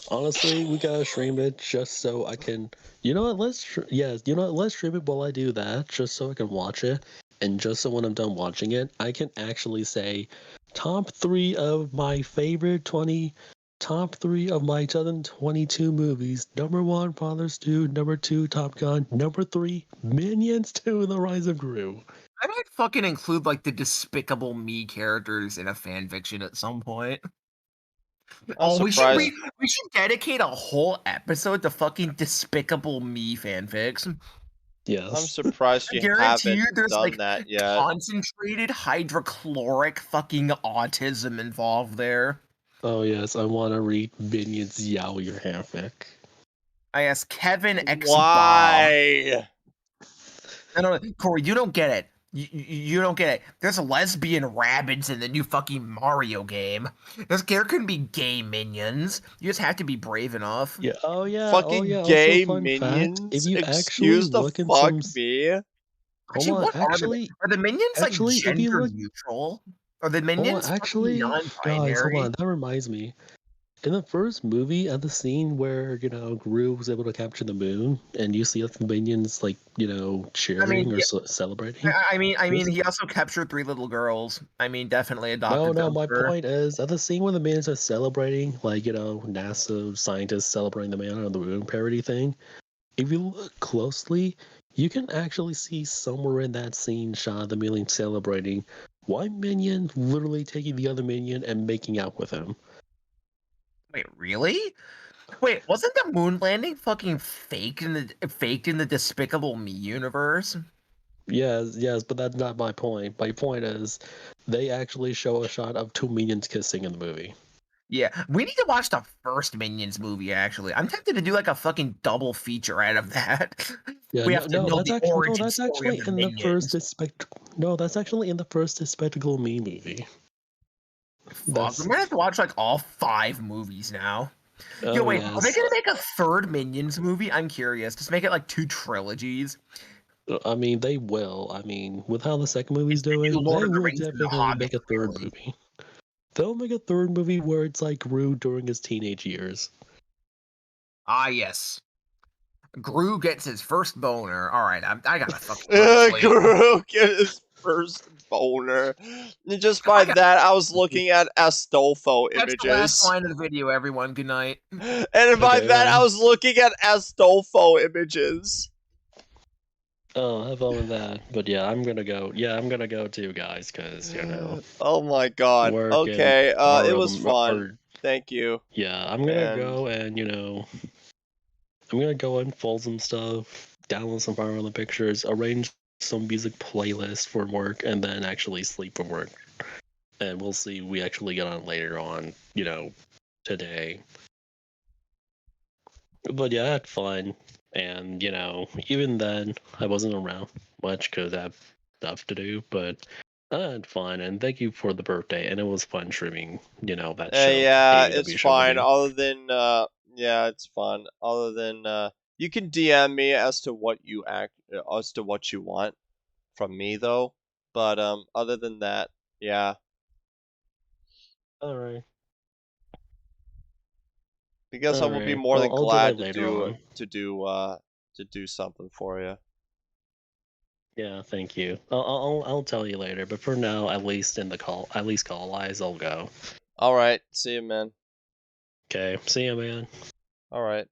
Honestly, we gotta stream it just so I can. You know what? Let's stream it while I do that, just so I can watch it, and just so when I'm done watching it, I can actually say top 2022 movies. Number 1, Fathers 2. Number 2, Top Gun. Number 3, Minions 2: The Rise of Gru. I might fucking include like the Despicable Me characters in a fan fiction at some point. I'm Oh, surprised. we should dedicate a whole episode to fucking Despicable Me fanfics. I'm Yes. surprised I you guarantee you haven't there's done like that yet. concentrated hydrochloric fucking autism involved there. Oh yes, I want to read Minions Yao Your Hammock. I asked Kevin X Bob. Why? No, Corey, you don't get it. You don't get it. There's lesbian rabbits in the new fucking Mario game. There can be gay minions. You just have to be brave enough. Yeah. Oh yeah. Fucking Also, gay fun fact: if minions? you actually Excuse the look in fuck some, me? hold Actually, on. what are the minions like If you gender look, neutral? Are the hold on. minions fucking Guys, hold non-binary? on. That reminds me. In the first movie, at the scene where Gru was able to capture the moon, and you see the minions I mean, cheering or yeah, celebrating. I mean, This he also captured 3 little girls. I mean, definitely No, adopted no, them my for. point is, at the scene when the minions are celebrating, NASA scientists celebrating the man on the moon parody thing, if you look closely, you can actually see somewhere in that scene shot of the minion celebrating one minion literally taking the other minion and making out with him. Wait, really? Wait, wasn't the moon landing fucking faked in the Despicable Me universe? Yes, yes, but that's not my point. My point is, they actually show a shot of 2 minions kissing in the movie. Yeah, we need to watch the first Minions movie. Actually, I'm tempted to do like a fucking double feature out of that. Yeah, We have to know the no, origin that's story of actually the in the first Minions. No, that's actually in the first Despicable Me movie. Fuck, we're That's gonna have to watch like all 5 movies now. Yo, oh wait, are they yes. gonna make a third Minions movie? I'm curious. Just make it like 2 trilogies. I mean, they will. I mean, with how the second movie's It's the new doing, Lord they of the will Rings and the definitely Hobbit make a third trilogy. movie. They'll make a third movie where it's like Gru during his teenage years. Ah, yes. Gru gets his first boner. All right, I gotta fucking go to sleep. Gru get his first boner. And just by I got. that, I was looking at Astolfo That's the last images. line of the video, everyone. Good night. And by Okay, that, I was looking at Astolfo images. oh, have fun with that. But yeah, I'm gonna go. Yeah, I'm gonna go too, guys, because Oh my god. work and Okay, it was fun. Thank you. yeah, I'm gonna go and I'm gonna go and fold some stuff, download some Fire Emblem pictures, arrange some music playlist for work, and then actually sleep for work. And we'll see. We actually get on later on, today. But yeah, I had fun, and even then, I wasn't around much because I have stuff to do. But I had fun, and thank you for the birthday, and it was fun streaming, that show, Yeah, it's AEW show with fine. you. Other than yeah, it's fun. Other than you can DM me as to what you as to what you want from me though. But other than that, yeah. All right. I guess I will be Alright. more Well, than I'll do that glad to later do on. to do something for you. Yeah, thank you. I'll tell you later, but for now, at least call wise, I'll go. All right, see you, man. Okay, see ya, man. All right.